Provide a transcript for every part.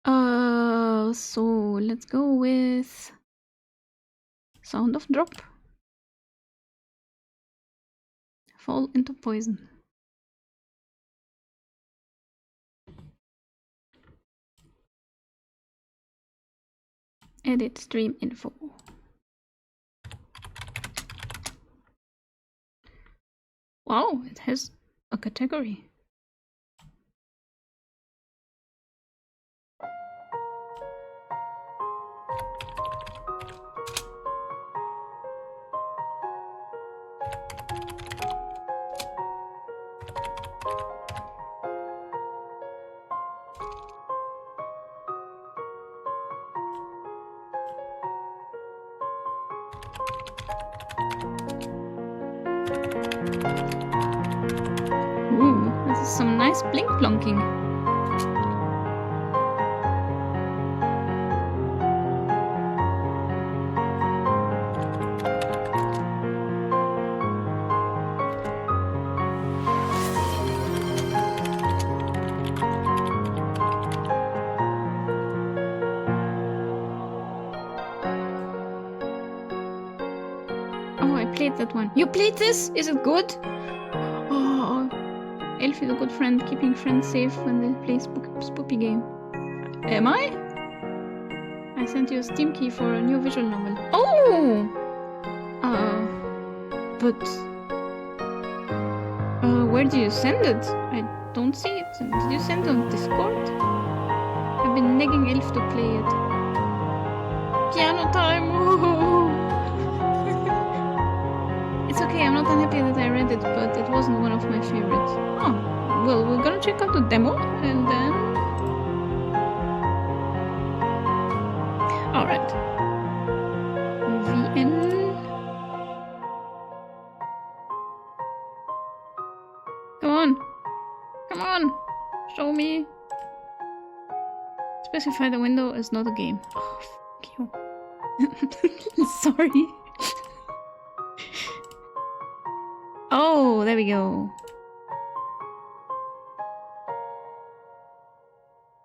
So let's go with sound of drop. Fall into poison. Edit stream info. Wow, it has a category. Ooh, this is some nice blink plonking. Oh, I played that one. You played this? Is it good? Oh, Elf is a good friend, keeping friends safe when they play spoopy game. Am I? I sent you a Steam key for a new visual novel. Oh! But... where do you send it? I don't see it. Did you send it on Discord? I've been nagging Elf to play it. Piano time! It's okay, I'm not unhappy that I read it, but it wasn't one of my favorites. Oh, well, we're gonna check out the demo, and then... Alright. VN... Come on! Come on! Show me! Specify the window as not a game. Oh, fuck you. Sorry. Oh, there we go.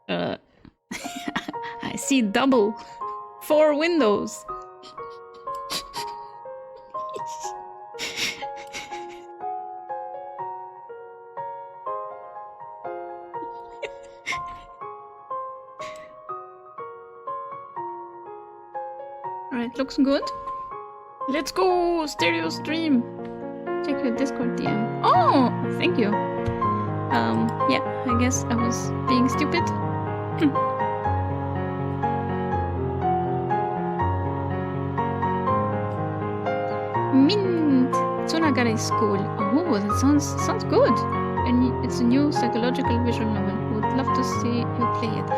I see double. 4 windows. Alright, looks good. Let's go! Stereo stream! Check your Discord DM. Oh! Thank you. Yeah, I guess I was being stupid. Mint! Tsunagare School. Oh, that sounds good. And it's a new psychological visual novel. Would love to see you play it.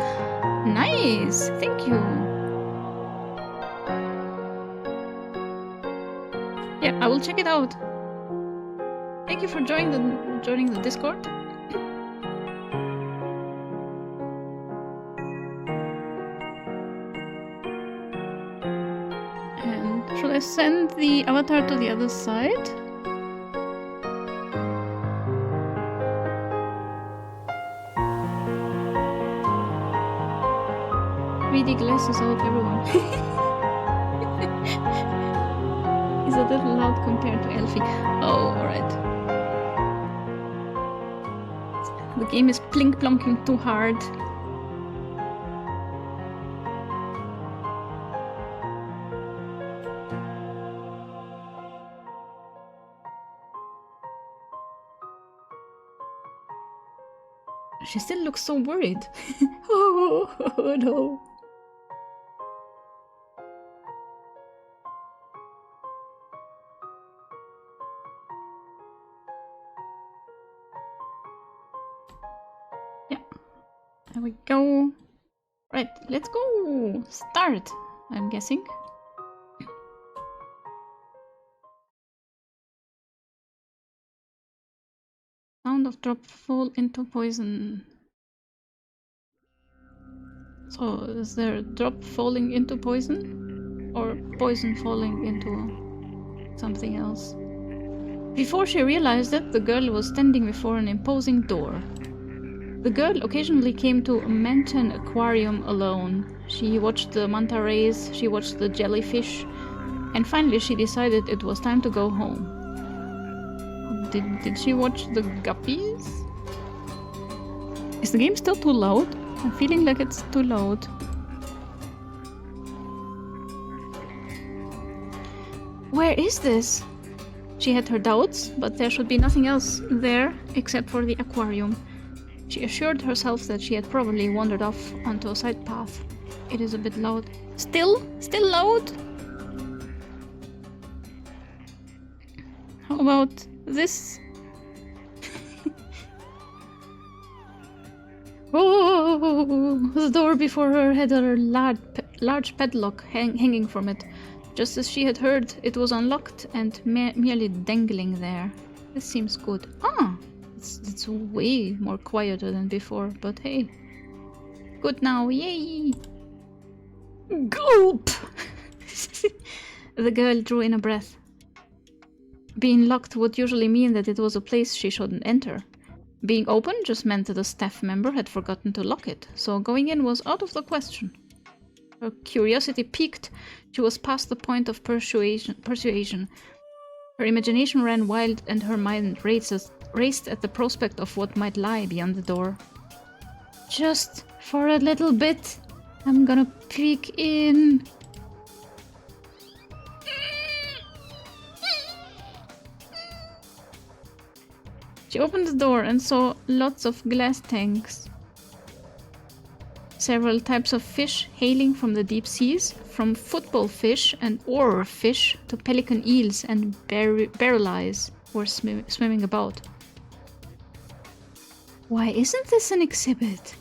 Nice! Thank you. Yeah, I will check it out. Thank you for joining the Discord. And should I send the avatar to the other side? Reading glasses, I hope everyone. Is a little loud compared to Elfie. Oh, alright. The game is plink-plonking too hard. She still looks so worried. Oh no. There we go. Right, let's go. Start, I'm guessing. Sound of drop fall into poison. So, is there a drop falling into poison? Or poison falling into something else? Before she realized it, the girl was standing before an imposing door. The girl occasionally came to a mountain aquarium alone. She watched the manta rays, she watched the jellyfish, and finally she decided it was time to go home. Did she watch the guppies? Is the game still too loud? I'm feeling like it's too loud. Where is this? She had her doubts, but there should be nothing else there except for the aquarium. She assured herself that she had probably wandered off onto a side path. It is a bit loud. Still loud? How about this? Oh, the door before her had a large padlock hanging from it. Just as she had heard, it was unlocked and merely dangling there. This seems good. Ah! It's way more quieter than before, but hey. Good now, yay! Gulp! The girl drew in a breath. Being locked would usually mean that it was a place she shouldn't enter. Being open just meant that a staff member had forgotten to lock it, so going in was out of the question. Her curiosity piqued. She was past the point of persuasion. Her imagination ran wild and her mind raced at the prospect of what might lie beyond the door. Just for a little bit, I'm gonna peek in. She opened the door and saw lots of glass tanks. Several types of fish hailing from the deep seas, from football fish and oar fish to pelican eels and barrel eyes, were swimming about. Why isn't this an exhibit?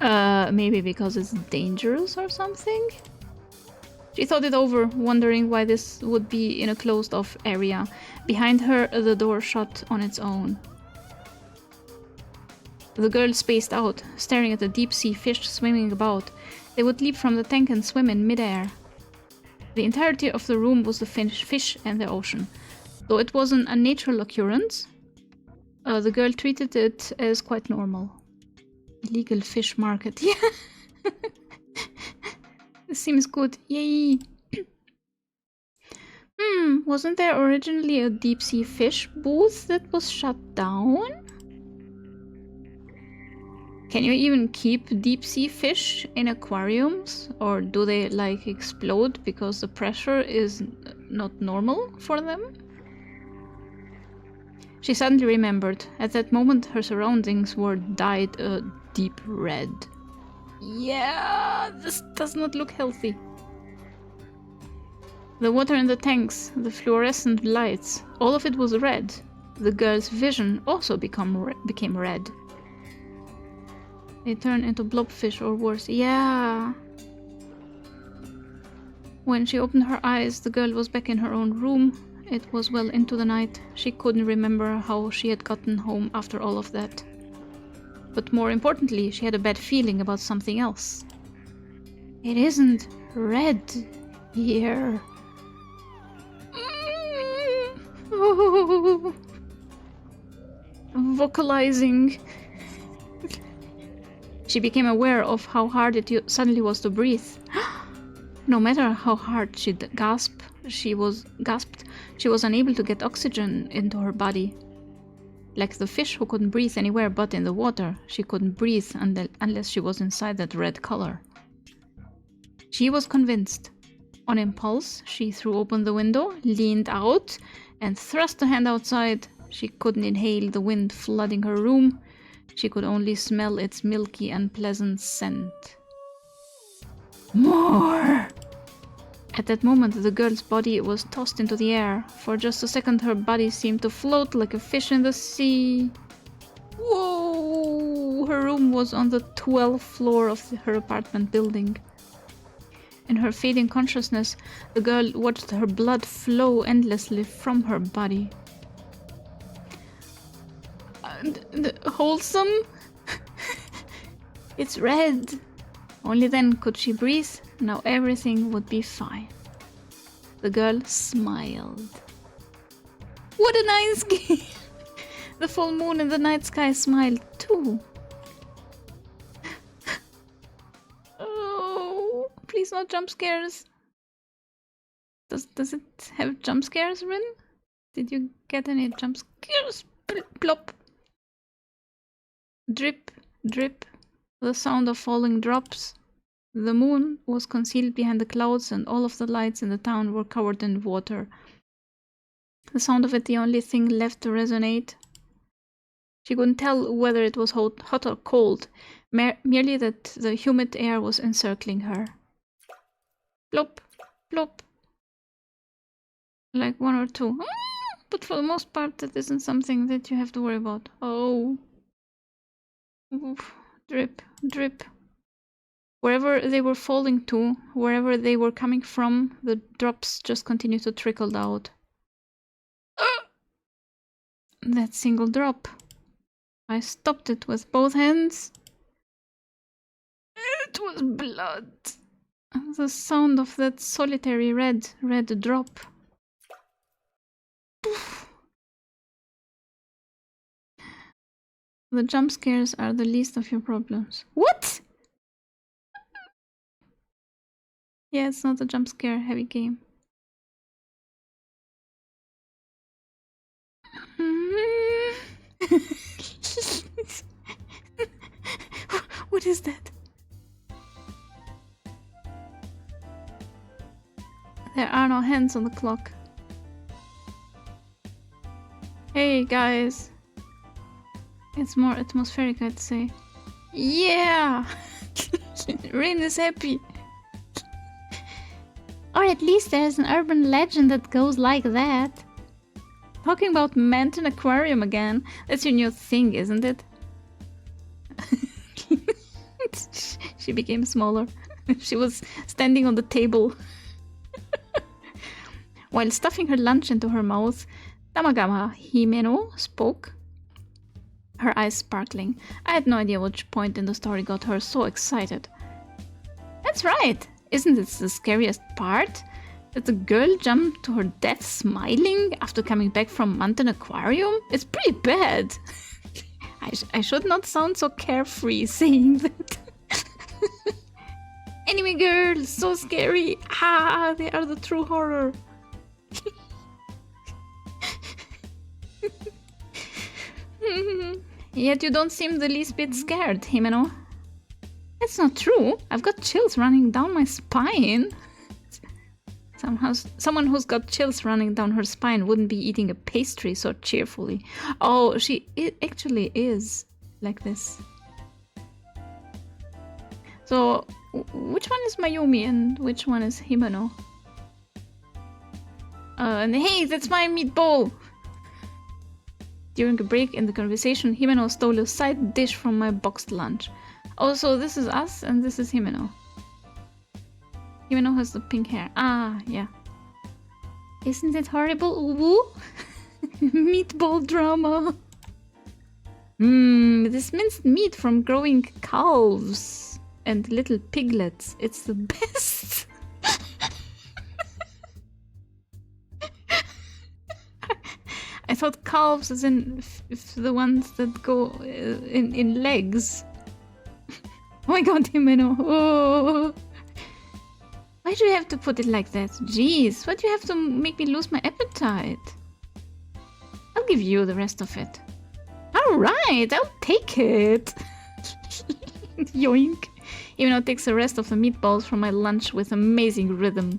Maybe because it's dangerous or something? She thought it over, wondering why this would be in a closed-off area. Behind her, the door shut on its own. The girl spaced out, staring at the deep-sea fish swimming about. They would leap from the tank and swim in mid-air. The entirety of the room was the fish and the ocean. Though it was an unnatural occurrence, the girl treated it as quite normal. Illegal fish market, yeah. This seems good, yay! Wasn't there originally a deep-sea fish booth that was shut down? Can you even keep deep-sea fish in aquariums? Or do they, like, explode because the pressure is not normal for them? She suddenly remembered. At that moment, her surroundings were dyed a deep red. Yeah, this does not look healthy. The water in the tanks, the fluorescent lights, all of it was red. The girl's vision also became red. They turn into blobfish or worse. Yeah. When she opened her eyes, the girl was back in her own room. It was well into the night. She couldn't remember how she had gotten home after all of that. But more importantly, she had a bad feeling about something else. It isn't red here. Oh. Vocalizing. She became aware of how hard it suddenly was to breathe. No matter how hard she gasped, she was unable to get oxygen into her body. Like the fish who couldn't breathe anywhere but in the water, she couldn't breathe unless she was inside that red color. She was convinced. On impulse, she threw open the window, leaned out, and thrust a hand outside. She couldn't inhale the wind flooding her room. She could only smell its milky and pleasant scent. More! At that moment, the girl's body was tossed into the air. For just a second, her body seemed to float like a fish in the sea. Whoa! Her room was on the 12th floor of her apartment building. In her fading consciousness, the girl watched her blood flow endlessly from her body. Wholesome? It's red. Only then could she breathe. Now everything would be fine. The girl smiled. What a nice game! The full moon in the night sky smiled too. Please, no jump scares. Does it have jump scares, Rin? Did you get any jump scares? Plop. Drip, drip. The sound of falling drops. The moon was concealed behind the clouds, and all of the lights in the town were covered in water. The sound of it, the only thing left to resonate. She couldn't tell whether it was hot or cold, merely that the humid air was encircling her. Plop, plop. Like one or two. But for the most part, that isn't something that you have to worry about. Oh. Oof. Drip, drip. Wherever they were falling to, wherever they were coming from, the drops just continued to trickle out. That single drop. I stopped it with both hands. It was blood. The sound of that solitary red drop. Poof. The jump scares are the least of your problems. What? Yeah, it's not a jump scare heavy game. What is that? There are no hands on the clock. Hey guys. It's more atmospheric, I'd say. Yeah! Rain is happy. Or at least there's an urban legend that goes like that. Talking about Mountain Aquarium again. That's your new thing, isn't it? She became smaller. She was standing on the table. While stuffing her lunch into her mouth, Tamagama Himeno spoke, her eyes sparkling. I had no idea which point in the story got her so excited. That's right! Isn't this the scariest part? That the girl jumped to her death smiling after coming back from Mountain Aquarium? It's pretty bad. I should not sound so carefree saying that. Anyway, girls, so scary. Ah, they are the true horror. Yet you don't seem the least bit scared, Himeno. That's not true. I've got chills running down my spine. Someone who's got chills running down her spine wouldn't be eating a pastry so cheerfully. Oh, it actually is like this. So, which one is Mayumi and which one is Himeno? And hey, that's my meatball! During a break in the conversation, Himeno stole a side dish from my boxed lunch. Oh, so this is us and this is Himeno. Himeno has the pink hair. Ah, yeah. Isn't it horrible? Woo? Meatball drama. This minced meat from growing calves and little piglets. It's the best. I thought calves as in the ones that go in legs. Oh my god, Himeno. Oh. Why do you have to put it like that? Jeez, why do you have to make me lose my appetite? I'll give you the rest of it. Alright, I'll take it. Yoink. Himeno takes the rest of the meatballs from my lunch with amazing rhythm.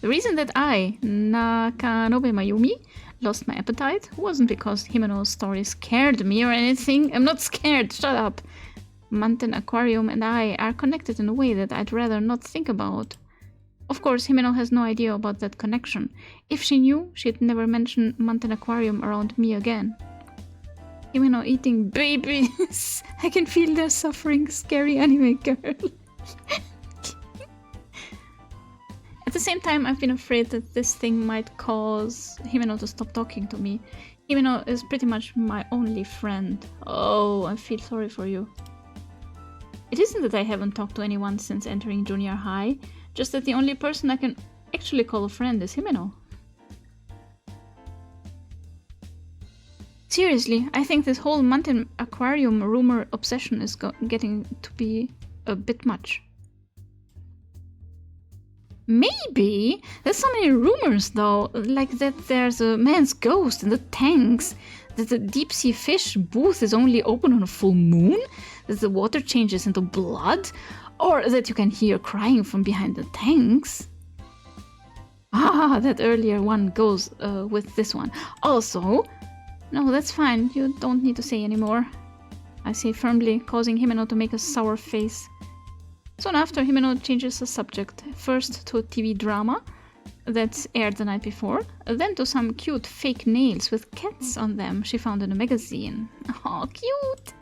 The reason that I, Nakanobe Mayumi, lost my appetite wasn't because Himeno's story scared me or anything. I'm not scared, shut up. Mountain Aquarium and I are connected in a way that I'd rather not think about. Of course, Himeno has no idea about that connection. If she knew, she'd never mention Mountain Aquarium around me again. Himeno eating babies. I can feel their suffering, scary anime girl. At the same time, I've been afraid that this thing might cause Himeno to stop talking to me. Himeno is pretty much my only friend. Oh, I feel sorry for you. It isn't that I haven't talked to anyone since entering junior high, just that the only person I can actually call a friend is Himeno. Seriously, I think this whole Mountain Aquarium rumor obsession is getting to be a bit much. Maybe. There's so many rumors though, like that there's a man's ghost in the tanks, that the deep sea fish booth is only open on a full moon, that the water changes into blood, or that you can hear crying from behind the tanks. Ah, that earlier one goes with this one. Also, no, that's fine. You don't need to say anymore, I say firmly, causing Himeno to make a sour face. Soon after, Himeno changes the subject, first to a TV drama that aired the night before, then to some cute fake nails with cats on them she found in a magazine. Oh, cute!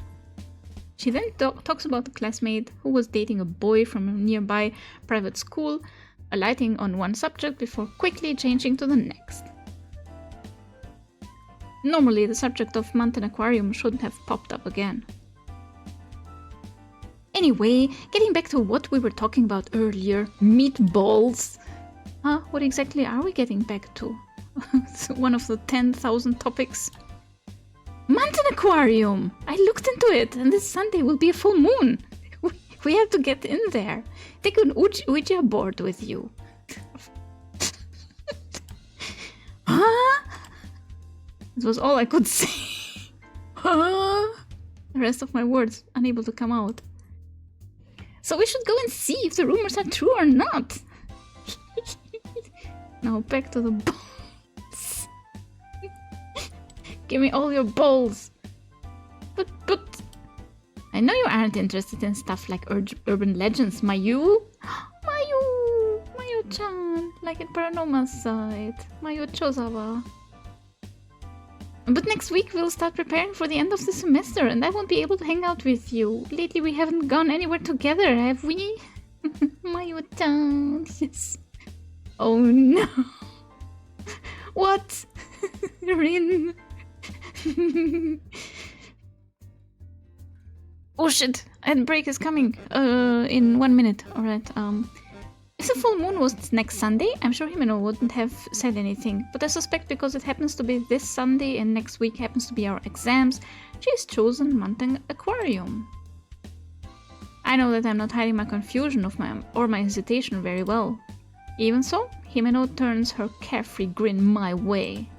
She then talks about a classmate who was dating a boy from a nearby private school, alighting on one subject before quickly changing to the next. Normally, the subject of Mountain Aquarium shouldn't have popped up again. Anyway, getting back to what we were talking about earlier, meatballs. Huh? What exactly are we getting back to? It's one of the 10,000 topics. Mountain Aquarium! I looked into it, and this Sunday will be a full moon. We have to get in there. Take an Ouija board with you. Huh? That was all I could say. Huh? The rest of my words unable to come out. So we should go and see if the rumors are true or not. Now back to the balls. Give me all your balls. But I know you aren't interested in stuff like urban legends, Mayu. Mayu-chan, like in Paranormal Site. Mayu Chozawa. But next week we'll start preparing for the end of the semester and I won't be able to hang out with you. Lately we haven't gone anywhere together, have we? Mayu-chan, yes. Oh no. What? Rin. Oh shit, ad break is coming in 1 minute. Alright, if the full moon was next Sunday, I'm sure Himeno wouldn't have said anything, but I suspect because it happens to be this Sunday and next week happens to be our exams, she's chosen Mountain Aquarium. I know that I'm not hiding my confusion of my hesitation very well. Even so, Himeno turns her carefree grin my way.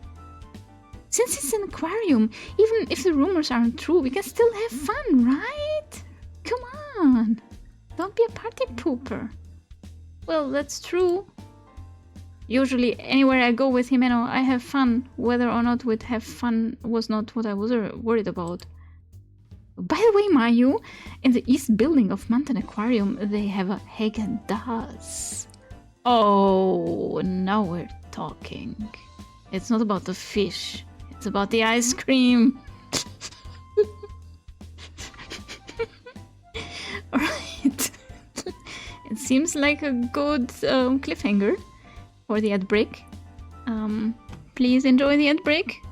Since it's an aquarium, even if the rumors aren't true, we can still have fun, right? Come on! Don't be a party pooper. Well, that's true. Usually, anywhere I go with Himeno, I have fun. Whether or not we'd have fun was not what I was worried about. By the way, Mayu, in the east building of Mountain Aquarium, they have a Haagen-Dazs. Oh, now we're talking. It's not about the fish. It's about the ice cream. Alright. It seems like a good cliffhanger for the ad break. Please enjoy the ad break.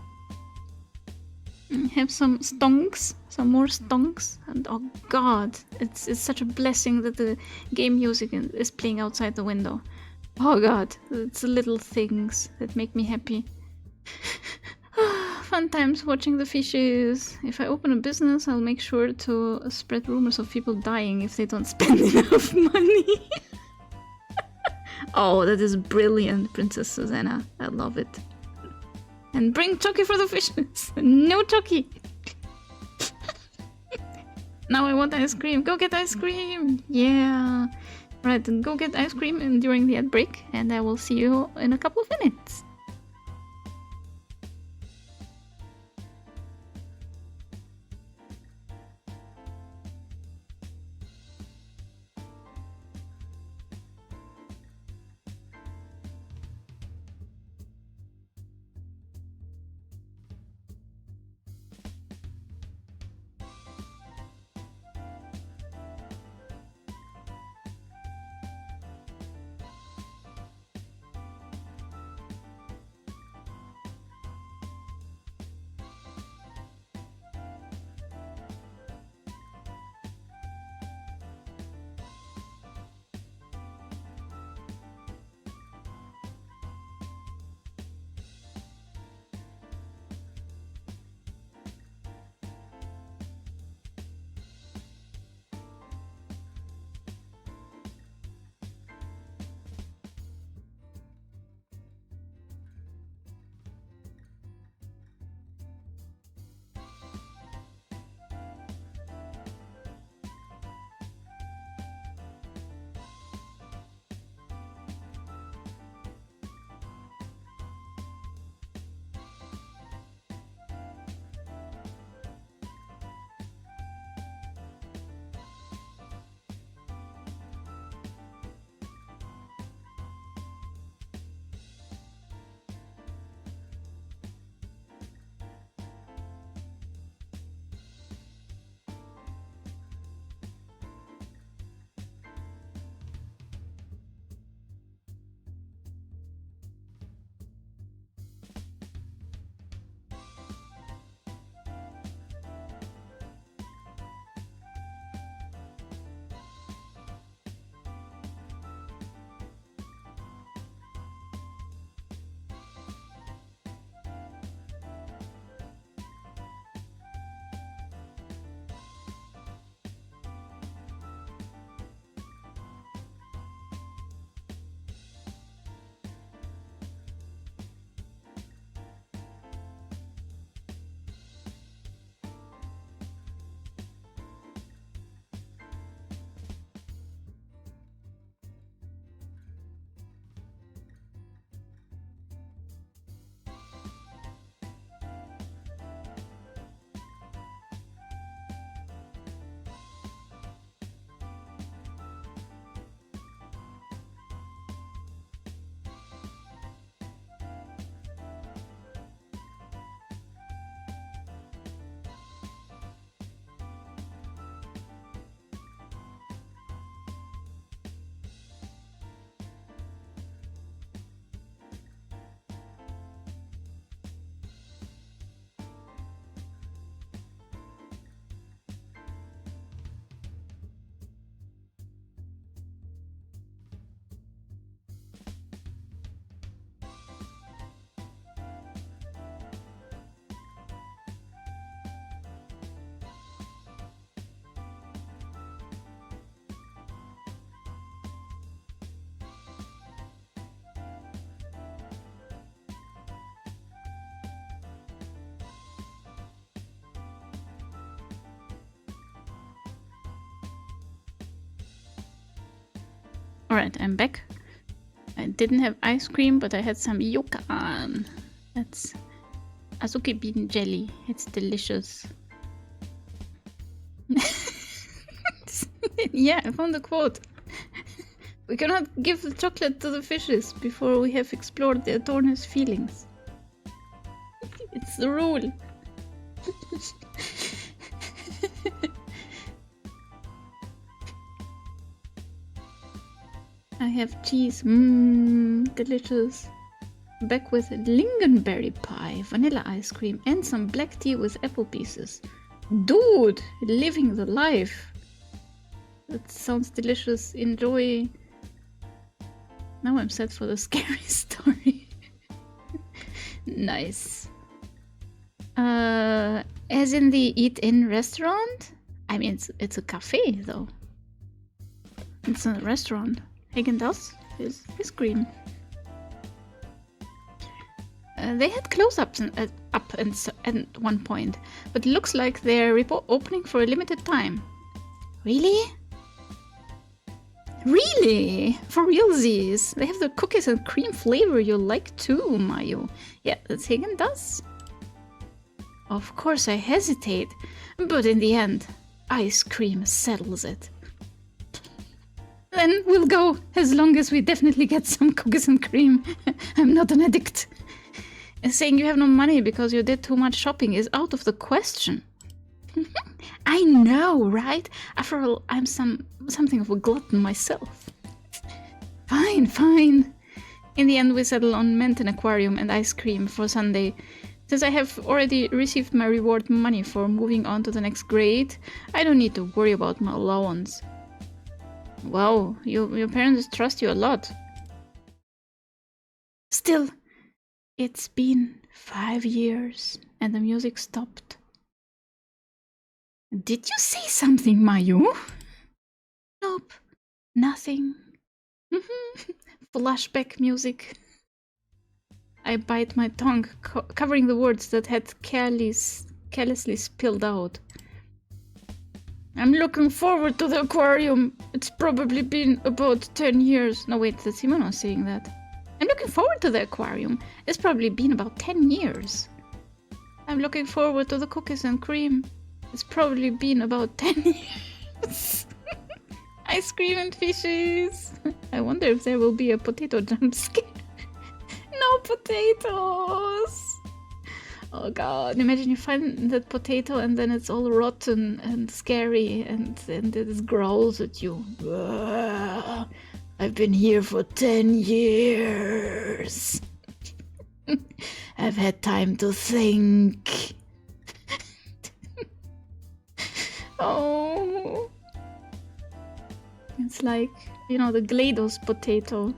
Have some stonks, some more stonks. And oh god, it's such a blessing that the game music is playing outside the window. Oh god, it's the little things that make me happy. Fun times watching the fishes. If I open a business, I'll make sure to spread rumors of people dying if they don't spend enough money. Oh, that is brilliant, Princess Susanna. I love it. And bring Chucky for the fishes. No Chucky. Now I want ice cream. Go get ice cream. Yeah. Right, then go get ice cream during the ad break, and I will see you in a couple of minutes. Alright, I'm back. I didn't have ice cream, but I had some yokan. That's azuki bean jelly. It's delicious. Yeah, I found the quote. We cannot give the chocolate to the fishes before we have explored their thornous feelings. It's the rule. I have cheese. Mmm, delicious. Back with lingonberry pie, vanilla ice cream, and some black tea with apple pieces. Dude, living the life. That sounds delicious. Enjoy. Now I'm set for the scary story. Nice. As in the eat-in restaurant? I mean, it's a cafe, though. It's a restaurant. Haagen-Dazs is green. They had close-ups at one point, but it looks like they're opening for a limited time. Really? Really? For realsies? They have the cookies and cream flavor you like too, Mayu. Yeah, that's Haagen-Dazs. Of course I hesitate, but in the end, ice cream settles it. Then we'll go, as long as we definitely get some cookies and cream. I'm not an addict. Saying you have no money because you did too much shopping is out of the question. I know, right? After all, I'm something of a glutton myself. Fine, fine. In the end, we settle on mint and aquarium and ice cream for Sunday. Since I have already received my reward money for moving on to the next grade, I don't need to worry about my allowance. Wow, your parents trust you a lot. Still, it's been 5 years and the music stopped. Did you say something, Mayu? Nope, nothing. Flashback music. I bite my tongue, covering the words that had carelessly spilled out. I'm looking forward to the aquarium. It's probably been about 10 years. No, wait, that's Himeno saying that. I'm looking forward to the aquarium. It's probably been about 10 years. I'm looking forward to the cookies and cream. It's probably been about 10 years. Ice cream and fishes. I wonder if there will be a potato jump scare. No potatoes! Oh god, imagine you find that potato and then it's all rotten and scary and it growls at you. I've been here for 10 years. I've had time to think. Oh. It's like, you know, the GLaDOS potato.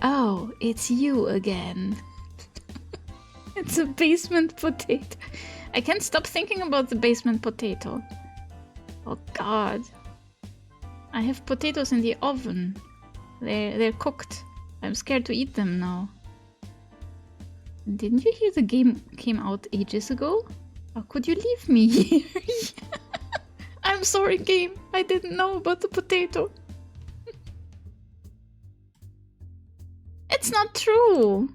Oh, it's you again. It's a basement potato. I can't stop thinking about the basement potato. Oh god. I have potatoes in the oven. They're cooked. I'm scared to eat them now. Didn't you hear the game came out ages ago? How could you leave me here? I'm sorry, game. I didn't know about the potato. It's not true.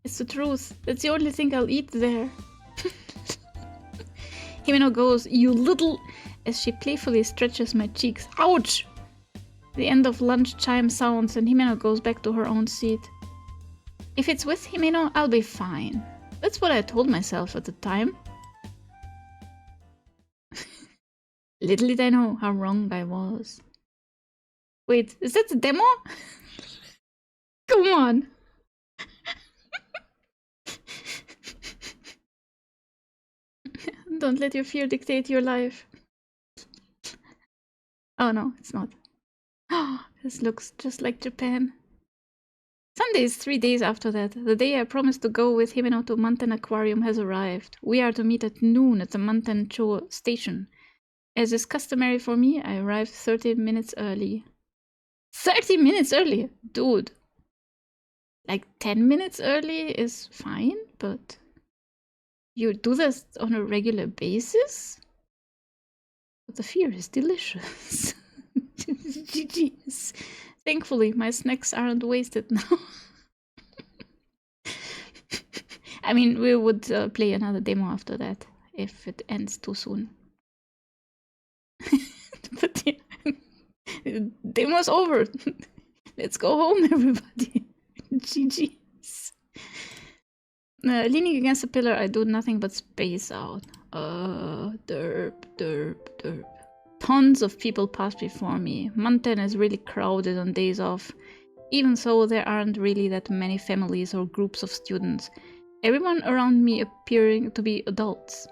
It's the truth. That's the only thing I'll eat there. Himeno goes, you little... as she playfully stretches my cheeks. Ouch! The end of lunch chime sounds and Himeno goes back to her own seat. If it's with Himeno, I'll be fine. That's what I told myself at the time. Little did I know how wrong I was. Wait, is that the demo? Come on! Don't let your fear dictate your life. Oh no, it's not. Oh, this looks just like Japan. Sunday is 3 days after that. The day I promised to go with Himeno to Manten Aquarium has arrived. We are to meet at noon at the Manten-cho station. As is customary for me, I arrived 30 minutes early. 30 minutes early? Dude. Like 10 minutes early is fine, but you do this on a regular basis? But the fear is delicious. GG's. Thankfully, my snacks aren't wasted now. I mean, we would play another demo after that if it ends too soon. But yeah, demo's over. Let's go home, everybody. GG's. Leaning against a pillar, I do nothing but space out. Derp, derp, derp. Tons of people pass before me. Montana is really crowded on days off. Even so, there aren't really that many families or groups of students. Everyone around me appearing to be adults.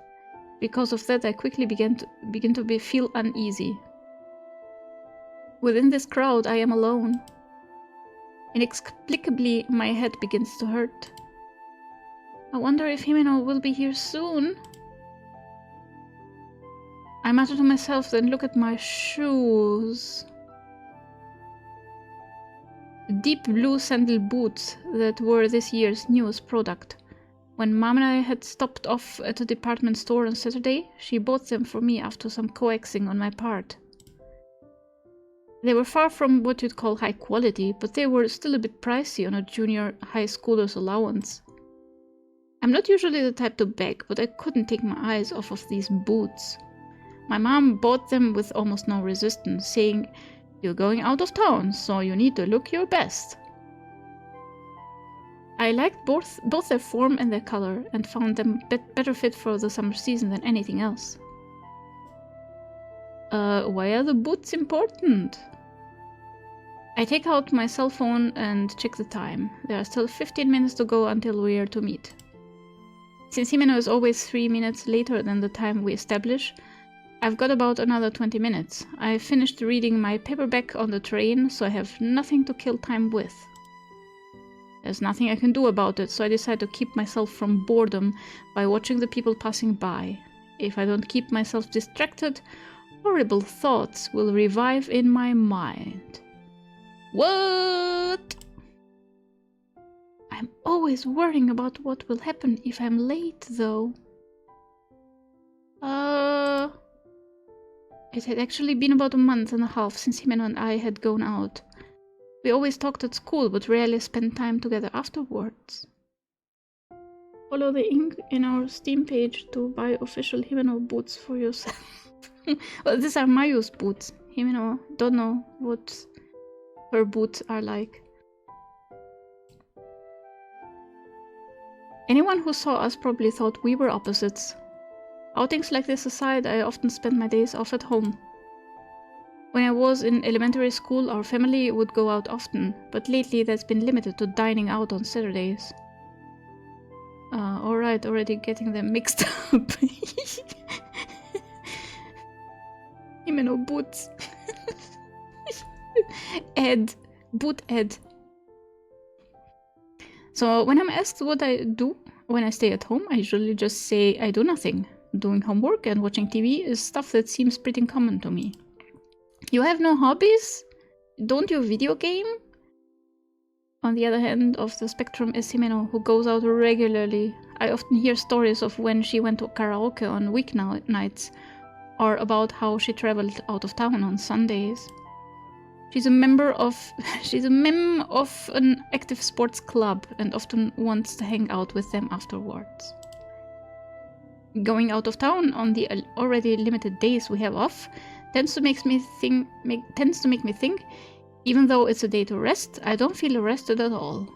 Because of that, I quickly begin to feel uneasy. Within this crowd, I am alone. Inexplicably, my head begins to hurt. I wonder if Himeno will be here soon. I mutter to myself, then look at my shoes. Deep blue sandal boots that were this year's newest product. When Mom and I had stopped off at a department store on Saturday, she bought them for me after some coaxing on my part. They were far from what you'd call high quality, but they were still a bit pricey on a junior high schooler's allowance. I'm not usually the type to beg, but I couldn't take my eyes off of these boots. My mom bought them with almost no resistance, saying, "You're going out of town, so you need to look your best." I liked both their form and their color, and found them better fit for the summer season than anything else. Why are the boots important? I take out my cell phone and check the time. There are still 15 minutes to go until we are to meet. Since Himeno is always 3 minutes later than the time we establish, I've got about another 20 minutes. I finished reading my paperback on the train, so I have nothing to kill time with. There's nothing I can do about it, so I decide to keep myself from boredom by watching the people passing by. If I don't keep myself distracted, horrible thoughts will revive in my mind. What? I'm always worrying about what will happen if I'm late, though. It had actually been about a month and a half since Himeno and I had gone out. We always talked at school, but rarely spent time together afterwards. Follow the link in our Steam page to buy official Himeno boots for yourself. Well, these are Mayu's boots. Himeno don't know what her boots are like. Anyone who saw us probably thought we were opposites. Outings like this aside, I often spent my days off at home. When I was in elementary school, our family would go out often, but lately that's been limited to dining out on Saturdays. Alright, already getting them mixed up. Himeno boots. Ed. Boot Ed. So when I'm asked what I do when I stay at home, I usually just say I do nothing. Doing homework and watching TV is stuff that seems pretty common to me. You have no hobbies? Don't you video game? On the other hand of the spectrum is Himeno, who goes out regularly. I often hear stories of when she went to karaoke on weeknights, or about how she traveled out of town on Sundays. She's a member of an active sports club and often wants to hang out with them afterwards. Going out of town on the already limited days we have off tends to make me think, even though it's a day to rest, I don't feel rested at all.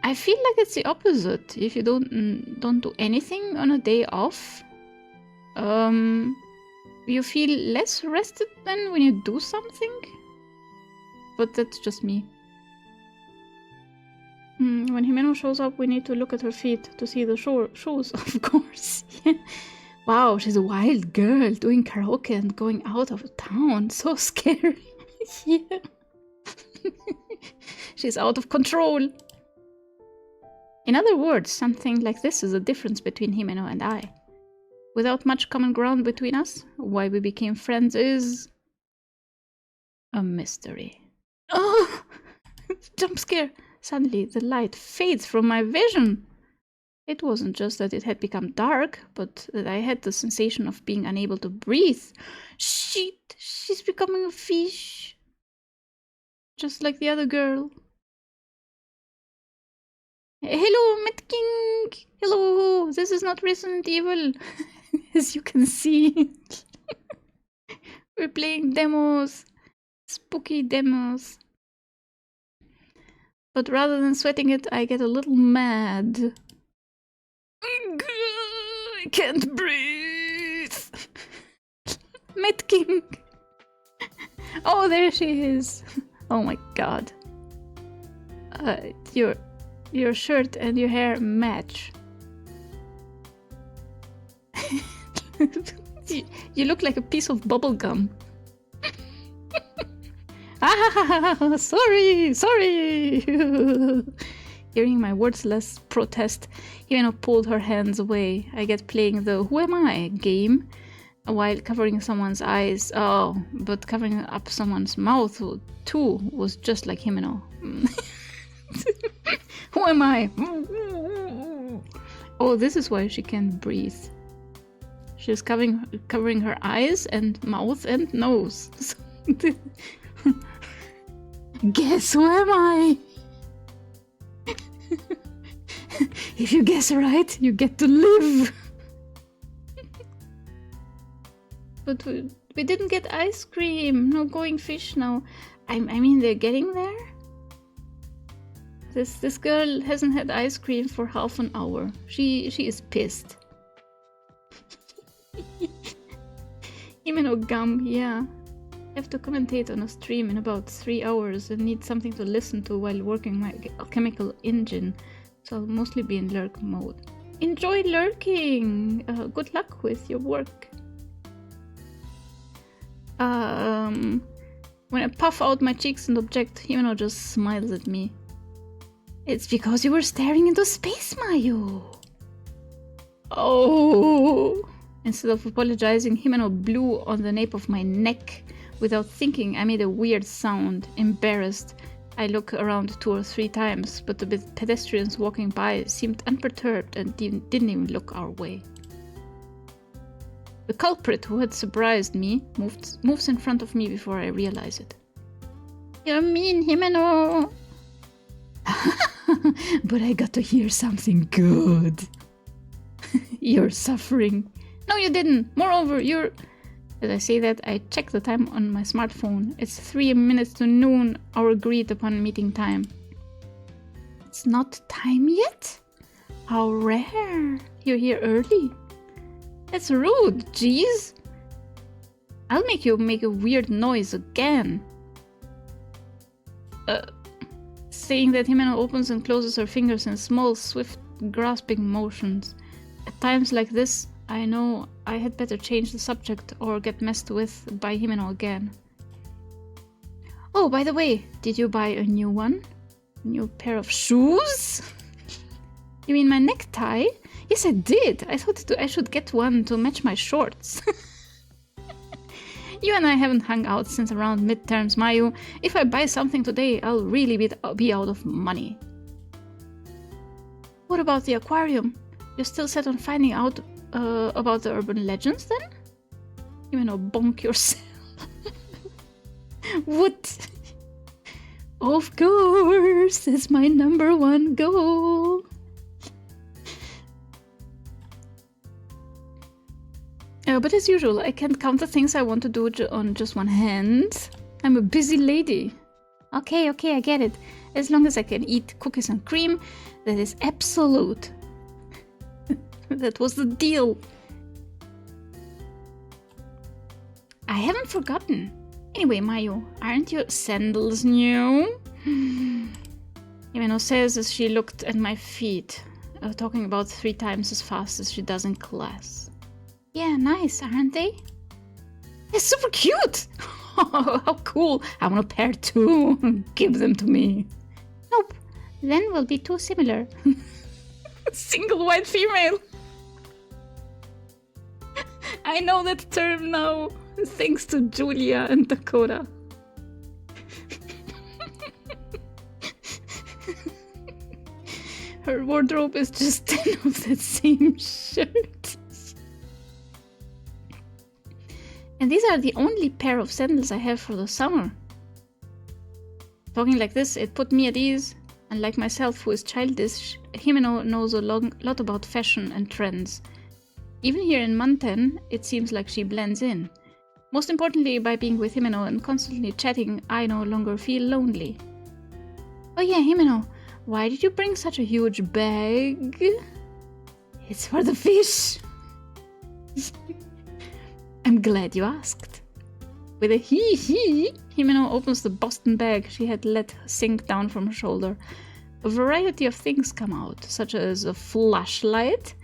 I feel like it's the opposite. If you don't do anything on a day off, you feel less rested than when you do something. But that's just me. When Himeno shows up, we need to look at her feet to see the shoes, of course. Wow, she's a wild girl doing karaoke and going out of town. So scary. Yeah. She's out of control. In other words, something like this is the difference between Himeno and I. Without much common ground between us, why we became friends is a mystery. Oh! Jump scare! Suddenly, the light fades from my vision. It wasn't just that it had become dark, but that I had the sensation of being unable to breathe. Shit! She's becoming a fish! Just like the other girl. Hello, Mad King! Hello! This is not Resident Evil! As you can see. We're playing demos. Spooky demos. But rather than sweating it, I get a little mad. I can't breathe. Mad King. Oh, there she is. Oh my god. Your shirt and your hair match. You look like a piece of bubble gum. Ah, sorry. Hearing my wordless protest, Himeno pulled her hands away. I get playing the Who Am I game while covering someone's eyes. Oh, but covering up someone's mouth too was just like Himeno. Who am I? Oh, this is why she can't breathe. She's covering her eyes and mouth and nose. Guess who am I? If you guess right, you get to live. But we didn't get ice cream. No going fish now. I mean, they're getting there. This girl hasn't had ice cream for half an hour. She is pissed. Himeno gum, yeah. I have to commentate on a stream in about 3 hours and need something to listen to while working my chemical engine, so I'll mostly be in lurk mode. Enjoy lurking! Good luck with your work. When I puff out my cheeks and object, Himeno just smiles at me. It's because you were staring into space, Mayu! Oh! Instead of apologizing, Himeno blew on the nape of my neck. Without thinking, I made a weird sound. Embarrassed, I look around 2 or 3 times, but the pedestrians walking by seemed unperturbed and didn't even look our way. The culprit who had surprised me moves in front of me before I realize it. You're mean, Himeno! But I got to hear something good. You're suffering. No, you didn't. Moreover, you're... As I say that, I check the time on my smartphone. It's 3 minutes to noon, our agreed upon meeting time. It's not time yet? How rare. You're here early. That's rude, jeez. I'll make you make a weird noise again. Saying that, Himeno opens and closes her fingers in small, swift, grasping motions. At times like this, I know I had better change the subject or get messed with by Himeno again. Oh, by the way, did you buy a new one? A new pair of shoes? You mean my necktie? Yes, I did. I thought I should get one to match my shorts. You and I haven't hung out since around midterms, Mayu. If I buy something today, I'll really be out of money. What about the aquarium? You're still set on finding out about the urban legends, then? You know, bonk yourself. What? Of course, that's my #1 goal. But as usual, I can't count the things I want to do on just one hand. I'm a busy lady. Okay, I get it. As long as I can eat cookies and cream, that is absolute. That was the deal. I haven't forgotten. Anyway, Mayu, aren't your sandals new? Himeno says as she looked at my feet, talking about 3 times as fast as she does in class. Yeah, nice, aren't they? They're super cute! How cool! I want a pair too. Give them to me. Nope, then we'll be too similar. Single white female. I know that term now, thanks to Julia and Dakota. Her wardrobe is just 10 of that same shirt. And these are the only pair of sandals I have for the summer. Talking like this, it put me at ease, and like myself, who is childish, Himeno knows a lot about fashion and trends. Even here in Munten, it seems like she blends in. Most importantly, by being with Himeno and constantly chatting, I no longer feel lonely. Oh yeah, Himeno, why did you bring such a huge bag? It's for the fish. I'm glad you asked. With a hee, Himeno opens the Boston bag she had let sink down from her shoulder. A variety of things come out, such as a flashlight,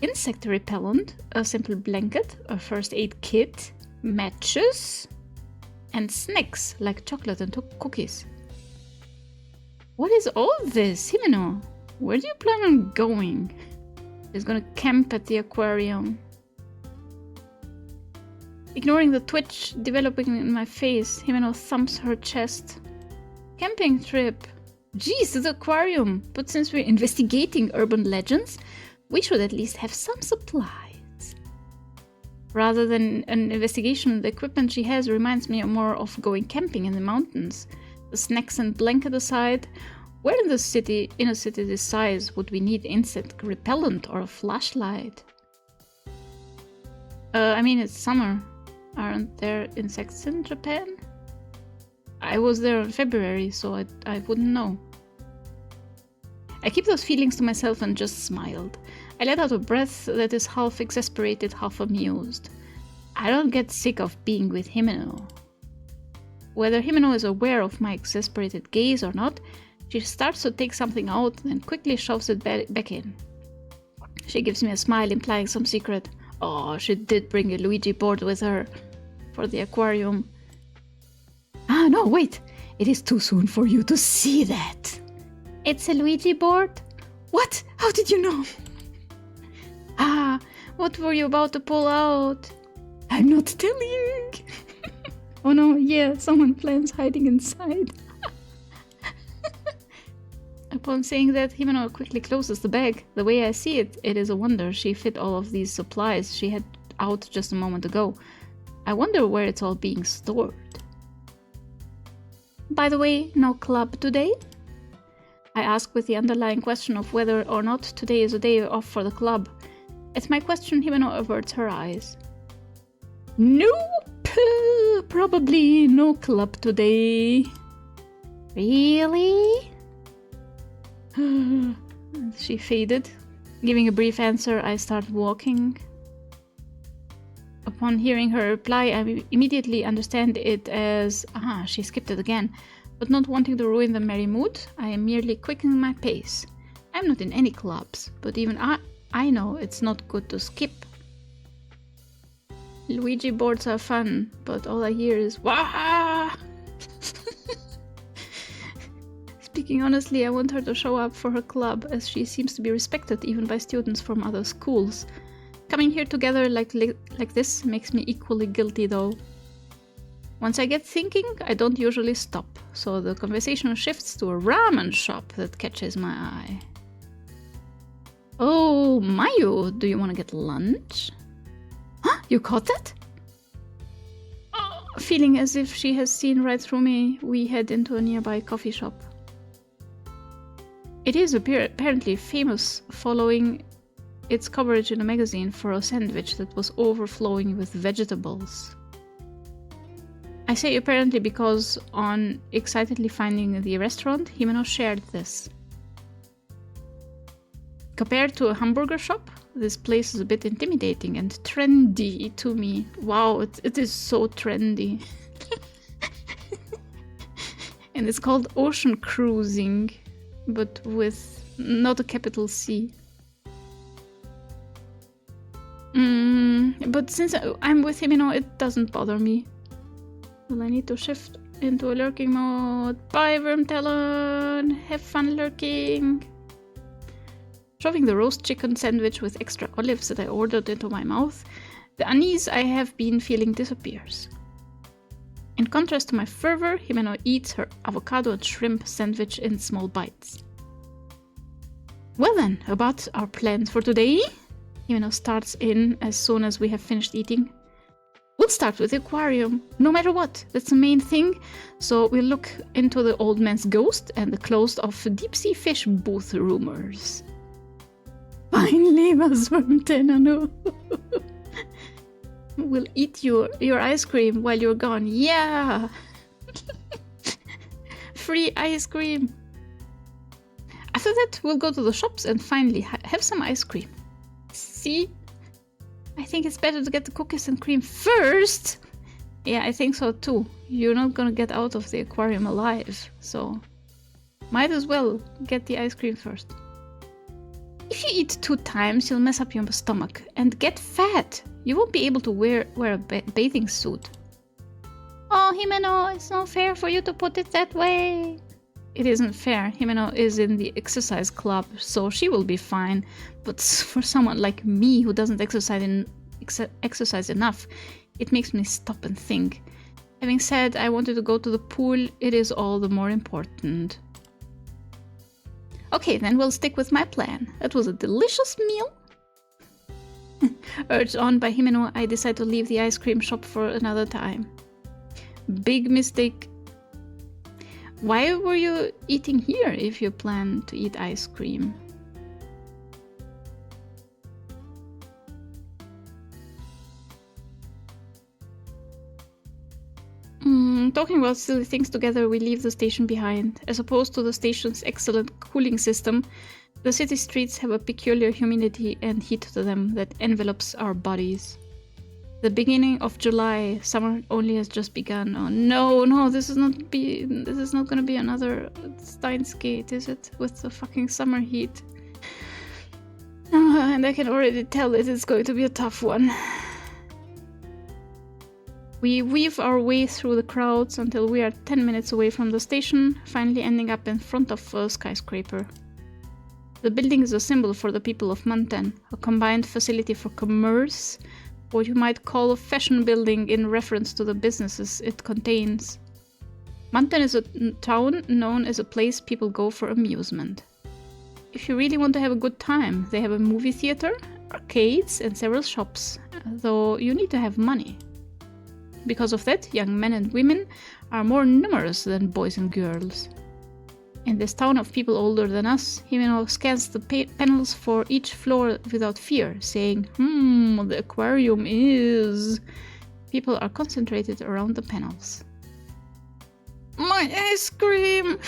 insect repellent, a simple blanket, a first aid kit, matches, and snacks like chocolate and cookies. What is all this, Himeno? Where do you plan on going? She's gonna camp at the aquarium. Ignoring the twitch developing in my face, Himeno thumps her chest. Camping trip. Geez, to the aquarium. But since we're investigating urban legends, we should at least have some supplies. Rather than an investigation, the equipment she has reminds me more of going camping in the mountains. The snacks and blanket aside, where in a city this size would we need insect repellent or a flashlight? I mean, it's summer. Aren't there insects in Japan? I was there in February, so I wouldn't know. I keep those feelings to myself and just smiled. I let out a breath that is half exasperated, half amused. I don't get sick of being with Himeno. Whether Himeno is aware of my exasperated gaze or not, she starts to take something out, then quickly shoves it back in. She gives me a smile implying some secret. Oh, she did bring a Luigi board with her for the aquarium. Ah, no, wait! It is too soon for you to see that. It's a Luigi board? What? How did you know? Ah, what were you about to pull out? I'm not telling. Oh no, yeah, someone plans hiding inside. Upon saying that, Himeno quickly closes the bag. The way I see it, it is a wonder she fit all of these supplies she had out just a moment ago. I wonder where it's all being stored. By the way, no club today? I ask with the underlying question of whether or not today is a day off for the club. At my question, Himeno averts her eyes. Nope! Probably no club today. Really? She faded. Giving a brief answer, I start walking. Upon hearing her reply, I immediately understand it as, she skipped it again. But not wanting to ruin the merry mood, I am merely quickening my pace. I'm not in any clubs, but even I know it's not good to skip. Luigi boards are fun, but all I hear is, wah! Speaking honestly, I want her to show up for her club, as she seems to be respected even by students from other schools. Coming here together like this makes me equally guilty though. Once I get thinking, I don't usually stop, so the conversation shifts to a ramen shop that catches my eye. Oh, Mayu, do you want to get lunch? Huh? You caught that? Feeling as if she has seen right through me, we head into a nearby coffee shop. It is apparently famous following its coverage in a magazine for a sandwich that was overflowing with vegetables. I say apparently because on excitedly finding the restaurant, Himeno shared this. Compared to a hamburger shop, this place is a bit intimidating and trendy to me. Wow, it is so trendy. And it's called Ocean Cruising, but with not a capital C. But since I'm with Himeno, it doesn't bother me. Well, I need to shift into a lurking mode. Bye, Wormtalon! Have fun lurking! Shoving the roast chicken sandwich with extra olives that I ordered into my mouth, the unease I have been feeling disappears. In contrast to my fervor, Himeno eats her avocado and shrimp sandwich in small bites. Well then, about our plans for today. Himeno starts in as soon as we have finished eating. We'll start with the aquarium, no matter what. That's the main thing. So we'll look into the old man's ghost and the closed-off deep-sea fish booth rumors. Finally, was from Tenano. We'll eat your ice cream while you're gone. Yeah! Free ice cream. After that, we'll go to the shops and finally have some ice cream. See? I think it's better to get the cookies and cream first. Yeah, I think so too. You're not gonna get out of the aquarium alive, so might as well get the ice cream first. If you eat 2 times, you'll mess up your stomach and get fat. You won't be able to wear a bathing suit. Oh, Himeno, it's not fair for you to put it that way. It isn't fair. Himeno is in the exercise club, so she will be fine. But for someone like me who doesn't exercise enough, it makes me stop and think. Having said I wanted to go to the pool, it is all the more important. Okay, then we'll stick with my plan. That was a delicious meal. Urged on by Himeno, I decide to leave the ice cream shop for another time. Big mistake. Why were you eating here if you plan to eat ice cream? Talking about silly things together, we leave the station behind. As opposed to the station's excellent cooling system, the city streets have a peculiar humidity and heat to them that envelops our bodies. The beginning of July, summer only has just begun. Oh no, this is not gonna be another Steins Gate, is it? With the fucking summer heat. And I can already tell it is going to be a tough one. We weave our way through the crowds until we are 10 minutes away from the station, finally ending up in front of a skyscraper. The building is a symbol for the people of Manten, a combined facility for commerce, what you might call a fashion building in reference to the businesses it contains. Manten is a town known as a place people go for amusement. If you really want to have a good time, they have a movie theater, arcades, and several shops, though you need to have money. Because of that, young men and women are more numerous than boys and girls. In this town of people older than us, Himeno scans the panels for each floor without fear, saying, the aquarium is... People are concentrated around the panels. My ice cream!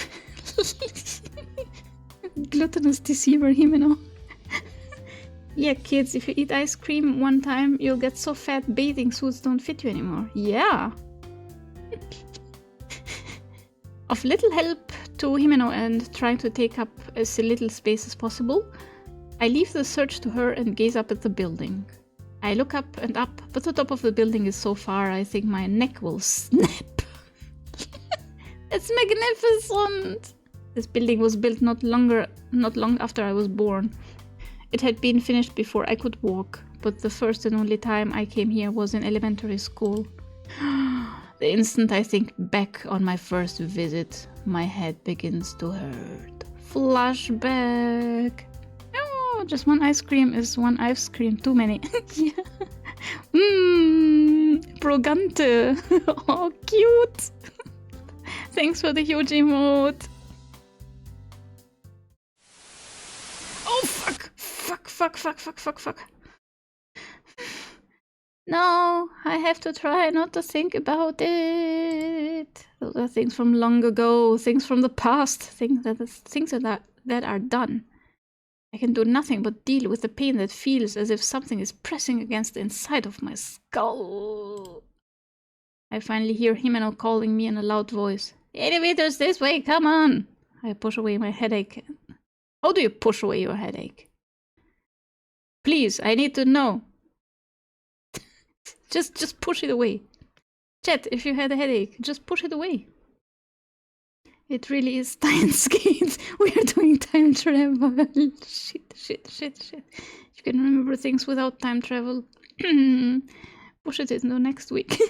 Gluttonous deceiver, Himeno. Yeah, kids, if you eat ice cream one time, you'll get so fat bathing suits don't fit you anymore. Yeah! Of little help to Himeno and trying to take up as little space as possible, I leave the search to her and gaze up at the building. I look up and up, but the top of the building is so far I think my neck will snap. It's magnificent! This building was built not long after I was born. It had been finished before I could walk, but the first and only time I came here was in elementary school. The instant I think back on my first visit, my head begins to hurt. Flashback! Oh, just one ice cream is one ice cream too many. Yeah. Brogante! Oh, cute! Thanks for the huge emote! Oh, fuck! Fuck. No, I have to try not to think about it. Those are things from long ago, things from the past, things that are done. I can do nothing but deal with the pain that feels as if something is pressing against the inside of my skull. I finally hear Himeno calling me in a loud voice. Elevators this way, come on! I push away my headache. How do you push away your headache? Please, I need to know. Just push it away. Chat, if you had a headache, just push it away. It really is Steins Gate. We are doing time travel. Shit. You can remember things without time travel. Push it into next week.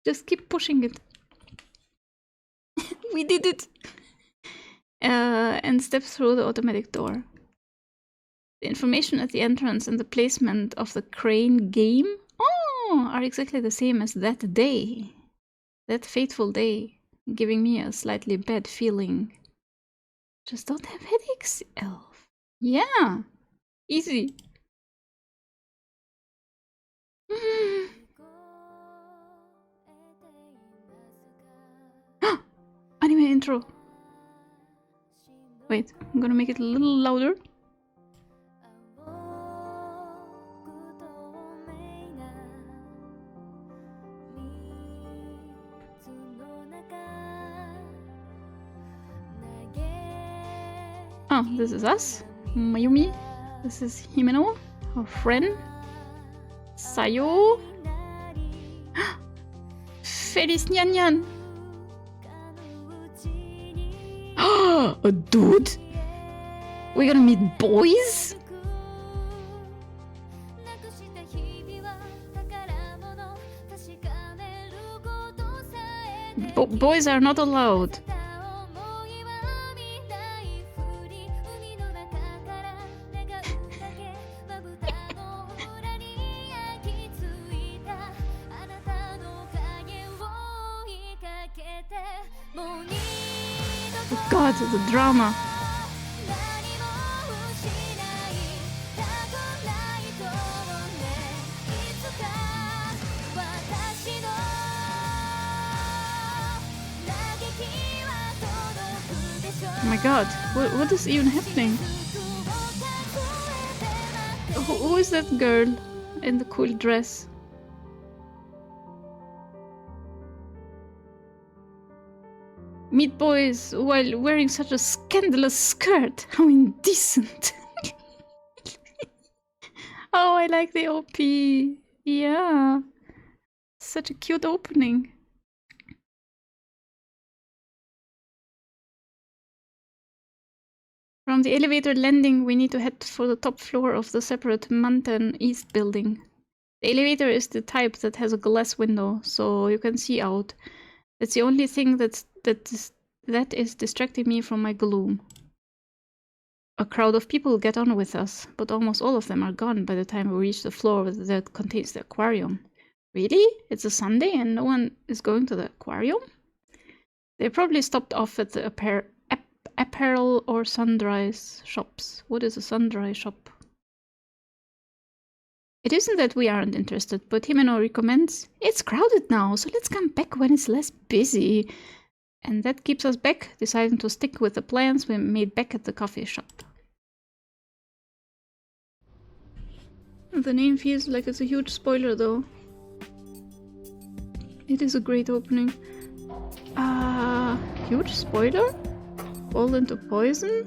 Just keep pushing it. We did it. and step through the automatic door. The information at the entrance and the placement of the crane game are exactly the same as that day. That fateful day, giving me a slightly bad feeling. Just don't have headaches, Elf. Yeah, easy. Anime intro. Wait, I'm gonna make it a little louder. Oh, this is us, Mayumi. This is Himeno, our friend. Sayo. Feliz Nyan Nyan. A dude? We're gonna meet boys? Boys are not allowed. God, the drama. Oh my god, what is even happening? Who is that girl in the cool dress? Meet boys while wearing such a scandalous skirt. How indecent. Oh, I like the OP. Yeah. Such a cute opening. From the elevator landing, we need to head for the top floor of the separate Mountain East building. The elevator is the type that has a glass window, so you can see out. That's the only thing that is distracting me from my gloom. A crowd of people get on with us, but almost all of them are gone by the time we reach the floor that contains the aquarium. Really? It's a Sunday and no one is going to the aquarium? They probably stopped off at the apparel or sundries shops. What is a sundry shop? It isn't that we aren't interested, but Himeno recommends, it's crowded now, so let's come back when it's less busy. And that keeps us back, deciding to stick with the plans we made back at the coffee shop. The name feels like it's a huge spoiler though. It is a great opening. Huge spoiler? Fall into poison?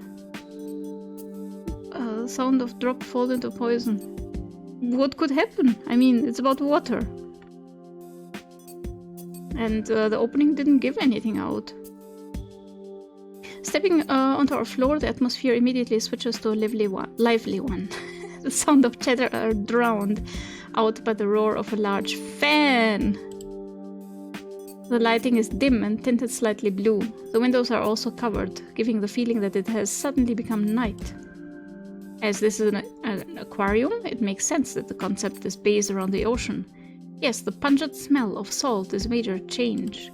Sound of drop fall into poison. What could happen? I mean, it's about water. And the opening didn't give anything out. Stepping onto our floor, the atmosphere immediately switches to a lively one. The sound of chatter are drowned out by the roar of a large fan. The lighting is dim and tinted slightly blue. The windows are also covered, giving the feeling that it has suddenly become night. As this is an aquarium, it makes sense that the concept is based around the ocean. Yes, the pungent smell of salt is a major change.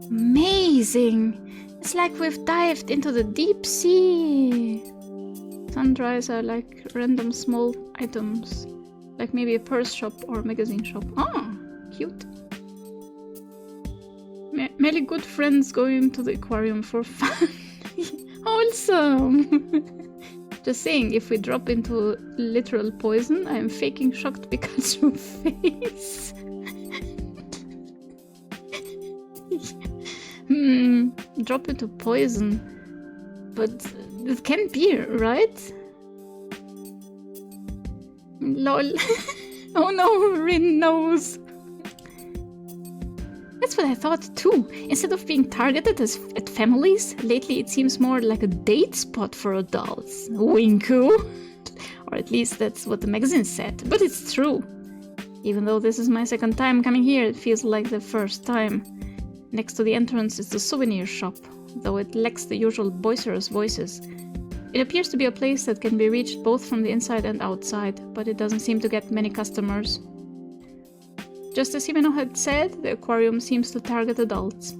Amazing! It's like we've dived into the deep sea! Sundries are like random small items. Like maybe a purse shop or magazine shop. Oh, cute. Merely good friends going to the aquarium for fun. Wholesome! Just saying, if we drop into literal poison, I am faking shocked Pikachu face. Drop into poison. But it can't be, right? Lol. Oh no, Rin knows. That's what I thought too. Instead of being targeted at families, lately it seems more like a date spot for adults. Winku. Or at least that's what the magazine said. But it's true. Even though this is my second time coming here, it feels like the first time. Next to the entrance is the souvenir shop. though it lacks the usual boisterous voices. It appears to be a place that can be reached both from the inside and outside, but it doesn't seem to get many customers. Just as Himeno had said, the aquarium seems to target adults.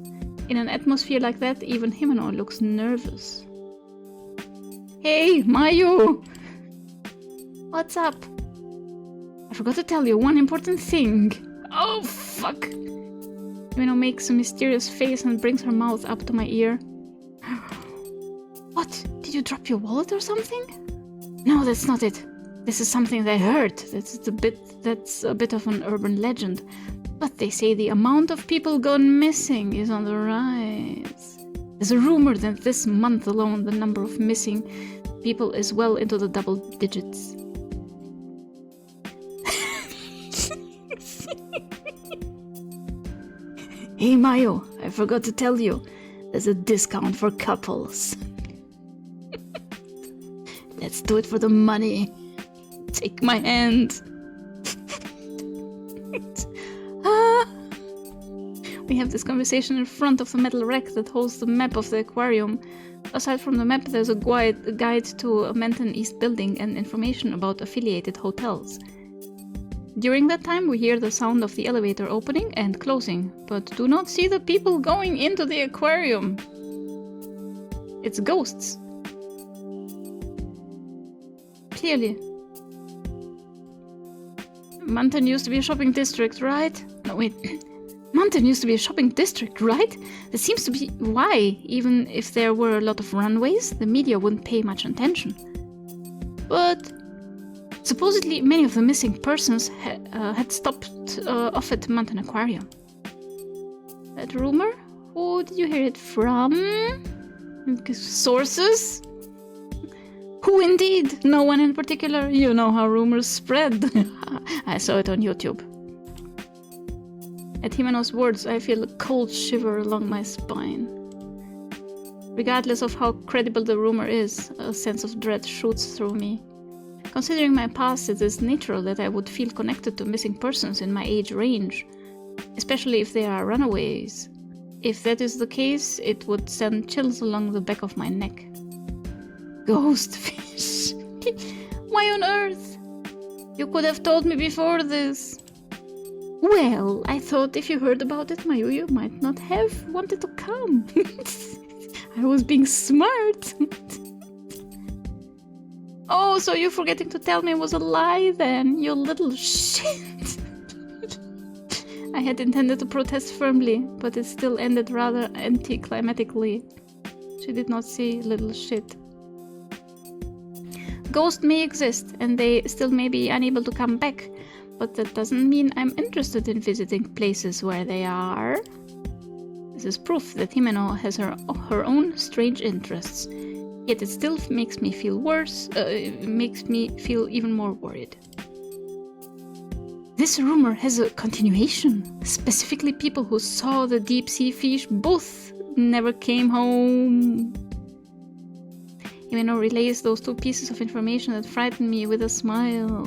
In an atmosphere like that, even Himeno looks nervous. Hey, Mayu! What's up? I forgot to tell you one important thing. Oh, fuck! Himeno makes a mysterious face and brings her mouth up to my ear. What? Did you drop your wallet or something? No, that's not it. This is something that I heard. That's a bit of an urban legend. But they say the amount of people gone missing is on the rise. There's a rumor that this month alone the number of missing people is well into the double digits. Hey Mayo, I forgot to tell you, there's a discount for couples. Let's do it for the money. Take my hand. We have this conversation in front of the metal rack that holds the map of the aquarium. Aside from the map, there's a guide to a Manton East building and information about affiliated hotels. During that time, we hear the sound of the elevator opening and closing, but do not see the people going into the aquarium. It's ghosts. Clearly. Manton used to be a shopping district, right? No, wait. Manton used to be a shopping district, right? That seems to be why, even if there were a lot of runways, the media wouldn't pay much attention. But supposedly many of the missing persons had stopped off at Manton Aquarium. That rumor? Who did you hear it from? Sources? Who indeed? No one in particular. You know how rumors spread. I saw it on YouTube. At Himeno's words, I feel a cold shiver along my spine. Regardless of how credible the rumor is, a sense of dread shoots through me. Considering my past, it is natural that I would feel connected to missing persons in my age range, especially if they are runaways. If that is the case, it would send chills along the back of my neck. Ghost fish. Why on earth? You could have told me before this. Well, I thought if you heard about it, Mayu, you might not have wanted to come. I was being smart. Oh, so you forgetting to tell me it was a lie then, you little shit. I had intended to protest firmly, but it still ended rather anticlimactically. She did not say little shit. Ghosts may exist, and they still may be unable to come back, but that doesn't mean I'm interested in visiting places where they are. This is proof that Himeno has her own strange interests, yet it still makes me feel worse, makes me feel even more worried. This rumor has a continuation. Specifically, people who saw the deep-sea fish both never came home. Himeno relays those two pieces of information that frightened me with a smile.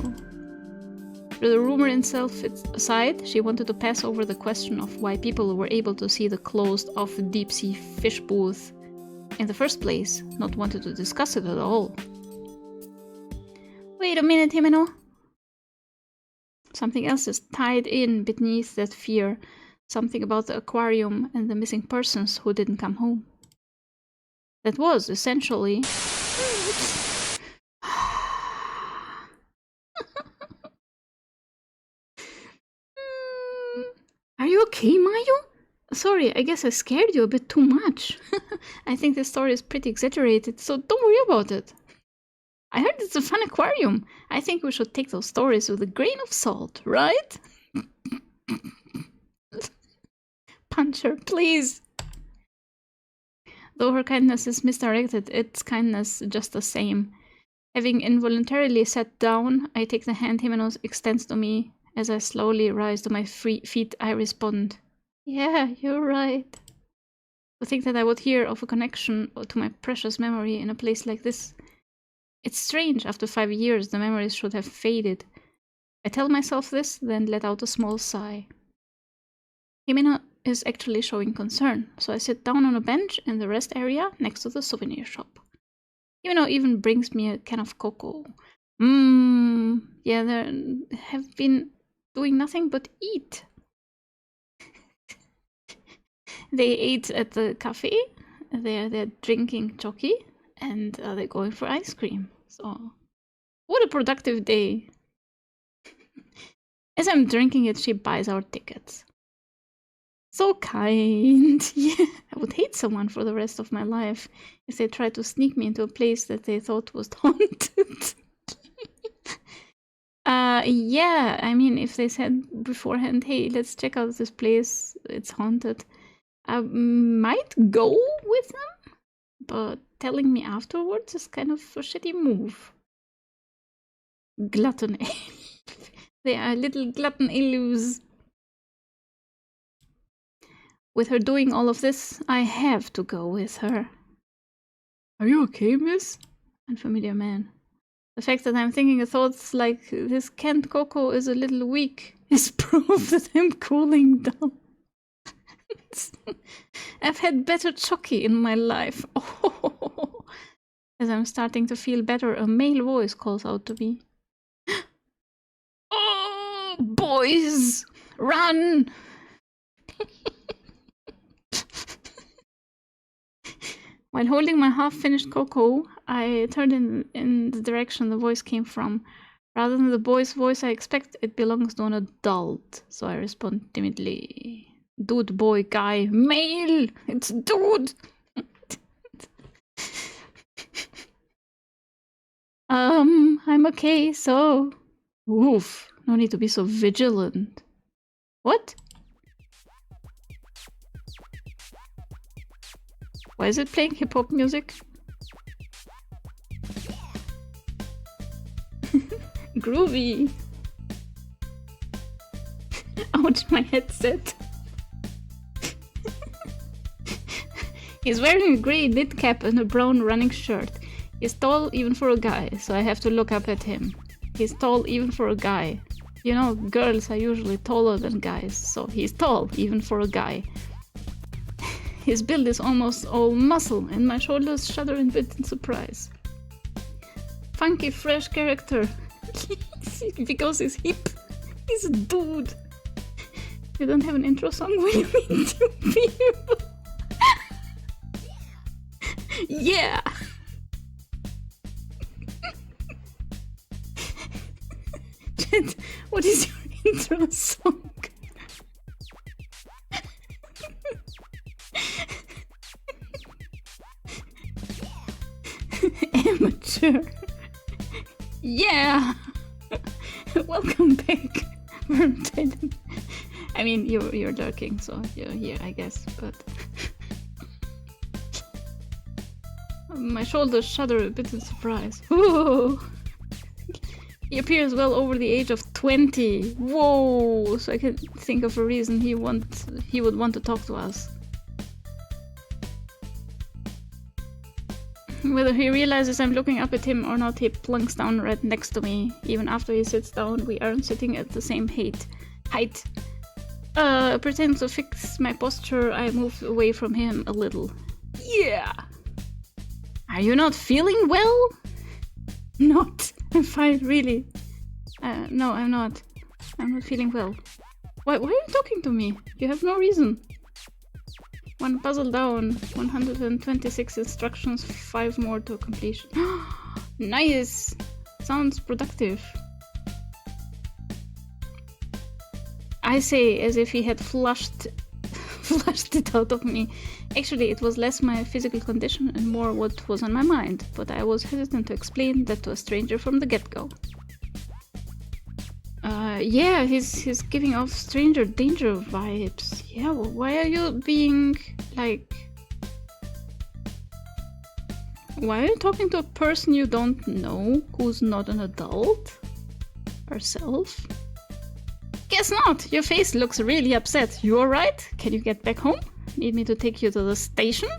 Through the rumor itself aside, she wanted to pass over the question of why people were able to see the closed-off deep-sea fish booth in the first place, not wanted to discuss it at all. Wait a minute, Himeno. Something else is tied in beneath that fear. Something about the aquarium and the missing persons who didn't come home. That was, essentially... Are you okay, Mayu? Sorry, I guess I scared you a bit too much. I think the story is pretty exaggerated, so don't worry about it. I heard it's a fun aquarium. I think we should take those stories with a grain of salt, right? Punch her, please. Though her kindness is misdirected, it's kindness just the same. Having involuntarily sat down, I take the hand Himeno extends to me. As I slowly rise to my feet, I respond, "Yeah, you're right." To think that I would hear of a connection to my precious memory in a place like this. It's strange, after 5 years the memories should have faded. I tell myself this, then let out a small sigh. Himeno is actually showing concern, so I sit down on a bench in the rest area next to the souvenir shop. Even brings me a can of cocoa. Yeah, they have been doing nothing but eat. They ate at the cafe, they're drinking choki, and they're going for ice cream. So, what a productive day. As I'm drinking it, she buys our tickets. So kind. Yeah, I would hate someone for the rest of my life if they tried to sneak me into a place that they thought was haunted. Yeah, I mean, if they said beforehand, hey, let's check out this place, it's haunted, I might go with them, but telling me afterwards is kind of a shitty move. Glutton elves. They are little glutton elves. With her doing all of this, I have to go with her. Are you okay, miss? Unfamiliar man. The fact that I'm thinking thoughts like this canned cocoa is a little weak is proof that I'm cooling down. I've had better choki in my life. Oh. As I'm starting to feel better, a male voice calls out to me. Oh, boys, run! While holding my half-finished cocoa, I turned in the direction the voice came from. Rather than the boy's voice I expect, it belongs to an adult. So I respond timidly. Dude, boy, guy, male! It's dude! I'm okay, so... Oof, no need to be so vigilant. What? Why is it playing hip-hop music? Groovy! Ouch, my headset. He's wearing a grey knit cap and a brown running shirt. He's tall even for a guy, so I have to look up at him. He's tall even for a guy. You know, girls are usually taller than guys, so he's tall even for a guy. His build is almost all muscle, and my shoulders shudder in bit in surprise. Funky, fresh character. Because he's hip. He's a dude. You don't have an intro song? What do you mean to people? Yeah! Jet, what is your intro song? Amateur. Yeah! Welcome back, Vermitaiden. I mean, you're lurking, so you're here, I guess, but... My shoulders shudder a bit in surprise. Ooh. He appears well over the age of 20. Whoa! So I can think of a reason he would want to talk to us. Whether he realizes I'm looking up at him or not, he plunks down right next to me. Even after he sits down, we aren't sitting at the same height. Pretending to fix my posture, I move away from him a little. Yeah! Are you not feeling well? Not. I'm fine, really. No, I'm not. I'm not feeling well. Why are you talking to me? You have no reason. One puzzle down, 126 instructions, 5 more to completion. Nice! Sounds productive. I say as if he had flushed it out of me. Actually, it was less my physical condition and more what was on my mind, but I was hesitant to explain that to a stranger from the get-go. Yeah, he's giving off stranger danger vibes. Yeah, well, why are you being, like... Why are you talking to a person you don't know, who's not an adult? Herself? Guess not! Your face looks really upset. You alright? Can you get back home? Need me to take you to the station?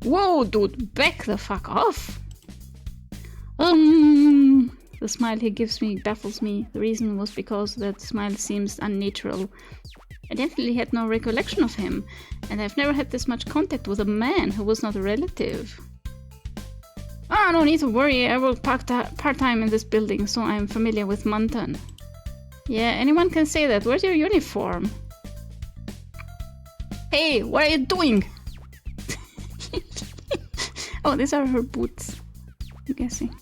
Whoa, dude, back the fuck off! The smile he gives me baffles me. The reason was because that smile seems unnatural. I definitely had no recollection of him, and I've never had this much contact with a man who was not a relative. Ah, no need to worry, I work part-time in this building, so I'm familiar with Mountain. Yeah, anyone can say that. Where's your uniform? Hey, what are you doing? Oh, these are her boots, I'm guessing.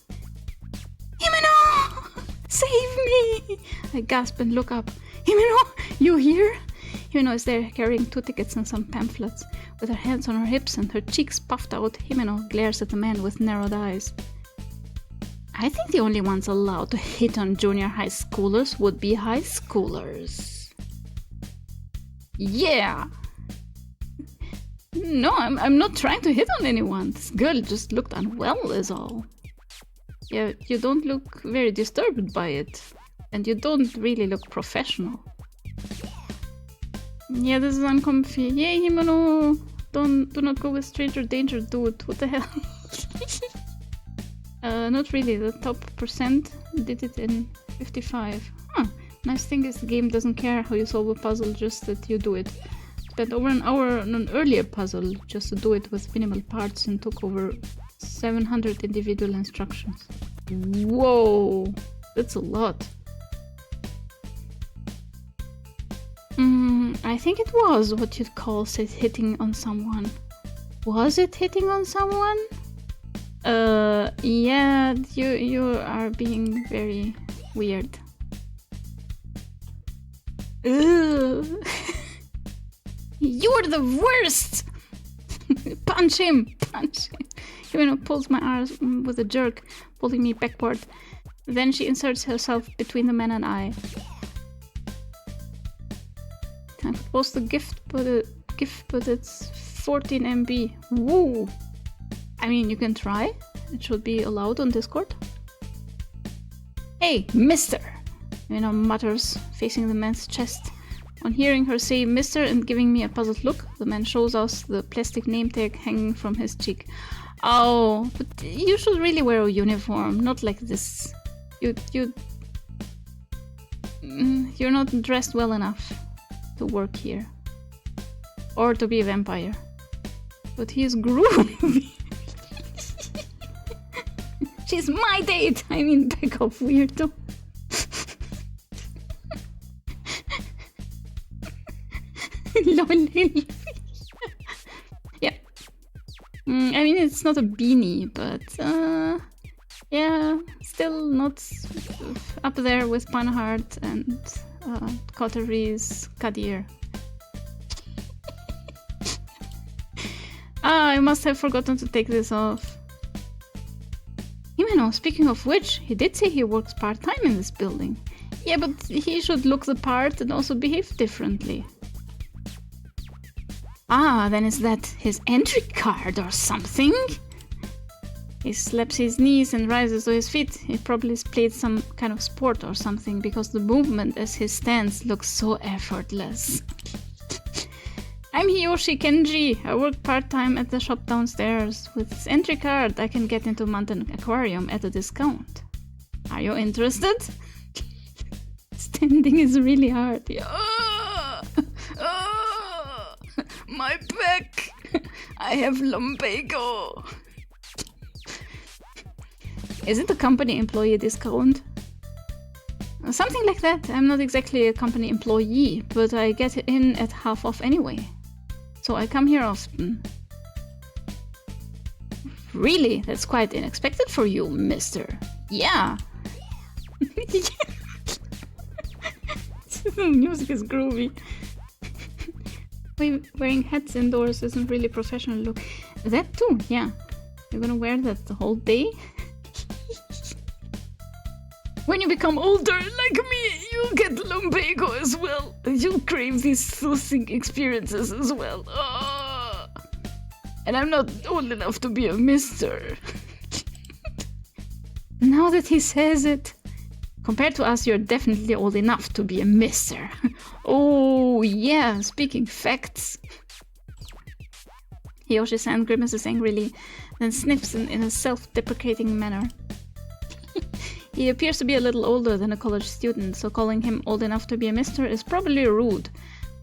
Himeno! Save me! I gasp and look up. Himeno, you here? Himeno is there carrying 2 tickets and some pamphlets. With her hands on her hips and her cheeks puffed out, Himeno glares at the man with narrowed eyes. I think the only ones allowed to hit on junior high schoolers would be high schoolers. Yeah! No, I'm not trying to hit on anyone. This girl just looked unwell is all. Yeah, you don't look very disturbed by it. And you don't really look professional. Yeah, this is uncomfy. Yay, Himeno! Do not go with stranger danger, dude. What the hell? Not really. The top percent did it in 55. Huh. Nice thing is the game doesn't care how you solve a puzzle, just that you do it. Spent over an hour on an earlier puzzle just to do it with minimal parts and took over 700 individual instructions. Whoa! That's a lot. I think it was what you'd call hitting on someone. Was it hitting on someone? Yeah, you are being very weird. Ugh. You're the worst! Punch him! Punch him! Himeno pulls my arm with a jerk, pulling me backward. Then she inserts herself between the man and I. I could post a gift, but it's 14 MB. Woo! I mean, you can try. It should be allowed on Discord. Hey, mister! Himeno mutters, facing the man's chest. On hearing her say mister and giving me a puzzled look, the man shows us the plastic name tag hanging from his cheek. Oh, but you should really wear a uniform, not like this. You're not dressed well enough to work here. Or to be a vampire. But he's groovy. She's my date! I mean, back off, weirdo. Yeah. I mean, it's not a beanie, but yeah, still not up there with Panhard and Cottery's Kadir. I must have forgotten to take this off. Himeno, speaking of which, he did say he works part-time in this building. Yeah, but he should look the part and also behave differently. Ah, then is that his entry card or something? He slaps his knees and rises to his feet. He probably has played some kind of sport or something because the movement as he stands looks so effortless. I'm Hiyoshi Kenji. I work part-time at the shop downstairs. With this entry card, I can get into Mountain Aquarium at a discount. Are you interested? Standing is really hard. My back! I have lumbago! Is it a company employee discount? Something like that. I'm not exactly a company employee, but I get in at half off anyway. So I come here often. Really? That's quite unexpected for you, mister. Yeah. The music is groovy. Wearing hats indoors isn't really professional look. That too, yeah. You're gonna wear that the whole day? When you become older, like me, you'll get lumbago as well. You'll crave these soothing experiences as well. Oh. And I'm not old enough to be a mister. Now that he says it, compared to us, you're definitely old enough to be a mister. Oh, yeah, speaking facts. Hiyoshi-san grimaces angrily, then sniffs in a self-deprecating manner. He appears to be a little older than a college student, so calling him old enough to be a mister is probably rude.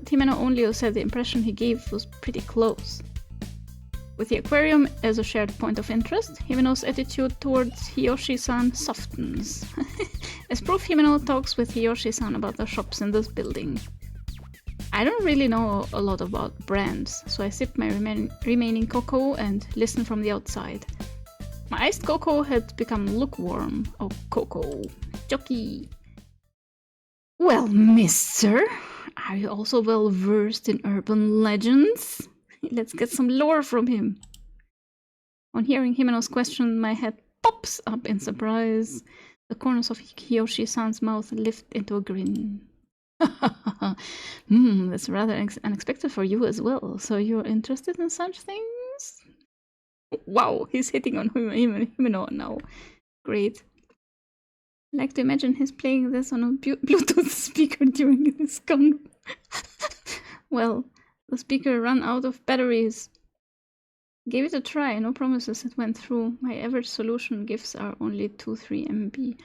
but Himeno only said the impression he gave was pretty close. With the aquarium as a shared point of interest, Himeno's attitude towards Hiyoshi-san softens. As proof, Himeno talks with Hiyoshi-san about the shops in this building. I don't really know a lot about brands, so I sip my remaining cocoa and listen from the outside. My iced cocoa had become lukewarm. Oh, cocoa. Jockey. Well, mister, are you also well versed in urban legends? Let's get some lore from him. On hearing Himeno's question, my head pops up in surprise. The corners of Hiyoshi-san's mouth lift into a grin. That's rather unexpected for you as well. So you're interested in such things? Wow, he's hitting on Himeno now. Great. I like to imagine he's playing this on a Bluetooth speaker during this convo. Well, the speaker ran out of batteries. Gave it a try, no promises it went through. My average solution GIFs are only 2-3 MB.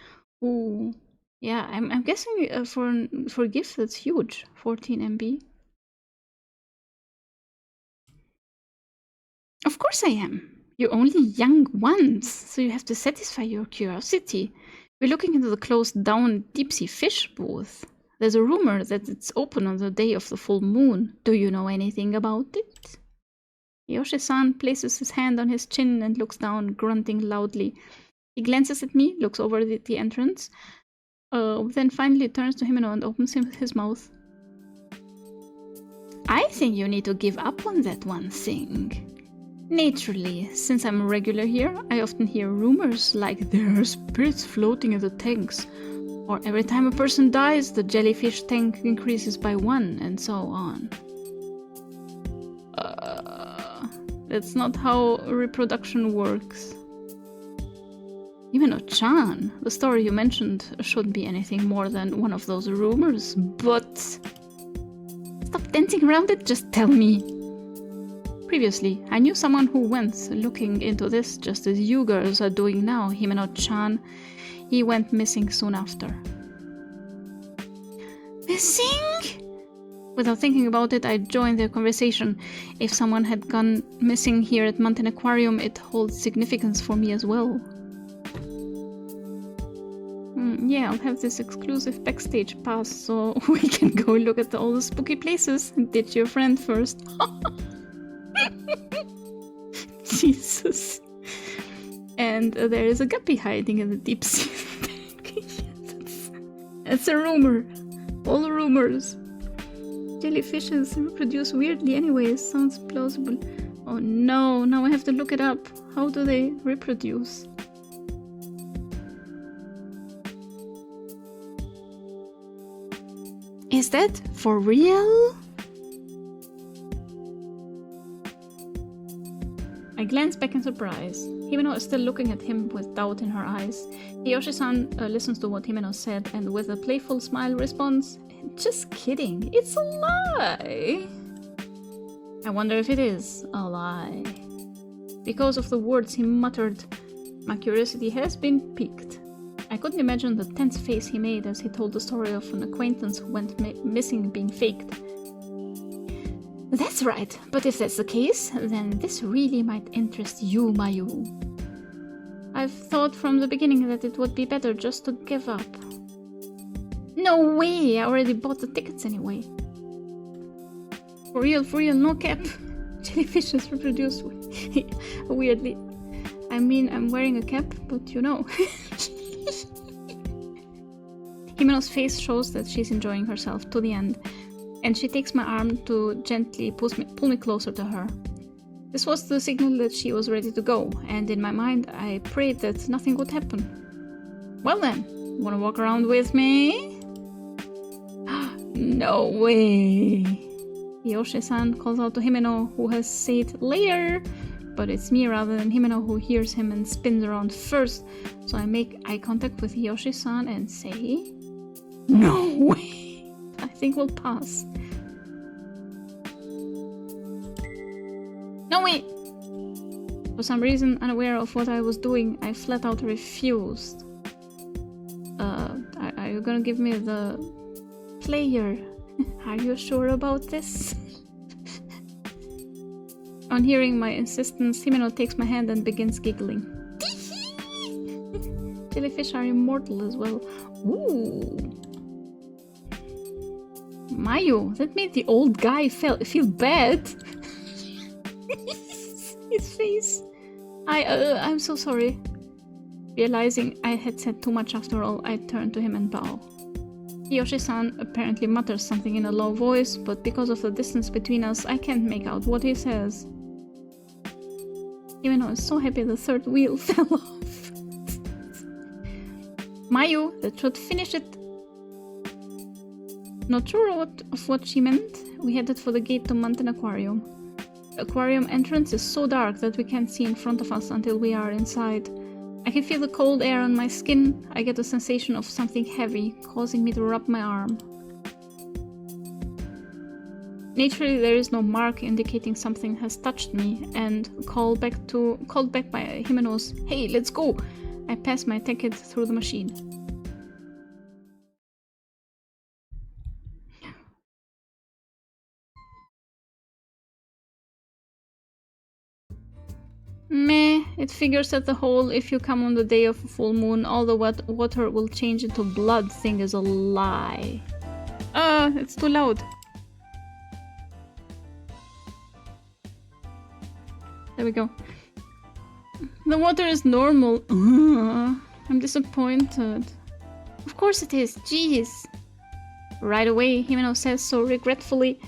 Ooh, yeah, I'm guessing for GIF that's huge, 14 MB. Of course I am. You're only young once, so you have to satisfy your curiosity. We're looking into the closed-down deep-sea fish booth. There's a rumor that it's open on the day of the full moon. Do you know anything about it? Yoshi-san places his hand on his chin and looks down, grunting loudly. He glances at me, looks over the entrance, then finally turns to Himeno and opens his mouth. I think you need to give up on that one thing. Naturally, since I'm a regular here, I often hear rumors like there are spirits floating in the tanks, or every time a person dies, the jellyfish tank increases by 1, and so on. That's not how reproduction works. Himeno-chan, the story you mentioned shouldn't be anything more than one of those rumors, but... Stop dancing around it, just tell me. Previously, I knew someone who went looking into this just as you girls are doing now, Himeno-chan. He went missing soon after. Missing? Without thinking about it, I joined the conversation. If someone had gone missing here at Mountain Aquarium, it holds significance for me as well. Yeah, I'll have this exclusive backstage pass so we can go look at all the spooky places and ditch your friend first. Jesus. And there is a guppy hiding in the deep sea. That's a rumor. All rumors. Jellyfishes reproduce weirdly anyways. Sounds plausible. Oh no, now I have to look it up. How do they reproduce? Is that for real? I glance back in surprise. Himeno is still looking at him with doubt in her eyes. Hiyoshi-san listens to what Himeno said and with a playful smile responds, "Just kidding, it's a lie." I wonder if it is a lie. Because of the words he muttered, my curiosity has been piqued. I couldn't imagine the tense face he made as he told the story of an acquaintance who went missing being faked. That's right, but if that's the case, then this really might interest you, Mayu. I've thought from the beginning that it would be better just to give up. No way! I already bought the tickets anyway. For real, no cap. Jellyfishes reproduce weirdly. I mean, I'm wearing a cap, but you know. Himeno's face shows that she's enjoying herself to the end, and she takes my arm to gently pull me closer to her. This was the signal that she was ready to go, and in my mind I prayed that nothing would happen. Well then, wanna walk around with me? No way! Yoshi-san calls out to Himeno, who has said later, but it's me rather than Himeno who hears him and spins around first, so I make eye contact with Yoshi-san and say, "No way! I think we'll pass." No way! For some reason, unaware of what I was doing, I flat out refused. Are you gonna give me the player Are you sure about this? On hearing my insistence, Himeno takes my hand and begins giggling. Jellyfish are immortal as well. Ooh. Mayu, that made the old guy feel bad. His face. I'm so sorry. Realizing I had said too much after all, I turned to him and bow. Yoshi-san apparently mutters something in a low voice, but because of the distance between us, I can't make out what he says. Himeno is so happy the third wheel fell off. Mayu, that should finish it. Not sure of what she meant, we headed for the gate to Mountain Aquarium. The aquarium entrance is so dark that we can't see in front of us until we are inside. I can feel the cold air on my skin. I get a sensation of something heavy, causing me to rub my arm. Naturally, there is no mark indicating something has touched me, and called back by Himeno's, "Hey, let's go!" I pass my ticket through the machine. Meh, it figures that the whole "if you come on the day of a full moon, all the water will change into blood" thing is a lie. It's too loud. There we go. The water is normal. I'm disappointed. Of course it is, jeez. Right away, Himeno says so regretfully.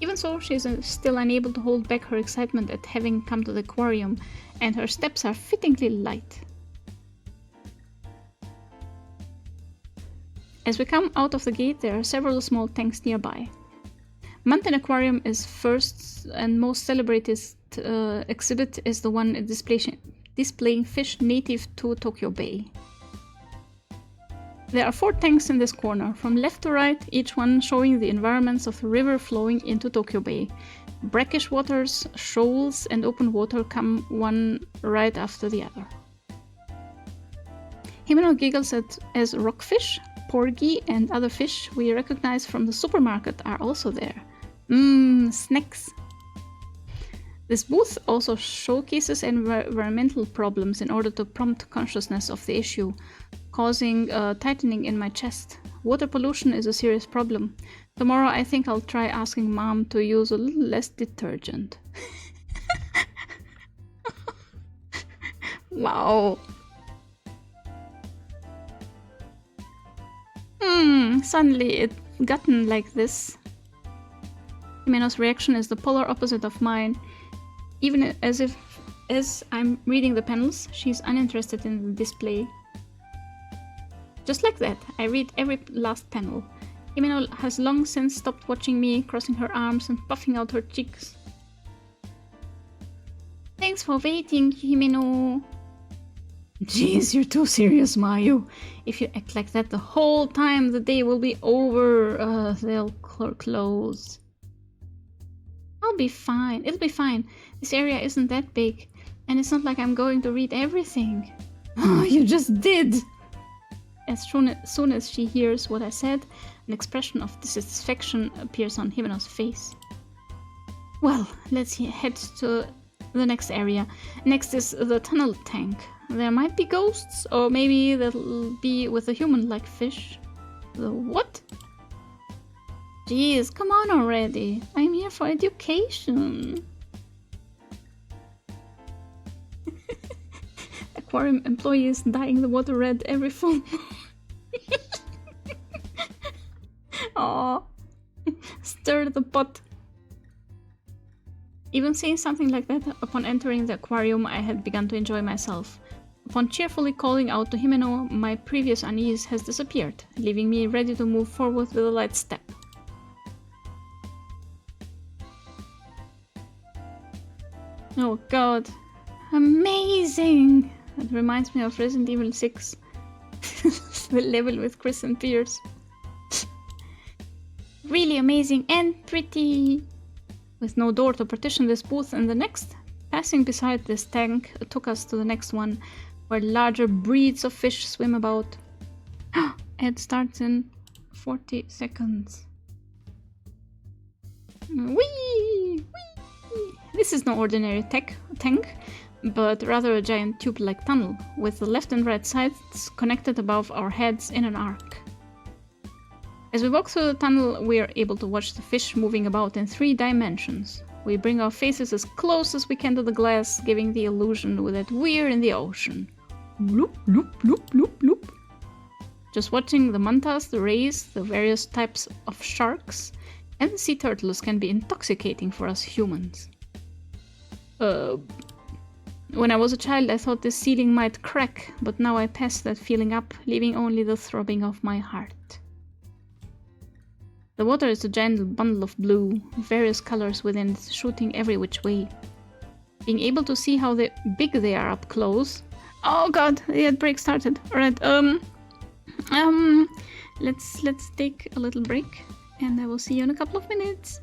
Even so, she is still unable to hold back her excitement at having come to the aquarium, and her steps are fittingly light. As we come out of the gate, there are several small tanks nearby. Mountain Aquarium is first and most celebrated exhibit is the one displaying fish native to Tokyo Bay. There are 4 tanks in this corner, from left to right, each one showing the environments of the river flowing into Tokyo Bay. Brackish waters, shoals, and open water come one right after the other. Himeno giggles as rockfish, porgy, and other fish we recognize from the supermarket are also there. Snacks! This booth also showcases environmental problems in order to prompt consciousness of the issue, causing tightening in my chest. Water pollution is a serious problem. Tomorrow I think I'll try asking Mom to use a little less detergent. Wow. Suddenly it gotten like this. Himeno's reaction is the polar opposite of mine. Even as I'm reading the panels, she's uninterested in the display. Just like that, I read every last panel. Himeno has long since stopped watching me, crossing her arms and puffing out her cheeks. Thanks for waiting, Himeno. Jeez, you're too serious, Mayu. If you act like that the whole time, the day will be over. They'll close. I'll be fine. It'll be fine. This area isn't that big, and it's not like I'm going to read everything. Oh, you just did! As soon as she hears what I said, an expression of dissatisfaction appears on Himeno's face. Well, let's head to the next area. Next is the tunnel tank. There might be ghosts, or maybe they'll be with a human-like fish. The what? Jeez, come on already. I'm here for education. Aquarium employees dyeing the water red every full moon. Aww. Stir the pot. Even saying something like that upon entering the aquarium, I had begun to enjoy myself. Upon cheerfully calling out to Himeno, my previous unease has disappeared, leaving me ready to move forward with a light step. Oh god. Amazing! That reminds me of Resident Evil 6. The level with Chris and Pierce. Really amazing and pretty! With no door to partition this booth and the next, passing beside this tank took us to the next one, where larger breeds of fish swim about. It starts in 40 seconds. Whee! Whee! This is no ordinary tank, but rather a giant tube-like tunnel, with the left and right sides connected above our heads in an arc. As we walk through the tunnel, we are able to watch the fish moving about in 3 dimensions. We bring our faces as close as we can to the glass, giving the illusion that we're in the ocean. Bloop, bloop, bloop, bloop, bloop. Just watching the mantas, the rays, the various types of sharks, and the sea turtles can be intoxicating for us humans. When I was a child, I thought the ceiling might crack, but now I pass that feeling up, leaving only the throbbing of my heart. The water is a giant bundle of blue, various colors within it, shooting every which way. Being able to see how big they are up close. Oh god, the ad break started. Alright, let's take a little break, and I will see you in a couple of minutes.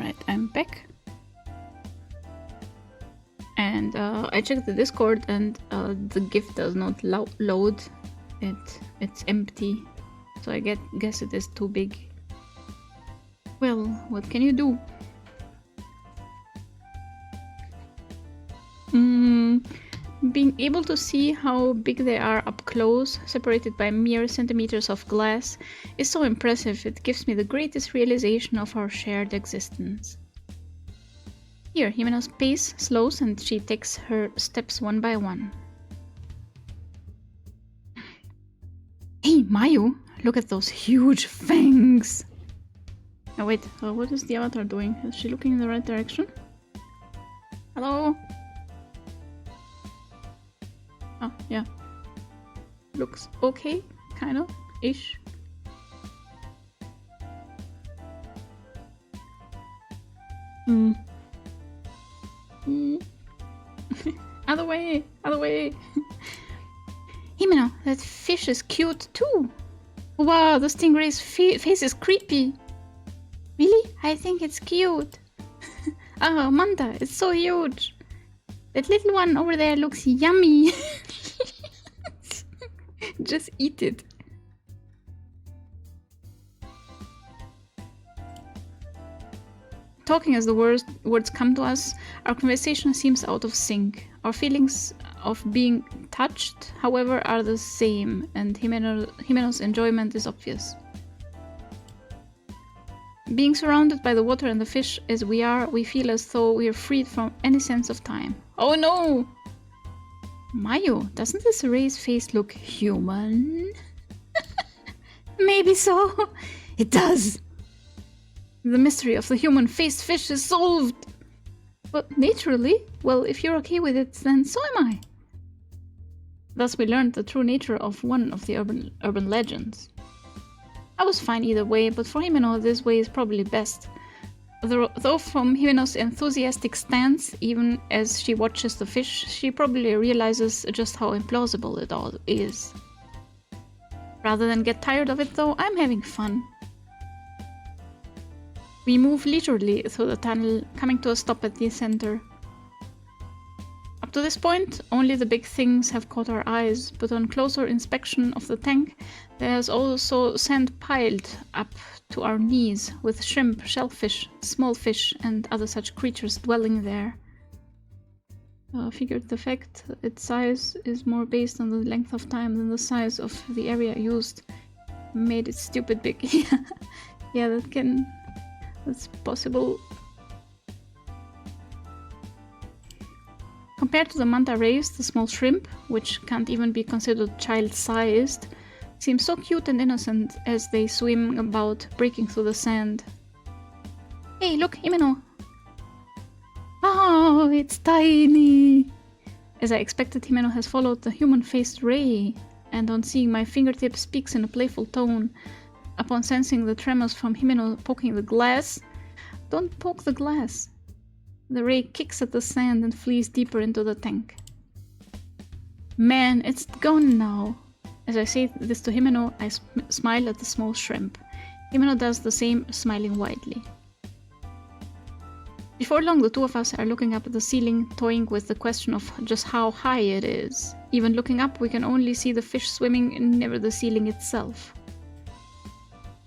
Alright, I'm back. And I checked the Discord and the GIF does not load. It's empty. So I guess it is too big. Well, what can you do? Being able to see how big they are up close, separated by mere centimeters of glass, is so impressive. It gives me the greatest realization of our shared existence. Here, Himeno's pace slows and she takes her steps one by one. Hey, Mayu! Look at those huge fangs! Oh wait, what is the avatar doing? Is she looking in the right direction? Hello? Oh, yeah. Looks okay, kind of, ish. Other way! Other way! Himeno, that fish is cute too! Wow, the stingray's face is creepy! Really? I think it's cute! Oh, Manta, it's so huge! That little one over there looks yummy! Just eat it. Talking as the words come to us, our conversation seems out of sync. Our feelings of being touched, however, are the same, and Himeno's enjoyment is obvious. Being surrounded by the water and the fish as we are, we feel as though we are freed from any sense of time. Oh no! Mayu, doesn't this Ray's face look human? Maybe so. It does. The mystery of the human-faced fish is solved. But naturally, well, if you're okay with it, then so am I. Thus we learned the true nature of one of the urban legends. I was fine either way, but for Himeno this way is probably best. Though from Himeno's enthusiastic stance, even as she watches the fish, she probably realizes just how implausible it all is. Rather than get tired of it though, I'm having fun. We move leisurely through the tunnel, coming to a stop at the center. Up to this point, only the big things have caught our eyes, but on closer inspection of the tank, there's also sand piled up to our knees, with shrimp, shellfish, small fish, and other such creatures dwelling there. Figured the fact its size is more based on the length of time than the size of the area used. Made it stupid big. Yeah, that's possible. Compared to the manta rays, the small shrimp, which can't even be considered child-sized, seem so cute and innocent as they swim about, breaking through the sand. Hey, look, Himeno! Oh, it's tiny! As I expected, Himeno has followed the human-faced ray, and on seeing my fingertip speaks in a playful tone. Upon sensing the tremors from Himeno poking the glass, don't poke the glass. The ray kicks at the sand and flees deeper into the tank. Man, it's gone now. As I say this to Himeno, I smile at the small shrimp. Himeno does the same, smiling widely. Before long, the two of us are looking up at the ceiling, toying with the question of just how high it is. Even looking up, we can only see the fish swimming, never the ceiling itself.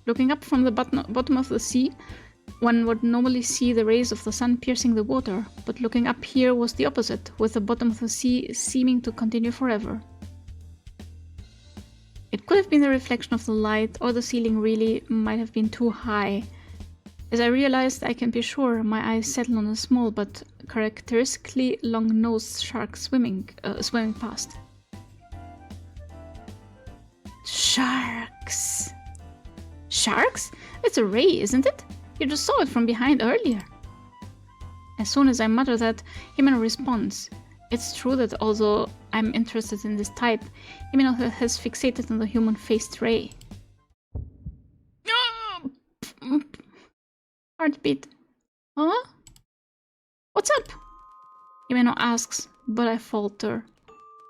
Looking up from the bottom of the sea, one would normally see the rays of the sun piercing the water, but looking up here was the opposite, with the bottom of the sea seeming to continue forever. It could have been the reflection of the light, or the ceiling really might have been too high. As I realized, I can be sure my eyes settled on a small but characteristically long-nosed shark swimming past. Sharks! Sharks? It's a ray, isn't it? You just saw it from behind earlier. As soon as I mutter that, Himeno responds. It's true that although I'm interested in this type, Himeno has fixated on the human-faced ray. Heartbeat. Huh? What's up? Himeno asks, but I falter.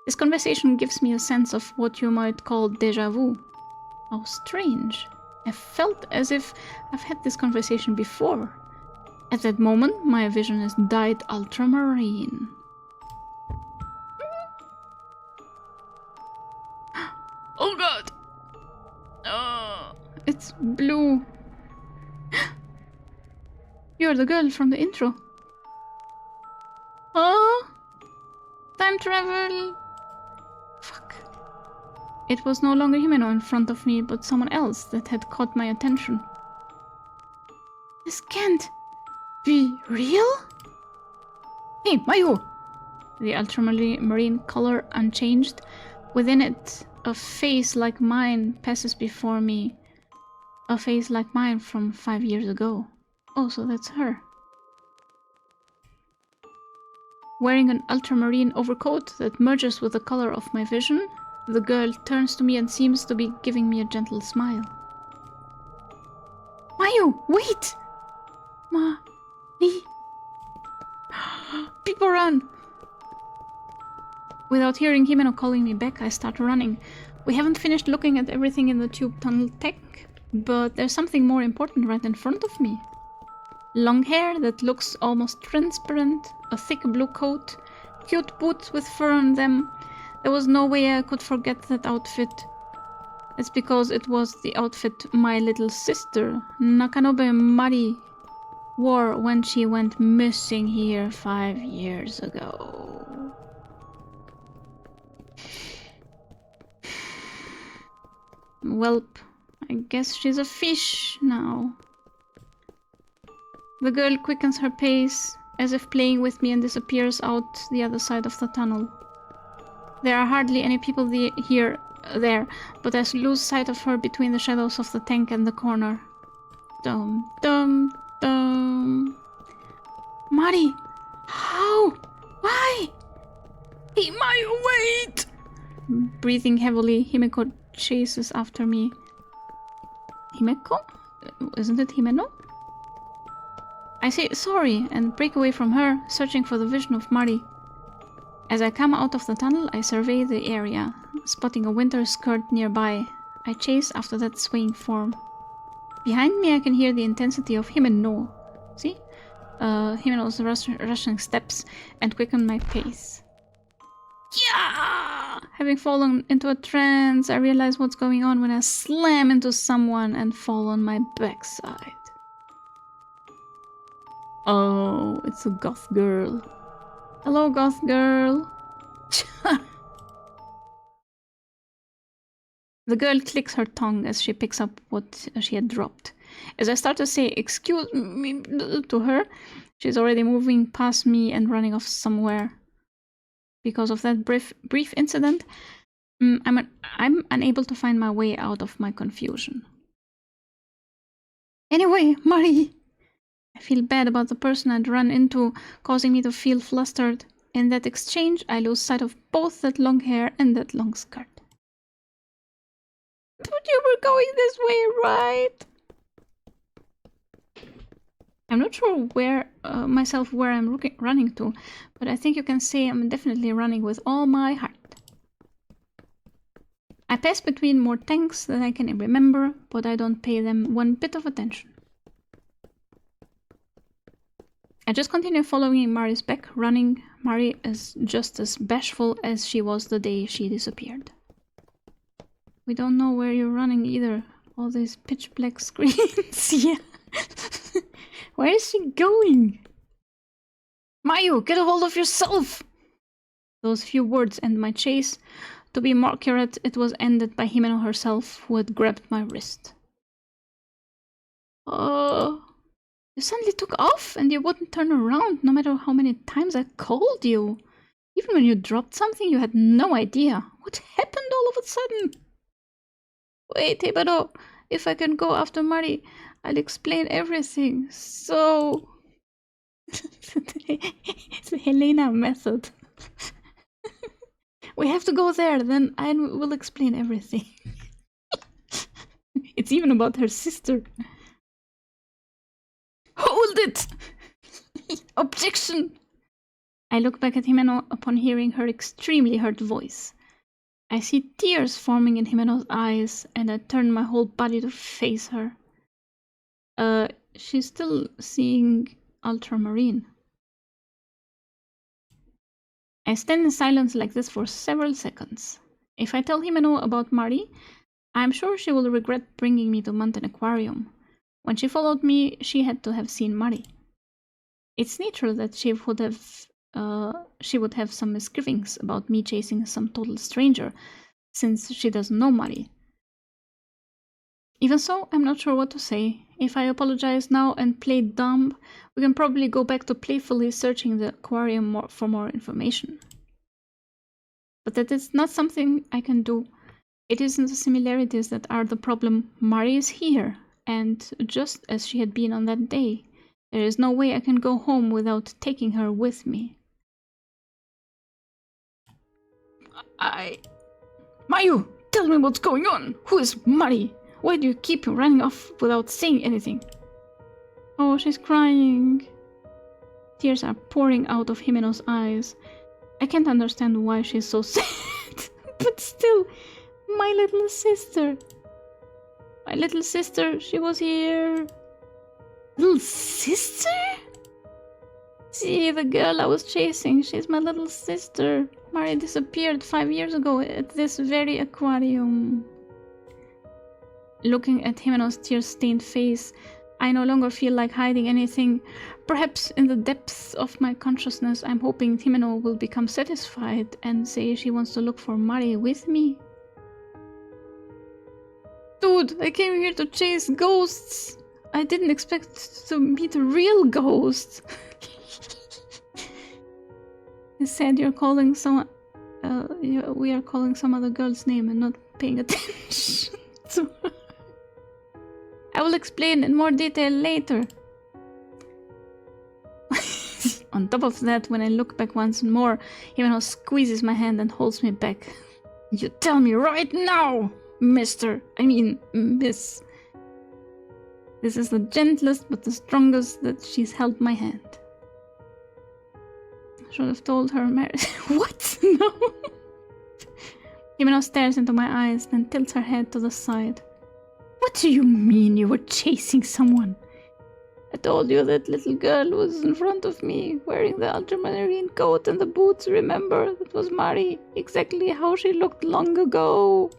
This conversation gives me a sense of what you might call déjà vu. How strange. I felt as if I've had this conversation before. At that moment, my vision is dyed ultramarine. Oh god! Oh, it's blue. You're the girl from the intro. Oh! Time travel! Fuck. It was no longer Himeno in front of me, but someone else that had caught my attention. This can't be real? Hey, Mayu! The ultramarine color unchanged. Within it, a face like mine passes before me. A face like mine from 5 years ago. Oh, so that's her. Wearing an ultramarine overcoat that merges with the color of my vision, the girl turns to me and seems to be giving me a gentle smile. Mayu, wait! People run! Without hearing Himeno calling me back, I start running. We haven't finished looking at everything in the tube tunnel tech, but there's something more important right in front of me. Long hair that looks almost transparent, a thick blue coat, cute boots with fur on them. There was no way I could forget that outfit. It's because it was the outfit my little sister, Nakanobe Mari, wore when she went missing here 5 years ago. Welp, I guess she's a fish now. The girl quickens her pace, as if playing with me, and disappears out the other side of the tunnel. There are hardly any people there, but I lose sight of her between the shadows of the tank and the corner. Dum dum dum. Mari! How? Why? Hey, Mayu, wait! Breathing heavily, Himeko chases after me. Himeko? Isn't it Himeno? I say sorry and break away from her, searching for the vision of Mari. As I come out of the tunnel, I survey the area, spotting a winter skirt nearby. I chase after that swaying form. Behind me I can hear the intensity of Himeno. See? Himeno's rushing steps and quicken my pace. Yeah! Having fallen into a trance, I realize what's going on when I slam into someone and fall on my backside. Oh, it's a goth girl. Hello, goth girl. The girl clicks her tongue as she picks up what she had dropped. As I start to say excuse me to her, she's already moving past me and running off somewhere. Because of that brief incident, I'm unable to find my way out of my confusion. Anyway, Mari! I feel bad about the person I'd run into, causing me to feel flustered. In that exchange, I lose sight of both that long hair and that long skirt. But you were going this way, right? I'm not sure where I'm running to, but I think you can say I'm definitely running with all my heart. I pass between more tanks than I can remember, but I don't pay them one bit of attention. I just continue following Mari's back, running. Mari is just as bashful as she was the day she disappeared. We don't know where you're running either. All these pitch black screens. Yeah. Where is she going? Mayu, get a hold of yourself! Those few words end my chase. To be more accurate, it was ended by Himeno herself, who had grabbed my wrist. Oh, you suddenly took off and you wouldn't turn around no matter how many times I called you. Even when you dropped something, you had no idea. What happened all of a sudden? Wait, Himeno, if I can go after Mari, I'll explain everything. So... It's the Helena method. We have to go there, then I will explain everything. It's even about her sister. Hold it! Objection! I look back at Himeno upon hearing her extremely hurt voice. I see tears forming in Himeno's eyes, and I turn my whole body to face her. She's still seeing ultramarine. I stand in silence like this for several seconds. If I tell Himeno about Mari, I'm sure she will regret bringing me to Mountain Aquarium. When she followed me, she had to have seen Mari. It's natural that she would have some misgivings about me chasing some total stranger, since she doesn't know Mari. Even so, I'm not sure what to say. If I apologize now and play dumb, we can probably go back to playfully searching the aquarium for more information. But that is not something I can do. It isn't the similarities that are the problem. Mari is here, and just as she had been on that day. There is no way I can go home without taking her with me. Mayu, tell me what's going on. Who is Mari? Why do you keep running off without saying anything? Oh, she's crying. Tears are pouring out of Himeno's eyes. I can't understand why she's so sad. But still, my little sister. My little sister, she was here. Little sister? See, the girl I was chasing, she's my little sister. Mari disappeared 5 years ago at this very aquarium. Looking at Himeno's tear-stained face, I no longer feel like hiding anything. Perhaps in the depths of my consciousness, I'm hoping Himeno will become satisfied and say she wants to look for Mari with me. Dude, I came here to chase ghosts. I didn't expect to meet a real ghost. I said you're calling someone... we are calling some other girl's name and not paying attention to her. I will explain in more detail later. On top of that, when I look back once more, Himeno squeezes my hand and holds me back. You tell me right now, miss. This is the gentlest but the strongest that she's held my hand. I should have told her marriage. What? No. Himeno stares into my eyes, then tilts her head to the side. What do you mean you were chasing someone? I told you that little girl was in front of me, wearing the ultramarine coat and the boots, remember? That was Mari, exactly how she looked long ago.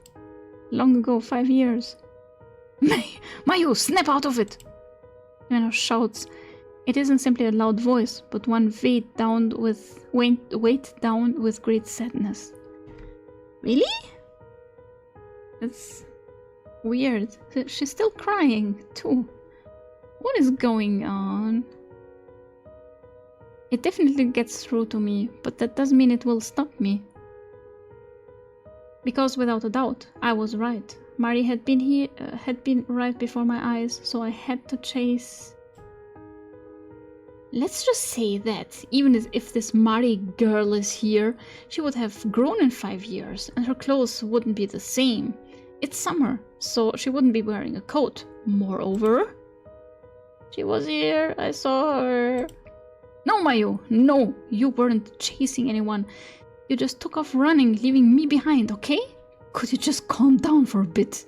Long ago, 5 years. Mayu, snap out of it! Himeno shouts. It isn't simply a loud voice, but one weighed down with great sadness. Really? It's weird. She's still crying, too. What is going on? It definitely gets through to me, but that doesn't mean it will stop me. Because without a doubt, I was right. Mari had been right before my eyes, so I had to chase... Let's just say that, even if this Mari girl is here, she would have grown in 5 years, and her clothes wouldn't be the same. It's summer, so she wouldn't be wearing a coat. Moreover... She was here, I saw her. No, Mayu, no, you weren't chasing anyone. You just took off running, leaving me behind, okay? Could you just calm down for a bit?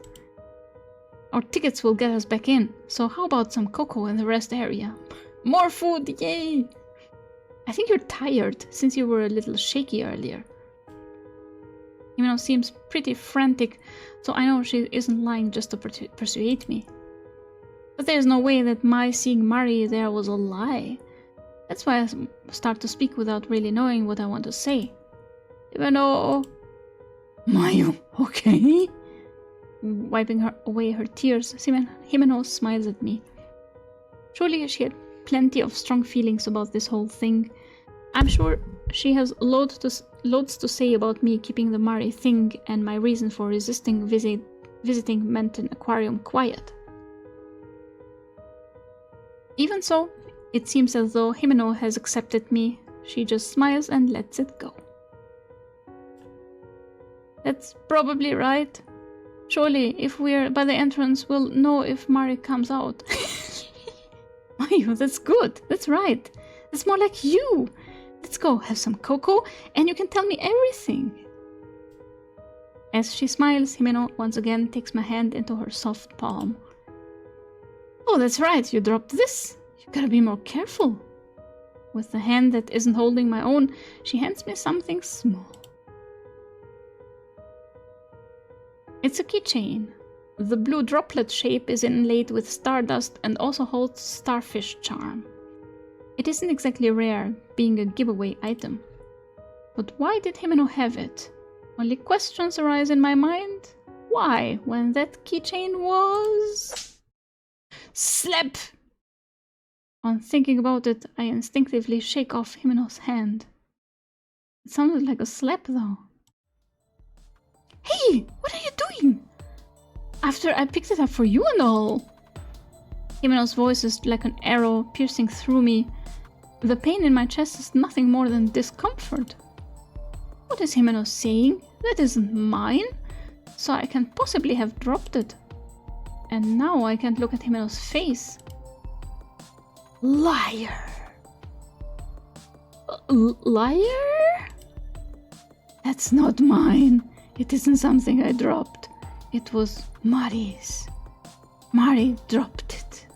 Our tickets will get us back in, so how about some cocoa in the rest area? More food, yay! I think you're tired, since you were a little shaky earlier. Himeno seems pretty frantic, so I know she isn't lying just to persuade me. But there's no way that my seeing Mari there was a lie. That's why I start to speak without really knowing what I want to say. Even though... Mayu, okay? Wiping away her tears, Himeno smiles at me. Surely she had plenty of strong feelings about this whole thing. I'm sure she has loads to say about me keeping the Mari thing and my reason for resisting visiting Mountain Aquarium quiet. Even so, it seems as though Himeno has accepted me. She just smiles and lets it go. That's probably right. Surely, if we're by the entrance, we'll know if Mari comes out. Mayu, that's good. That's right. That's more like you. Let's go have some cocoa, and you can tell me everything. As she smiles, Himeno once again takes my hand into her soft palm. Oh, that's right, you dropped this. You Gotta be more careful. With the hand that isn't holding my own, she hands me something small. It's a keychain. The blue droplet shape is inlaid with stardust and also holds starfish charm. It isn't exactly rare, being a giveaway item. But why did Himeno have it? Only questions arise in my mind. Why, when that keychain was... Slap! On thinking about it, I instinctively shake off Himeno's hand. It sounded like a slap, though. Hey, what are you doing? After I picked it up for you and all. Himeno's voice is like an arrow piercing through me. The pain in my chest is nothing more than discomfort. What is Himeno saying? That isn't mine, so I can't possibly have dropped it. And now I can't look at Himeno's face. Liar! Liar? That's not mine. It isn't something I dropped. It was Mari's. Mari dropped it.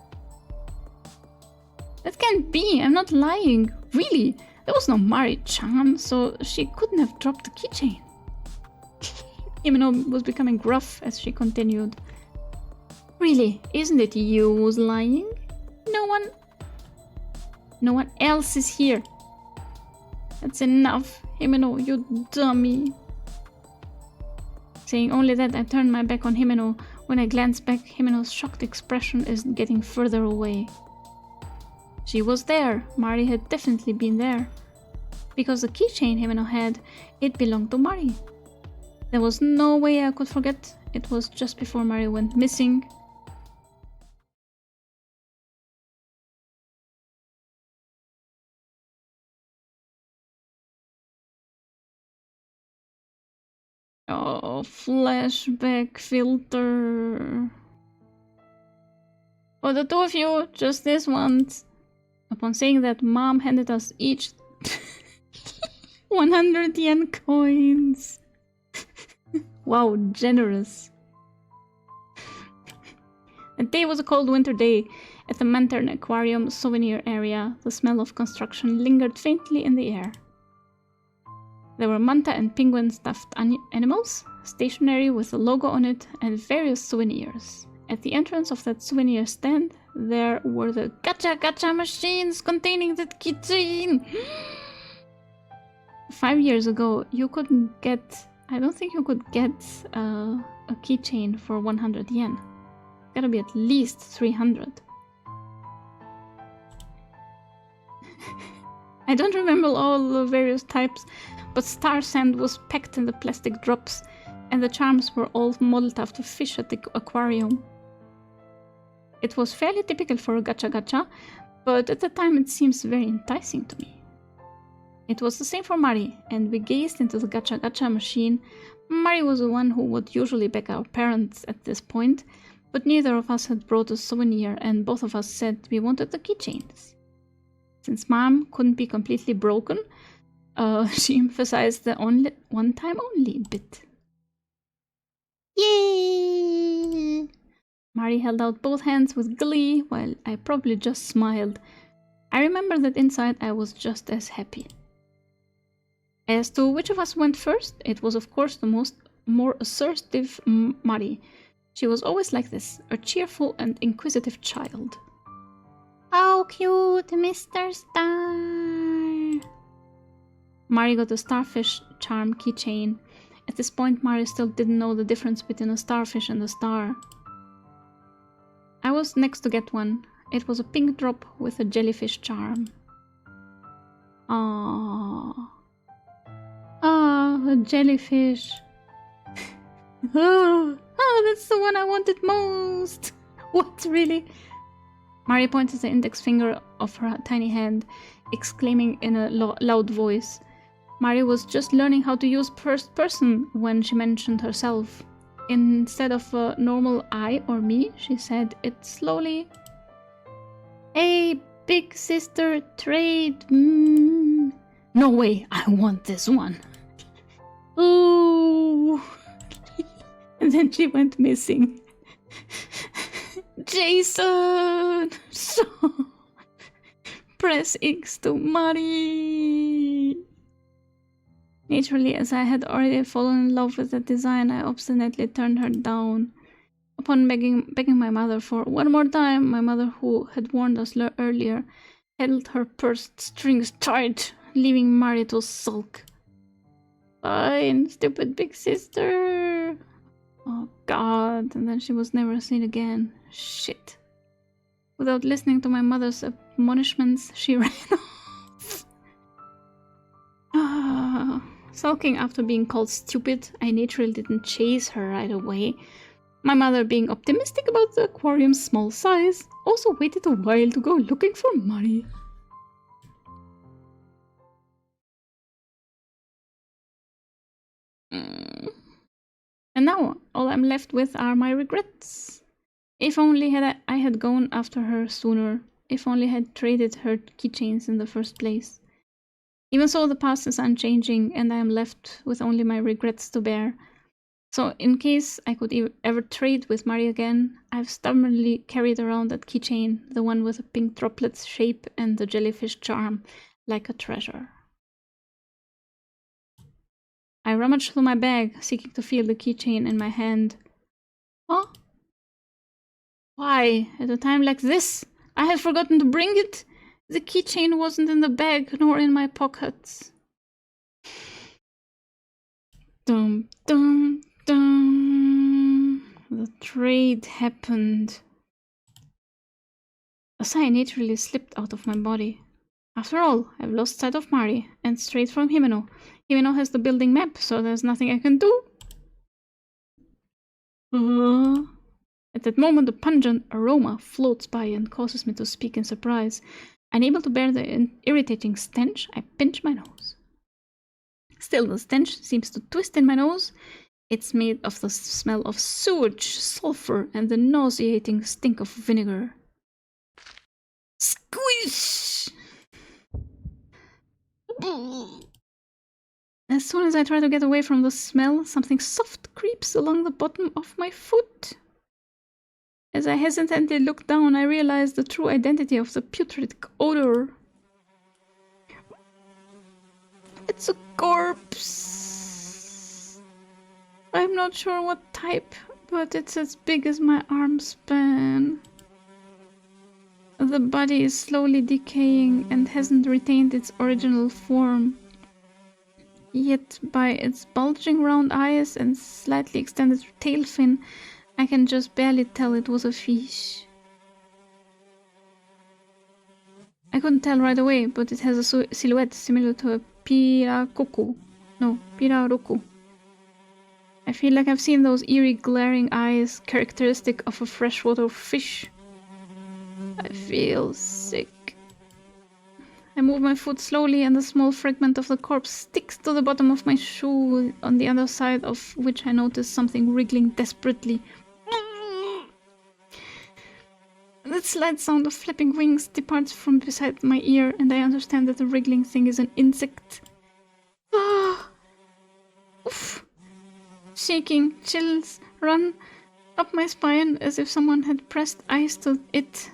That can't be. I'm not lying. Really. There was no Mari-chan, so she couldn't have dropped the keychain. Himeno was becoming gruff as she continued. Really, isn't it you who's lying? No one else is here. That's enough, Himeno, you dummy. Saying only that, I turned my back on Himeno. When I glanced back, Himeno's shocked expression is getting further away. She was there. Mari had definitely been there. Because the keychain Himeno had, it belonged to Mari. There was no way I could forget. It was just before Mari went missing. Oh, flashback filter. For the two of you, just this once. Upon saying that, Mom handed us each 100 yen coins. Wow, generous. The day was a cold winter day. At the Lantern Aquarium souvenir area, the smell of construction lingered faintly in the air. There were manta and penguin stuffed animals, stationery with a logo on it, and various souvenirs. At the entrance of that souvenir stand, there were the gacha machines containing that keychain. 5 years ago, you couldn't get... I don't think you could get a keychain for 100 yen. It's gotta be at least 300. I don't remember all the various types, but star sand was packed in the plastic drops, and the charms were all modeled after fish at the aquarium. It was fairly typical for a gacha, but at the time it seems very enticing to me. It was the same for Mari, and we gazed into the gacha machine. Mari was the one who would usually beg our parents at this point, but neither of us had brought a souvenir, and both of us said we wanted the keychains. Since Mom couldn't be completely broken, she emphasized the one time only bit. Yay! Mari held out both hands with glee, while I probably just smiled. I remember that inside I was just as happy. As to which of us went first, it was of course the more assertive Mari. She was always like this, a cheerful and inquisitive child. How cute, Mr. Star! Mari got a starfish charm keychain. At this point, Mari still didn't know the difference between a starfish and a star. I was next to get one. It was a pink drop with a jellyfish charm. Aww. Ah, a jellyfish. Oh, that's the one I wanted most. What, really? Mari pointed the index finger of her tiny hand, exclaiming in a loud voice. Mari was just learning how to use first person when she mentioned herself. Instead of a normal I or me, she said it slowly. Hey, big sister, trade. No way, I want this one. Ooh. And then she went missing. Jason! Press X to Mari! Naturally, as I had already fallen in love with the design, I obstinately turned her down. Upon begging my mother for one more time, my mother, who had warned us earlier, held her pursed strings tight, leaving Mari to sulk. Fine, stupid big sister! Oh god, and then she was never seen again. Shit. Without listening to my mother's admonishments, she ran off. Sulking after being called stupid, I naturally didn't chase her right away. My mother, being optimistic about the aquarium's small size, also waited a while to go looking for Mari. And now, all I'm left with are my regrets. If only I had gone after her sooner. If only I had traded her keychains in the first place. Even so, the past is unchanging, and I am left with only my regrets to bear. So, in case I could ever trade with Mari again, I've stubbornly carried around that keychain, the one with the pink droplets shape and the jellyfish charm, like a treasure. I rummaged through my bag, seeking to feel the keychain in my hand. Huh? Why, at a time like this? I had forgotten to bring it. The keychain wasn't in the bag, nor in my pockets. Dum dum dum. The trade happened. A sigh naturally slipped out of my body. After all, I've lost sight of Mari, and straight from Himeno. Himeno has the building map, so there's nothing I can do. At that moment, a pungent aroma floats by and causes me to speak in surprise. Unable to bear the irritating stench, I pinch my nose. Still, the stench seems to twist in my nose. It's made of the smell of sewage, sulfur, and the nauseating stink of vinegar. Squish! As soon as I try to get away from the smell, something soft creeps along the bottom of my foot. As I hesitantly look down, I realize the true identity of the putrid odor. It's a corpse. I'm not sure what type, but it's as big as my arm span. The body is slowly decaying and hasn't retained its original form. Yet by its bulging round eyes and slightly extended tail fin, I can just barely tell it was a fish. I couldn't tell right away, but it has a silhouette similar to a pirarucu. I feel like I've seen those eerie glaring eyes characteristic of a freshwater fish. I feel sick. I move my foot slowly and a small fragment of the corpse sticks to the bottom of my shoe, on the other side of which I notice something wriggling desperately. The slight sound of flapping wings departs from beside my ear, and I understand that the wriggling thing is an insect. Oof. Shaking chills run up my spine as if someone had pressed ice to it.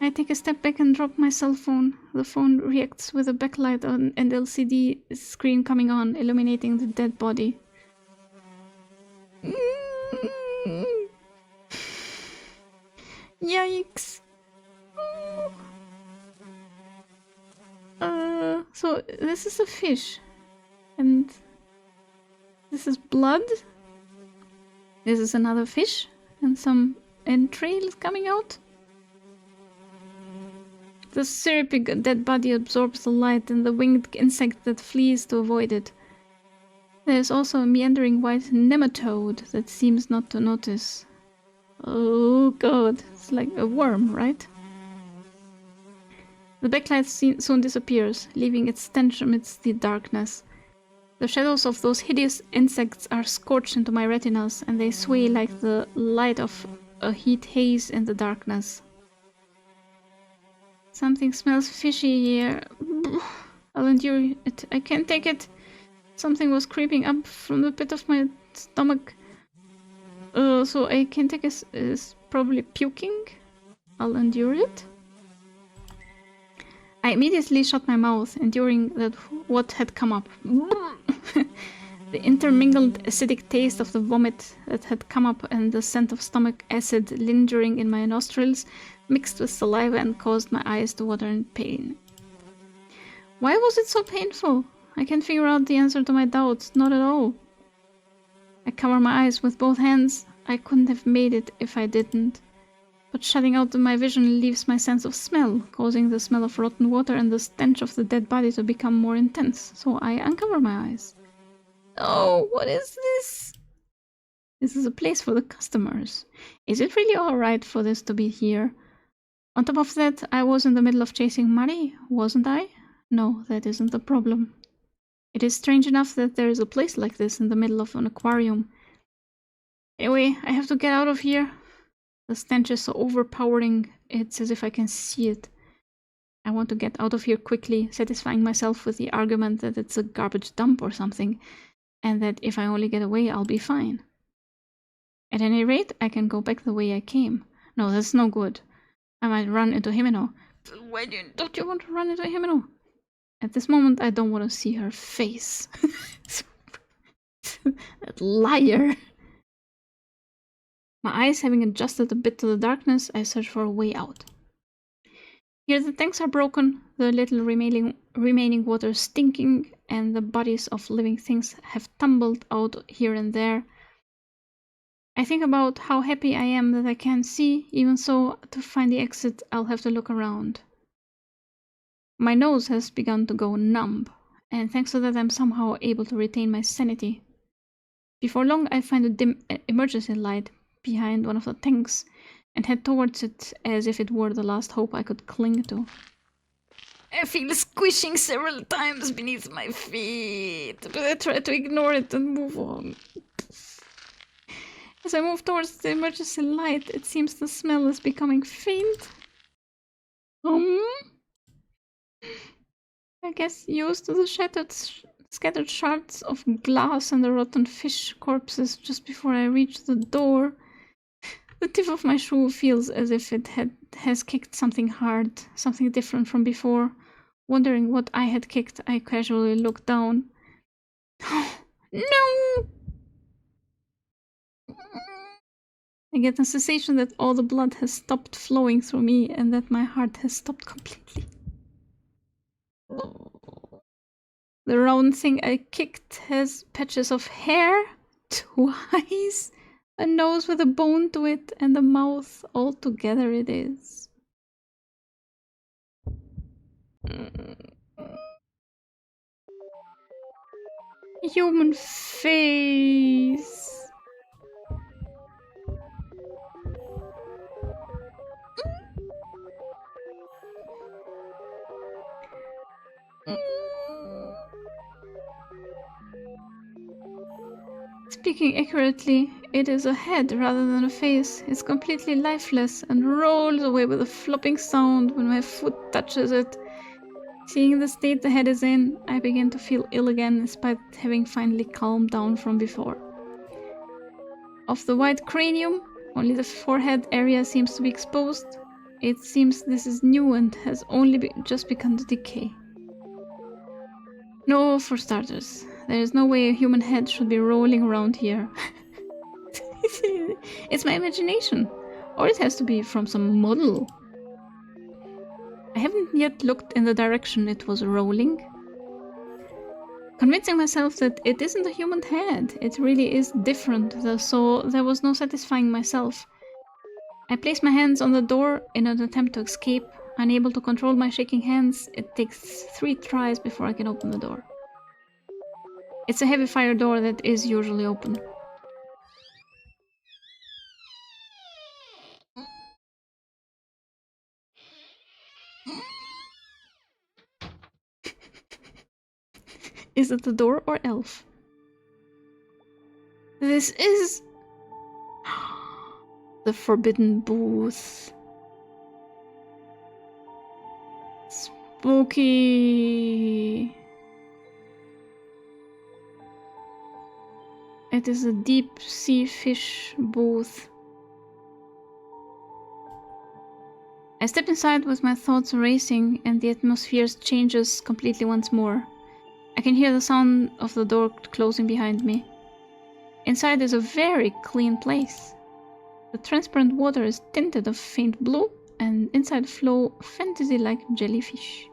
I take a step back and drop my cell phone. The phone reacts with a backlight and LCD screen coming on, illuminating the dead body. Yikes. So this is a fish. And this is blood. This is another fish. And some entrails coming out. The syrupy dead body absorbs the light and the winged insect that flees to avoid it. There is also a meandering white nematode that seems not to notice. Oh god, it's like a worm, right? The backlight soon disappears, leaving its stench amidst the darkness. The shadows of those hideous insects are scorched into my retinas, and they sway like the light of a heat haze in the darkness. Something smells fishy here. I'll endure it. I can't take it. Something was creeping up from the pit of my stomach. So I can't take it. It's probably puking. I'll endure it. I immediately shut my mouth, enduring that what had come up. The intermingled acidic taste of the vomit that had come up and the scent of stomach acid lingering in my nostrils mixed with saliva and caused my eyes to water in pain. Why was it so painful? I can't figure out the answer to my doubts, not at all. I cover my eyes with both hands. I couldn't have made it if I didn't. But shutting out my vision leaves my sense of smell, causing the smell of rotten water and the stench of the dead body to become more intense, so I uncover my eyes. Oh, what is this? This is a place for the customers. Is it really alright for this to be here? On top of that, I was in the middle of chasing money, wasn't I? No, that isn't the problem. It is strange enough that there is a place like this in the middle of an aquarium. Anyway, I have to get out of here. The stench is so overpowering, it's as if I can see it. I want to get out of here quickly, satisfying myself with the argument that it's a garbage dump or something, and that if I only get away, I'll be fine. At any rate, I can go back the way I came. No, that's no good. I might run into Himeno. Why don't you want to run into Himeno? At this moment, I don't want to see her face. That liar. My eyes having adjusted a bit to the darkness, I search for a way out. Here the tanks are broken, the little remaining water stinking, and the bodies of living things have tumbled out here and there. I think about how happy I am that I can see. Even so, to find the exit, I'll have to look around. My nose has begun to go numb, and thanks to that I'm somehow able to retain my sanity. Before long, I find a dim emergency light behind one of the tanks, and head towards it as if it were the last hope I could cling to. I feel squishing several times beneath my feet, but I try to ignore it and move on. As I move towards the emergency light, it seems the smell is becoming faint. I guess used to the scattered shards of glass and the rotten fish corpses just before I reach the door. The tip of my shoe feels as if it has kicked something hard, something different from before. Wondering what I had kicked, I casually look down. No! I get the sensation that all the blood has stopped flowing through me and that my heart has stopped completely. The round thing I kicked has patches of hair, 2 eyes, a nose with a bone to it, and a mouth. All together it is. Human face. Speaking accurately, it is a head rather than a face. It's completely lifeless and rolls away with a flopping sound when my foot touches it. Seeing the state the head is in, I begin to feel ill again despite having finally calmed down from before. Of the white cranium, only the forehead area seems to be exposed. It seems this is new and has only just begun to decay. No, for starters. There is no way a human head should be rolling around here. It's my imagination. Or it has to be from some model. I haven't yet looked in the direction it was rolling. Convincing myself that it isn't a human head. It really is different, so there was no satisfying myself. I place my hands on the door in an attempt to escape. Unable to control my shaking hands, it takes 3 tries before I can open the door. It's a heavy fire door that is usually open. Is it the door or elf? This is... the forbidden booth. Spooky. It is a deep sea fish booth. step inside with my thoughts racing, and the atmosphere changes completely once more. I can hear the sound of the door closing behind me. Inside is a very clean place. The transparent water is tinted a faint blue, and inside flow fantasy-like jellyfish.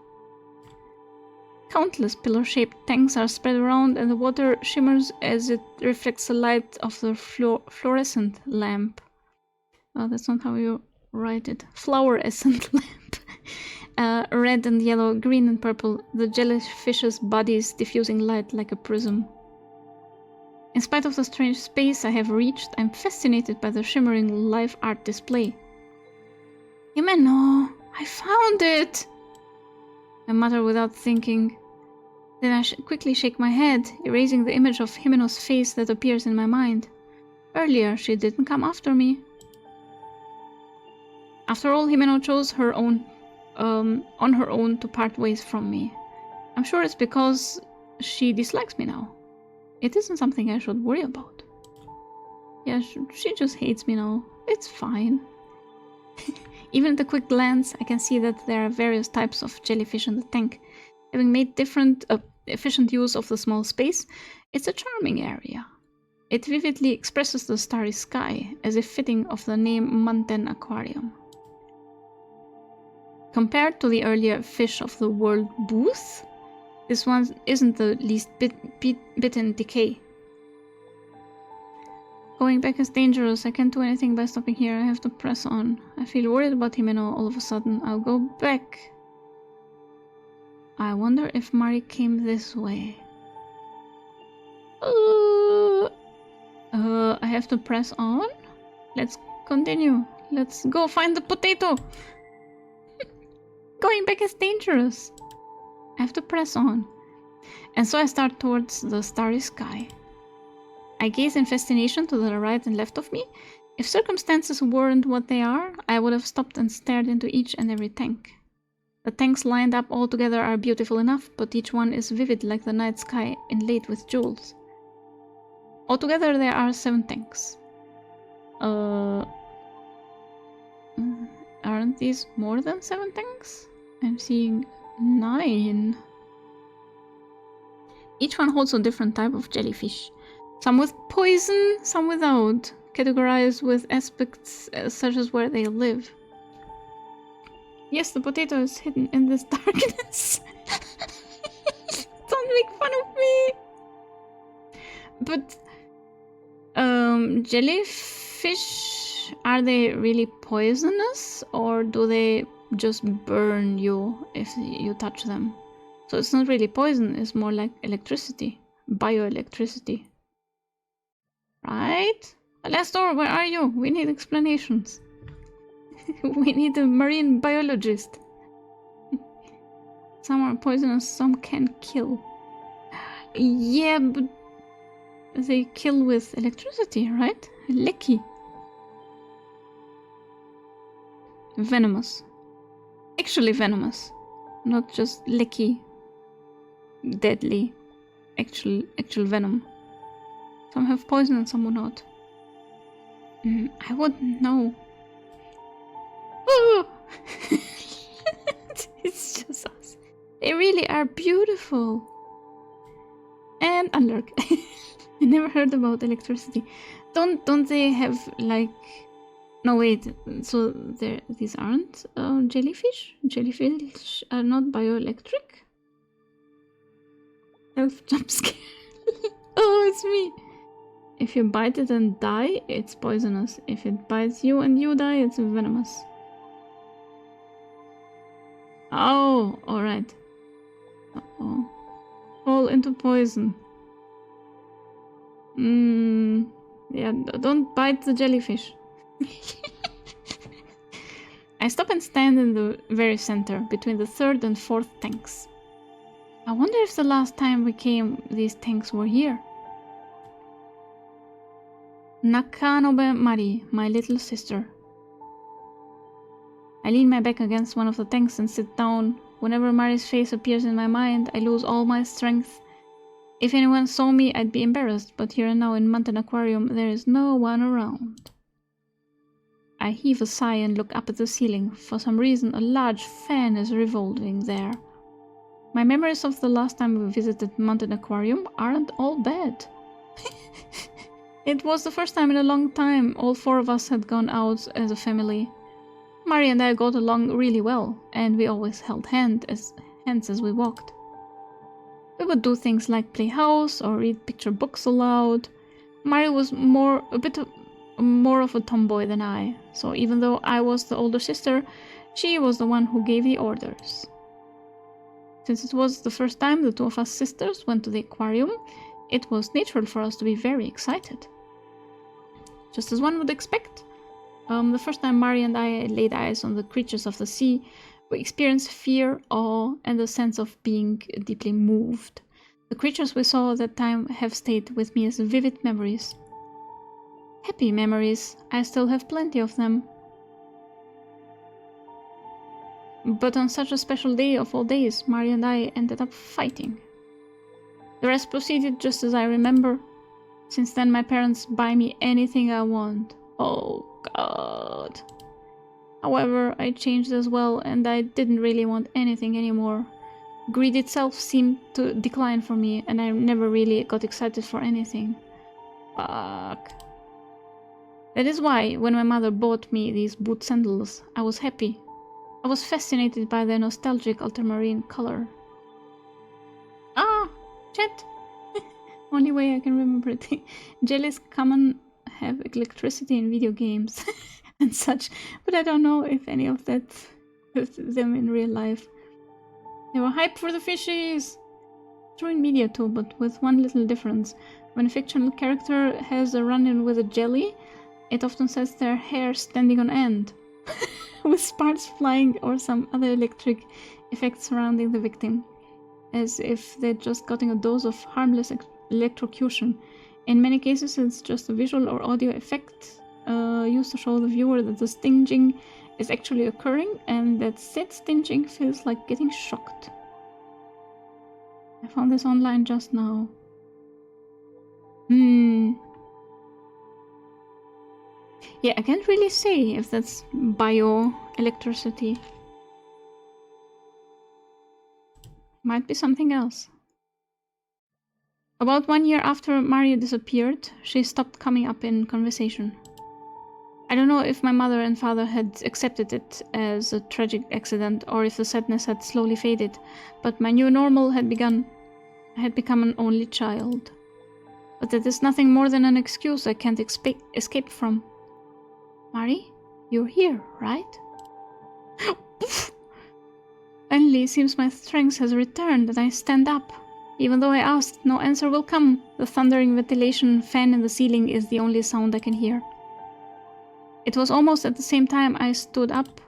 Countless pillar-shaped tanks are spread around, and the water shimmers as it reflects the light of the fluorescent lamp. Oh, that's not how you write it. Fluorescent lamp. Red and yellow, green and purple, the jellyfish's bodies diffusing light like a prism. In spite of the strange space I have reached, I'm fascinated by the shimmering live art display. Himeno, I found it! I mutter without thinking. Then I quickly shake my head, erasing the image of Himeno's face that appears in my mind. Earlier, she didn't come after me. After all, Himeno chose on her own to part ways from me. I'm sure it's because she dislikes me now. It isn't something I should worry about. Yeah, she just hates me now. It's fine. Even at a quick glance, I can see that there are various types of jellyfish in the tank. Having made different, efficient use of the small space, it's a charming area. It vividly expresses the starry sky, as if fitting of the name Mountain Aquarium. Compared to the earlier fish of the world booth, this one isn't the least bit in decay. Going back is dangerous. I can't do anything by stopping here. I have to press on. I feel worried about Himeno all of a sudden. I'll go back. I wonder if Mari came this way. I have to press on? Let's continue. Let's go find the potato. Going back is dangerous. I have to press on. And so I start towards the starry sky. I gaze in fascination to the right and left of me. If circumstances weren't what they are, I would have stopped and stared into each and every tank. The tanks lined up all together are beautiful enough, but each one is vivid like the night sky inlaid with jewels. Altogether there are 7 tanks. Aren't these more than 7 tanks? I'm seeing 9. Each one holds a different type of jellyfish. Some with poison, some without, categorized with aspects such as where they live. Yes, the potato is hidden in this darkness. Don't make fun of me! But, jellyfish, are they really poisonous? Or do they just burn you if you touch them? So it's not really poison, it's more like electricity. Bioelectricity. Right? Alastor, where are you? We need explanations. We need a marine biologist. Some are poisonous, some can kill. Yeah, but they kill with electricity, right? Lecky. Venomous. Actually venomous. Not just lecky. Deadly. Actual venom. Some have poison and some will not. I wouldn't know. Oh! It's just us. They really are beautiful. And Unlurk. I never heard about electricity. Don't they have like... No wait, so these aren't jellyfish? Jellyfish are not bioelectric? Elf jump scare. Oh, it's me. If you bite it and die, it's poisonous. If it bites you and you die, it's venomous. Oh, alright. Uh-oh. Fall into poison. Yeah, don't bite the jellyfish. I stop and stand in the very center, between the 3rd and 4th tanks. I wonder if the last time we came, these tanks were here. Nakanobe Mari, my little sister. I lean my back against one of the tanks and sit down. Whenever Mari's face appears in my mind, I lose all my strength. If anyone saw me, I'd be embarrassed, but here and now in Mountain Aquarium, there is no one around. I heave a sigh and look up at the ceiling. For some reason, a large fan is revolving there. My memories of the last time we visited Mountain Aquarium aren't all bad. It was the first time in a long time all 4 of us had gone out as a family. Mari and I got along really well, and we always held hands as we walked. We would do things like play house or read picture books aloud. Mari was a bit more of a tomboy than I, so even though I was the older sister, she was the one who gave the orders. Since it was the first time the 2 of us sisters went to the aquarium, it was natural for us to be very excited. Just as one would expect, the first time Mari and I laid eyes on the creatures of the sea, we experienced fear, awe, and a sense of being deeply moved. The creatures we saw at that time have stayed with me as vivid memories. Happy memories. I still have plenty of them. But on such a special day of all days, Mari and I ended up fighting. The rest proceeded just as I remember. Since then, my parents buy me anything I want. Oh, God. However, I changed as well, and I didn't really want anything anymore. Greed itself seemed to decline for me, and I never really got excited for anything. Fuck. That is why, when my mother bought me these boot sandals, I was happy. I was fascinated by their nostalgic ultramarine color. Ah! Chat! Only way I can remember it. Jellies common have electricity in video games and such, but I don't know if any of that with them in real life. They were hyped for the fishies! True in media too, but with one little difference. When a fictional character has a run-in with a jelly, it often sets their hair standing on end, with sparks flying or some other electric effect surrounding the victim, as if they'd just gotten a dose of harmless electrocution. In many cases, it's just a visual or audio effect used to show the viewer that the stinging is actually occurring, and that said stinging feels like getting shocked. I found this online just now. Yeah, I can't really say if that's bioelectricity. Might be something else. About 1 year after Mario disappeared, she stopped coming up in conversation. I don't know if my mother and father had accepted it as a tragic accident or if the sadness had slowly faded, but my new normal had begun. I had become an only child. But that is nothing more than an excuse I can't escape from. Mari, you're here, right? Finally, seems my strength has returned and I stand up. Even though I asked, no answer will come. The thundering ventilation fan in the ceiling is the only sound I can hear. It was almost at the same time I stood up.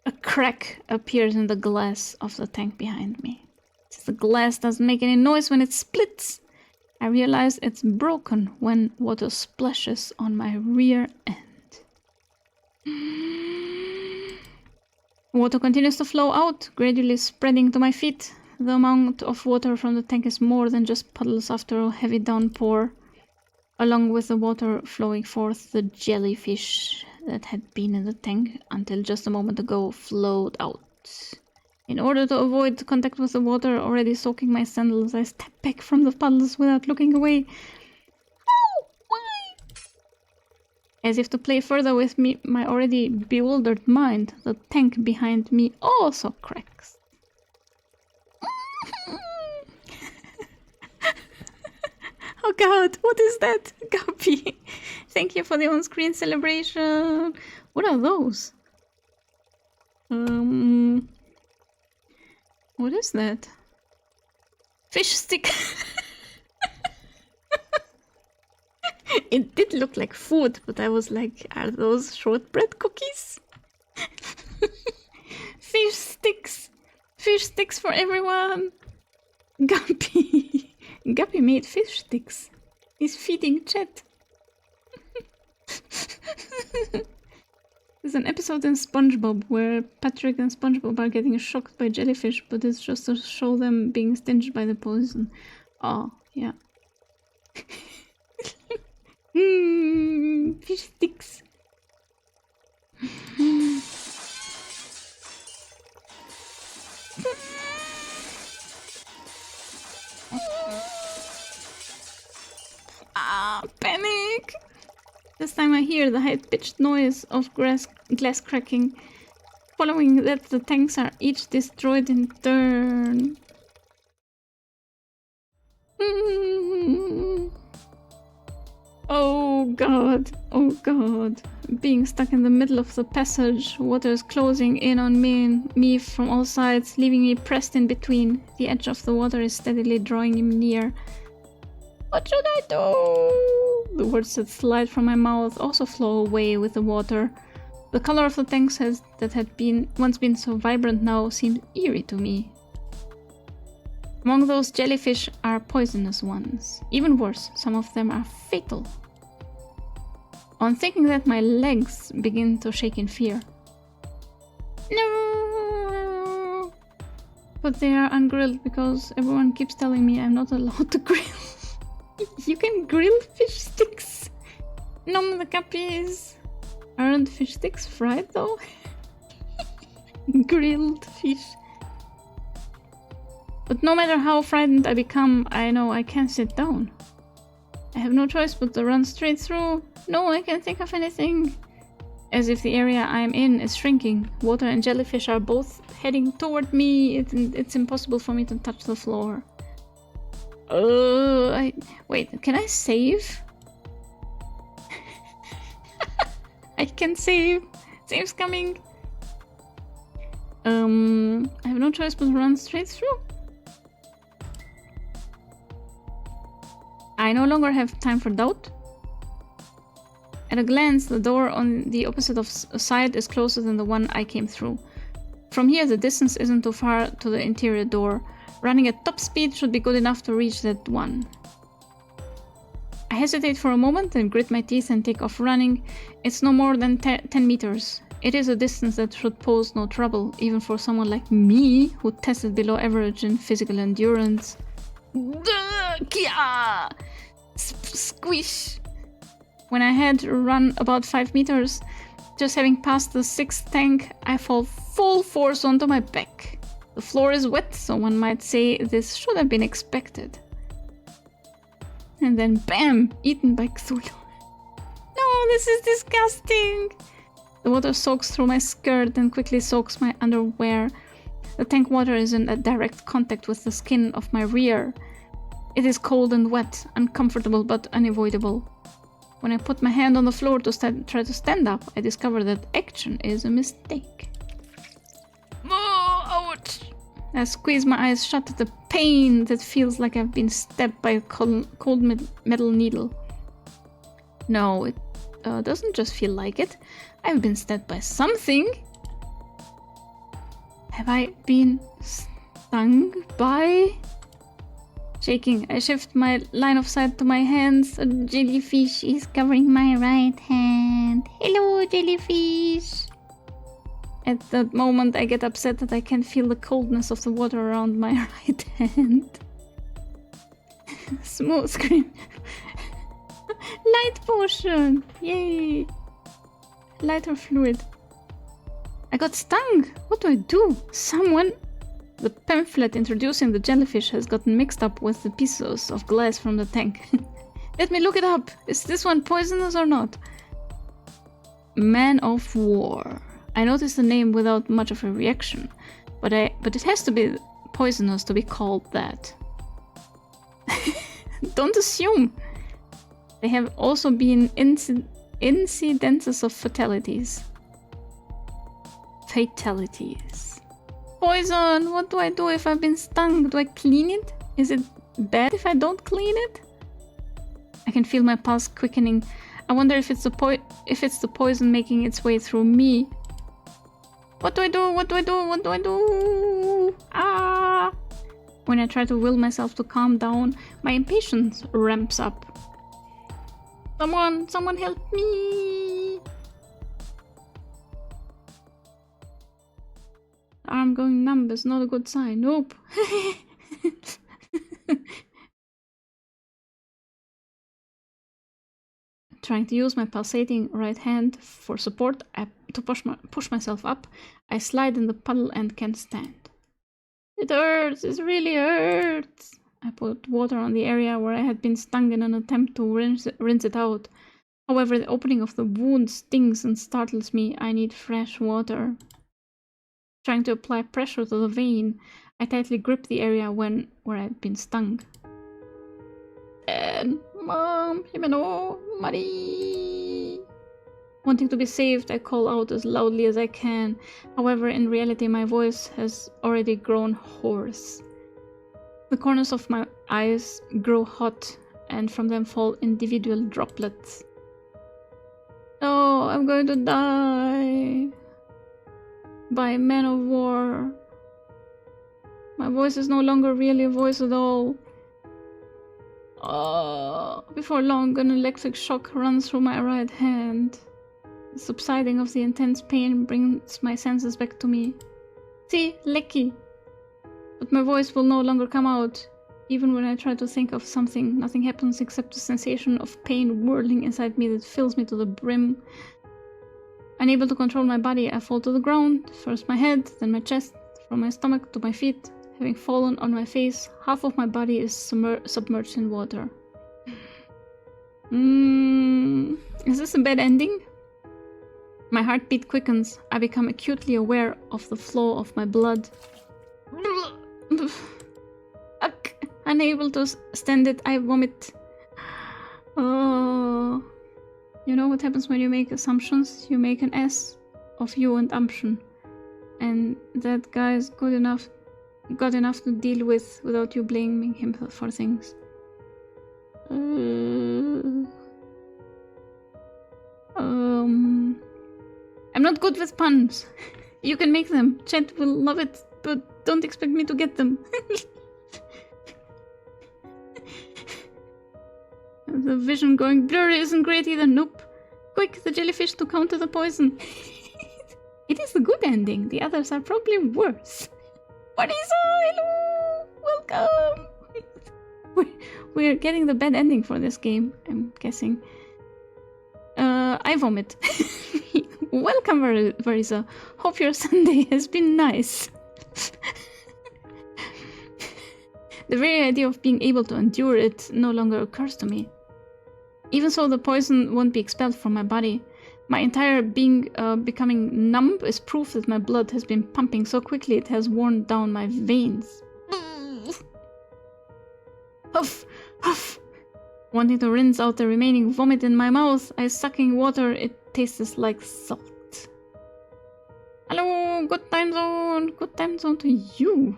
A crack appears in the glass of the tank behind me. Since the glass doesn't make any noise when it splits, I realize it's broken when water splashes on my rear end. Water continues to flow out, gradually spreading to my feet. The amount of water from the tank is more than just puddles after a heavy downpour. Along with the water flowing forth, the jellyfish that had been in the tank until just a moment ago flowed out. In order to avoid contact with the water already soaking my sandals, I step back from the puddles without looking away. Oh, why? As if to play further with me, my already bewildered mind, the tank behind me also cracks. Oh god, what is that? Guppy, thank you for the on-screen celebration. What are those? What is that? Fish stick. It did look like food, but I was like, are those shortbread cookies? Fish sticks. Fish sticks for everyone. Guppy. Guppy made fish sticks. He's feeding Chet. There's an episode in SpongeBob where Patrick and SpongeBob are getting shocked by jellyfish, but it's just to show them being stinged by the poison. Oh, yeah. Fish sticks. Panic! This time I hear the high-pitched noise of glass cracking. Following that, the tanks are each destroyed in turn. Oh god, oh god. Being stuck in the middle of the passage, water is closing in on me from all sides, leaving me pressed in between. The edge of the water is steadily drawing him near. What should I do? The words that slide from my mouth also flow away with the water. The color of the tanks that had once been so vibrant now seems eerie to me. Among those jellyfish are poisonous ones. Even worse, some of them are fatal. On thinking that, my legs begin to shake in fear. No! But they are ungrilled because everyone keeps telling me I'm not allowed to grill. You can grill fish sticks. Nom the cappies. Aren't fish sticks fried though? Grilled fish. But no matter how frightened I become, I know I can't sit down. I have no choice but to run straight through. No, I can't think of anything. As if the area I'm in is shrinking. Water and jellyfish are both heading toward me. It's impossible for me to touch the floor. Wait, can I save? I can save. Save's coming. I have no choice but to run straight through. I no longer have time for doubt. At a glance, the door on the opposite side is closer than the one I came through. From here, the distance isn't too far to the interior door. Running at top speed should be good enough to reach that one. I hesitate for a moment and grit my teeth and take off running. It's no more than 10 meters. It is a distance that should pose no trouble, even for someone like me, who tested below average in physical endurance. Squish! When I had run about 5 meters, just having passed the 6th tank, I fall full force onto my back. The floor is wet, so one might say this should have been expected. And then bam! Eaten by Cthulhu. No, this is disgusting! The water soaks through my skirt and quickly soaks my underwear. The tank water is in a direct contact with the skin of my rear. It is cold and wet, uncomfortable but unavoidable. When I put my hand on the floor to try to stand up, I discover that action is a mistake. Oh, ouch! I squeeze my eyes shut at the pain that feels like I've been stabbed by a cold metal needle. No, it doesn't just feel like it. I've been stabbed by something. Have I been stung by? Shaking, I shift my line of sight to my hands. A jellyfish is covering my right hand. Hello, jellyfish! At that moment, I get upset that I can feel the coldness of the water around my right hand. Smooth scream. Light potion! Yay! Lighter fluid. I got stung! What do I do? Someone... The pamphlet introducing the jellyfish has gotten mixed up with the pieces of glass from the tank. Let me look it up. Is this one poisonous or not? Man of War. I noticed the name without much of a reaction, but it has to be poisonous to be called that. Don't assume. There have also been incidences of fatalities. Poison! What do I do if I've been stung? Do I clean it? Is it bad if I don't clean it? I can feel my pulse quickening. I wonder if it's the poison making its way through me. What do I do? What do I do? What do I do? Ah! When I try to will myself to calm down, my impatience ramps up. Someone help me! arm going numb is not a good sign. Nope. Trying to use my pulsating right hand for support to push myself up. I slide in the puddle and can't stand. It hurts. It really hurts. I put water on the area where I had been stung in an attempt to rinse it out. However, the opening of the wound stings and startles me. I need fresh water. Trying to apply pressure to the vein, I tightly grip the area where I had been stung. And Mom, Himeno, Marie. Wanting to be saved, I call out as loudly as I can. However, in reality, my voice has already grown hoarse. The corners of my eyes grow hot, and from them fall individual droplets. Oh, I'm going to die. By man of war. My voice is no longer really a voice at all. Before long, an electric shock runs through my right hand. The subsiding of the intense pain brings my senses back to me. See, Lecky. But my voice will no longer come out. Even when I try to think of something, nothing happens except the sensation of pain whirling inside me that fills me to the brim. Unable to control my body, I fall to the ground. First my head, then my chest, from my stomach to my feet. Having fallen on my face, half of my body is submerged in water. Is this a bad ending? My heartbeat quickens. I become acutely aware of the flow of my blood. Unable to stand it, I vomit. Oh, you know what happens when you make assumptions? You make an ass of you and Umption. And that guy's got enough to deal with without you blaming him for things. I'm not good with puns. You can make them. Chat will love it, but don't expect me to get them. The vision going blurry isn't great either. Nope. Quick, the jellyfish to counter the poison. It is a good ending. The others are probably worse. Marisa, hello! Welcome! We're getting the bad ending for this game, I'm guessing. I vomit. Welcome, Marisa. Hope your Sunday has been nice. The very idea of being able to endure it no longer occurs to me. Even so, the poison won't be expelled from my body. My entire being becoming numb is proof that my blood has been pumping so quickly it has worn down my veins. Huff! Huff! Wanting to rinse out the remaining vomit in my mouth, I sucking water. It tastes like salt. Hello! Good time zone! Good time zone to you!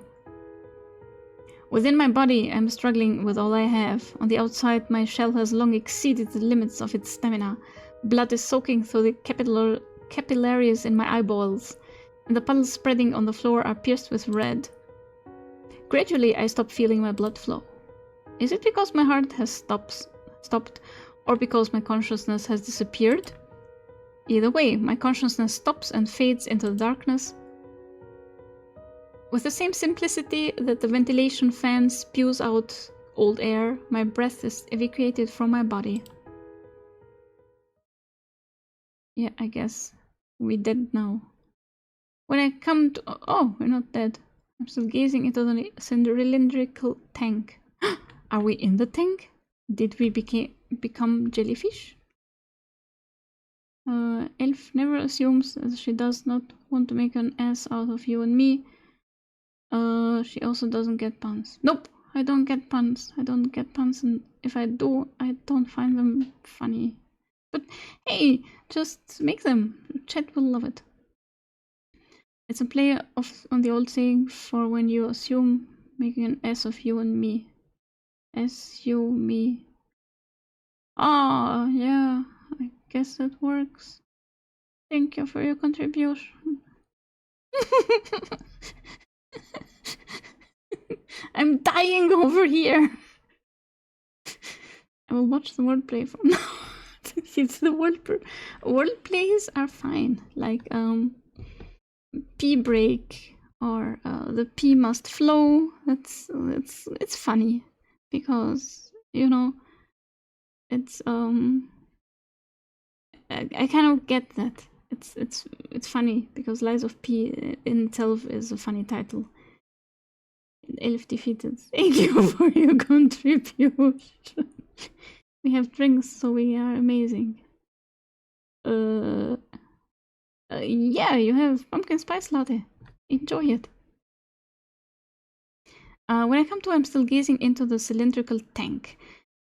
Within my body, I'm struggling with all I have. On the outside, my shell has long exceeded the limits of its stamina. Blood is soaking through the capillaries in my eyeballs, and the puddles spreading on the floor are pierced with red. Gradually, I stop feeling my blood flow. Is it because my heart has stopped, or because my consciousness has disappeared? Either way, my consciousness stops and fades into the darkness. With the same simplicity that the ventilation fan spews out old air, my breath is evacuated from my body. Yeah, I guess we're dead now. When I come to... Oh, we're not dead. I'm still gazing into the cylindrical tank. Are we in the tank? Did we become jellyfish? Elf never assumes that she does not want to make an ass out of you and me. She also doesn't get puns. Nope, I don't get puns. I don't get puns, and if I do, I don't find them funny. But hey, just make them. Chat will love it. It's a play on the old saying for when you assume making an ass of you and me. You, me. Ah, yeah, I guess that works. Thank you for your contribution. I'm dying over here. I will watch the wordplay from now. It's the wordplays are fine. Like P break Or the pee must flow. It's funny because, you know, it's I kind of get that. It's funny because Lies of P in itself is a funny title. Elf defeated. Thank you for your contribution. We have drinks, so we are amazing. Yeah, you have pumpkin spice latte. Enjoy it. When I come to, I'm still gazing into the cylindrical tank.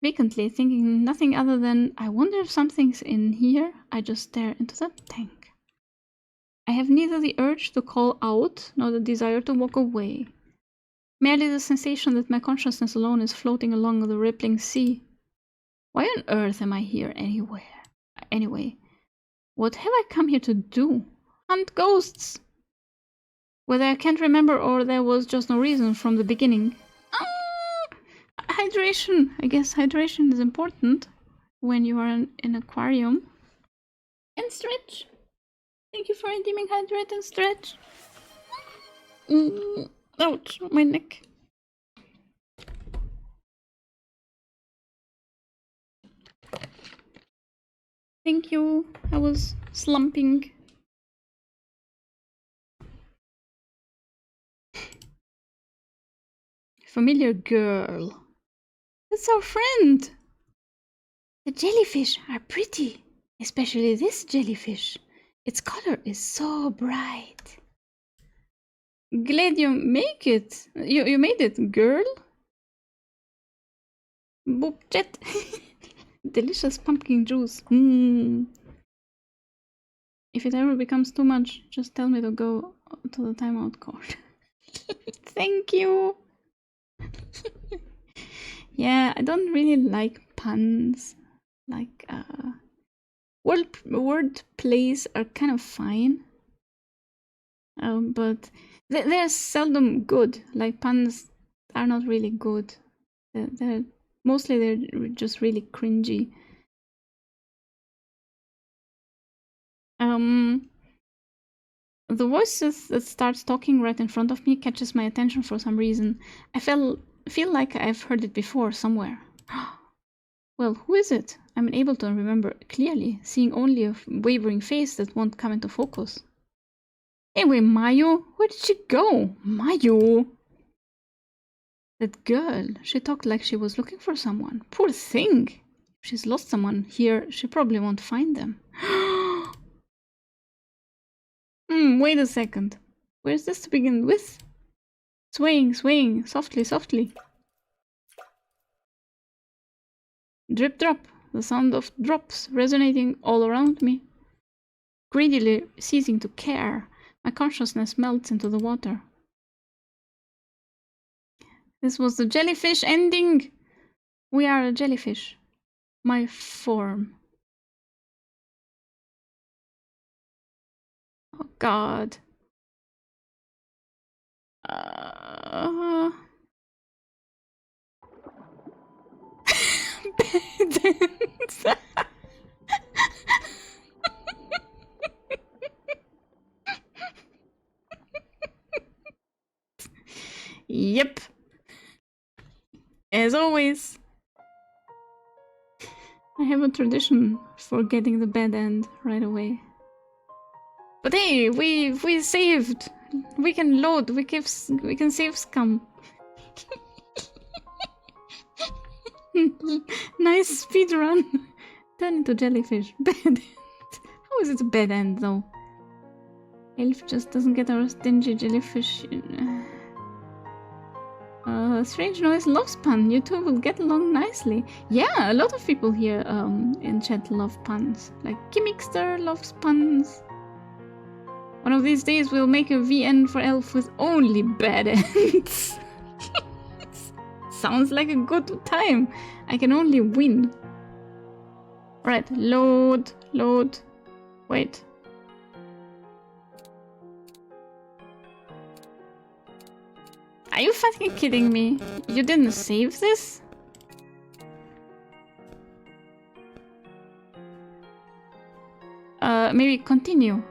Vacantly, thinking nothing other than, I wonder if something's in here. I just stare into the tank. I have neither the urge to call out, nor the desire to walk away. Merely the sensation that my consciousness alone is floating along the rippling sea. Why on earth am I here anyway? What have I come here to do? Hunt ghosts! Whether I can't remember or there was just no reason from the beginning. Hydration! I guess hydration is important when you are in an aquarium. And stretch! Thank you for redeeming hydrate and stretch. Ouch, my neck. Thank you. I was slumping. Familiar girl. That's our friend. The jellyfish are pretty, especially this jellyfish. Its color is so bright. Glad you make it. You made it, girl. Boop jet. Delicious pumpkin juice. If it ever becomes too much, just tell me to go to the timeout court. Thank you. Yeah, I don't really like puns. Like, word plays are kind of fine. But they're seldom good. Like, puns are not really good. Mostly they're just really cringy. The voice that starts talking right in front of me catches my attention for some reason. I feel like I've heard it before somewhere. Well, who is it? I'm unable to remember clearly, seeing only a wavering face that won't come into focus. Anyway, Mayu, where did she go? Mayu! That girl, she talked like she was looking for someone. Poor thing! If she's lost someone here, she probably won't find them. Wait a second. Where's this to begin with? Swaying, swaying, softly, softly. Drip drop, the sound of drops resonating all around me. Greedily ceasing to care, my consciousness melts into the water. This was the jellyfish ending! We are a jellyfish. My form. Oh god. Yep. As always. I have a tradition for getting the bad end right away. But hey, we saved. We can load. We can save scum. Nice speed run. Turn into jellyfish. Bad end. How is it a bad end though? Elf just doesn't get our stingy jellyfish. Strange Noise loves pun. You two will get along nicely. Yeah, a lot of people here in chat love puns. Like Kimixter loves puns. One of these days we'll make a VN for Elf with only bad ends. Sounds like a good time. I can only win. Right, load, load. Wait. Are you fucking kidding me? You didn't save this? Maybe continue.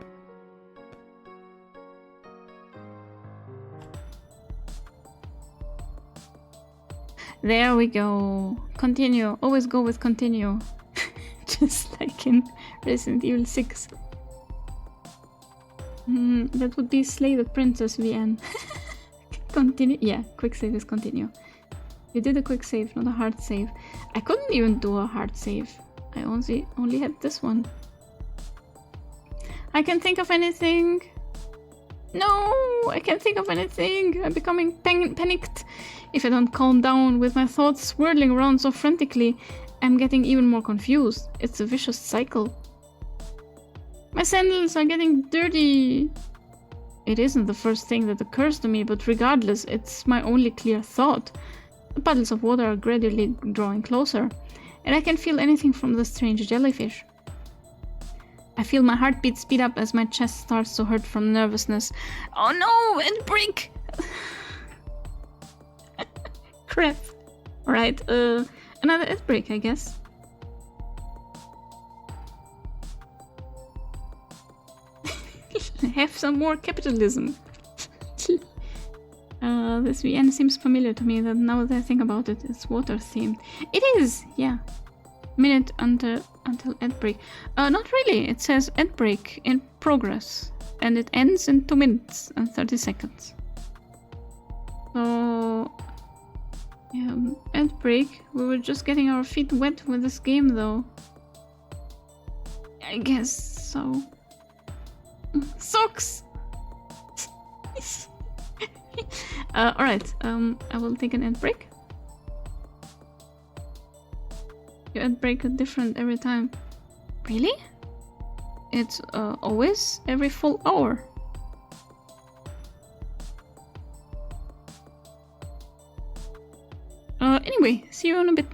There we go. Continue. Always go with continue. Just like in Resident Evil 6. That would be Slay the Princess VN. Continue. Yeah, quick save is continue. You did a quick save, not a hard save. I couldn't even do a hard save. I only had this one. I can't think of anything. No, I can't think of anything. I'm becoming panicked. If I don't calm down with my thoughts swirling around so frantically, I'm getting even more confused. It's a vicious cycle. My sandals are getting dirty. It isn't the first thing that occurs to me, but regardless, it's my only clear thought. The puddles of water are gradually drawing closer, and I can feel anything from the strange jellyfish. I feel my heartbeat speed up as my chest starts to hurt from nervousness. Oh no, and break! Crap. Alright, another ad break, I guess. Have some more capitalism. This VN seems familiar to me, that now that I think about it, it's water themed. It is, yeah. Minute until ad break. Not really. It says ad break in progress, and it ends in 2 minutes and 30 seconds. So, yeah, ad break. We were just getting our feet wet with this game, though. I guess so. Socks. Alright. I will take an ad break. Your ad break is different every time. Really? It's always every full hour. Anyway, see you in a bit.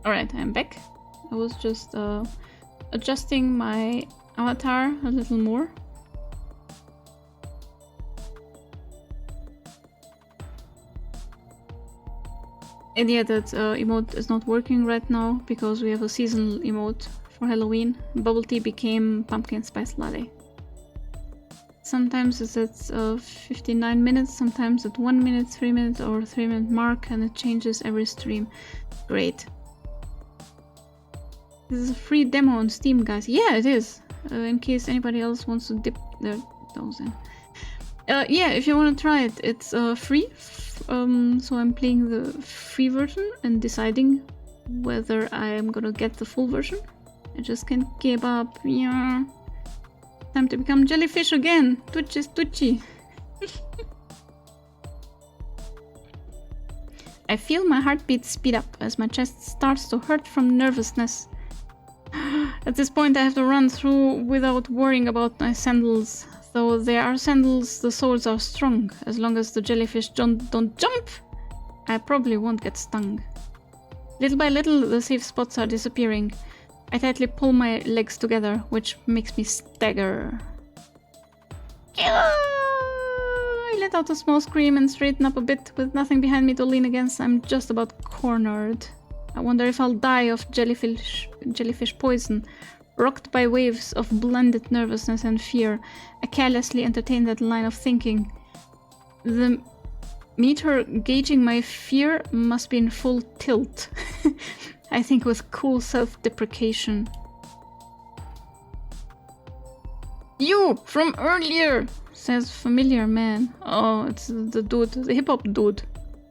Alright, I'm back. I was just adjusting my avatar a little more. And yeah, that emote is not working right now because we have a seasonal emote for Halloween. Bubble tea became pumpkin spice latte. Sometimes it's at 59 minutes, sometimes at 1 minute, 3 minutes, or 3 minute mark, and it changes every stream. Great. This is a free demo on Steam, guys. Yeah, it is. in case anybody else wants to dip their toes in. Yeah, if you want to try it, it's free. So I'm playing the free version and deciding whether I am gonna get the full version. I just can't give up. Yeah. Time to become jellyfish again. Twitchy, twitchy. I feel my heartbeat speed up as my chest starts to hurt from nervousness. At this point I have to run through without worrying about my sandals. Though they are sandals, the soles are strong. As long as the jellyfish don't jump, I probably won't get stung. Little by little, the safe spots are disappearing. I tightly pull my legs together, which makes me stagger. I let out a small scream and straighten up a bit. With nothing behind me to lean against, I'm just about cornered. I wonder if I'll die of jellyfish poison. Rocked by waves of blended nervousness and fear, I carelessly entertain that line of thinking. The meter gauging my fear must be in full tilt. I think with cool self-deprecation. You! From earlier! Says familiar man. Oh, it's the dude, the hip-hop dude.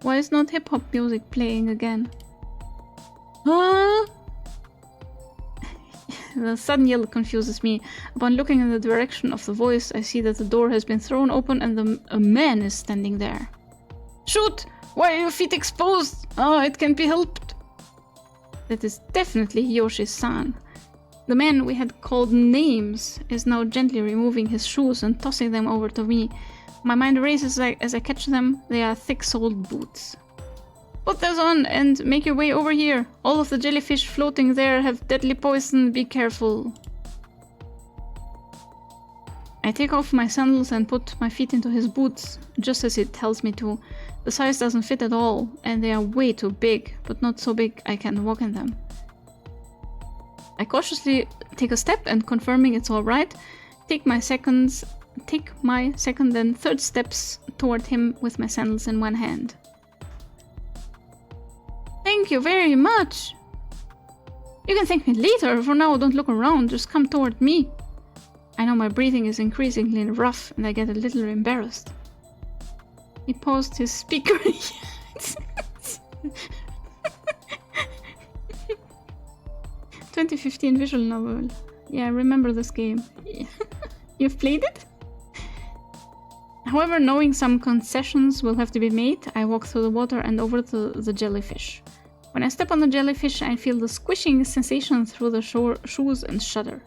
Why is not hip-hop music playing again? Huh? The sudden yell confuses me. Upon looking in the direction of the voice, I see that the door has been thrown open and a man is standing there. Shoot! Why are your feet exposed? Oh, it can't be helped. That is definitely Yoshi-san. The man we had called names is now gently removing his shoes and tossing them over to me. My mind races as I catch them. They are thick-soled boots. Put those on and make your way over here. All of the jellyfish floating there have deadly poison. Be careful. I take off my sandals and put my feet into his boots, just as it tells me to. The size doesn't fit at all, and they are way too big, but not so big I can walk in them. I cautiously take a step and, confirming it's alright, take my second and third steps toward him with my sandals in one hand. Thank you very much! You can thank me later. For now, don't look around, just come toward me. I know my breathing is increasingly rough and I get a little embarrassed. He paused his speaker. 2015 visual novel. Yeah, I remember this game. You've played it? However, knowing some concessions will have to be made, I walk through the water and over to the jellyfish. When I step on the jellyfish, I feel the squishing sensation through the shoes and shudder.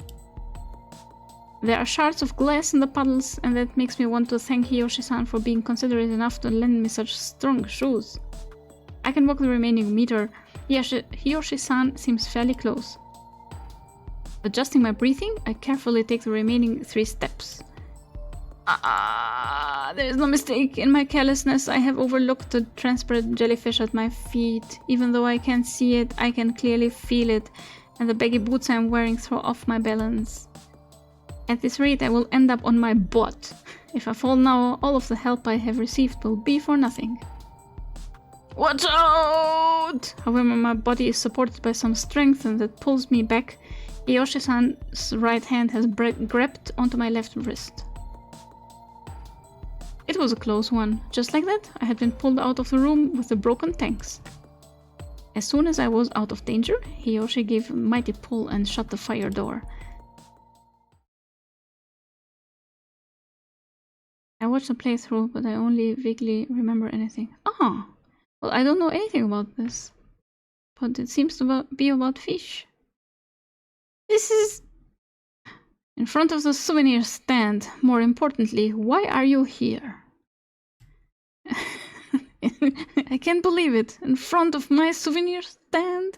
There are shards of glass in the puddles, and that makes me want to thank Hiyoshi-san for being considerate enough to lend me such strong shoes. I can walk the remaining meter. Hiyoshi-san seems fairly close. Adjusting my breathing, I carefully take the remaining 3 steps. There is no mistake. In my carelessness, I have overlooked the transparent jellyfish at my feet. Even though I can't see it, I can clearly feel it, and the baggy boots I'm wearing throw off my balance. At this rate, I will end up on my butt. If I fall now, all of the help I have received will be for nothing. Watch out! However, my body is supported by some strength and that pulls me back. Hiyoshi-san's right hand has grabbed onto my left wrist. It was a close one. Just like that, I had been pulled out of the room with the broken tanks. As soon as I was out of danger, Hiyoshi gave a mighty pull and shut the fire door. I watched the playthrough, but I only vaguely remember anything. Ah! Well, I don't know anything about this. But it seems to be about fish. This is... in front of the souvenir stand. More importantly, why are you here? I can't believe it. In front of my souvenir stand?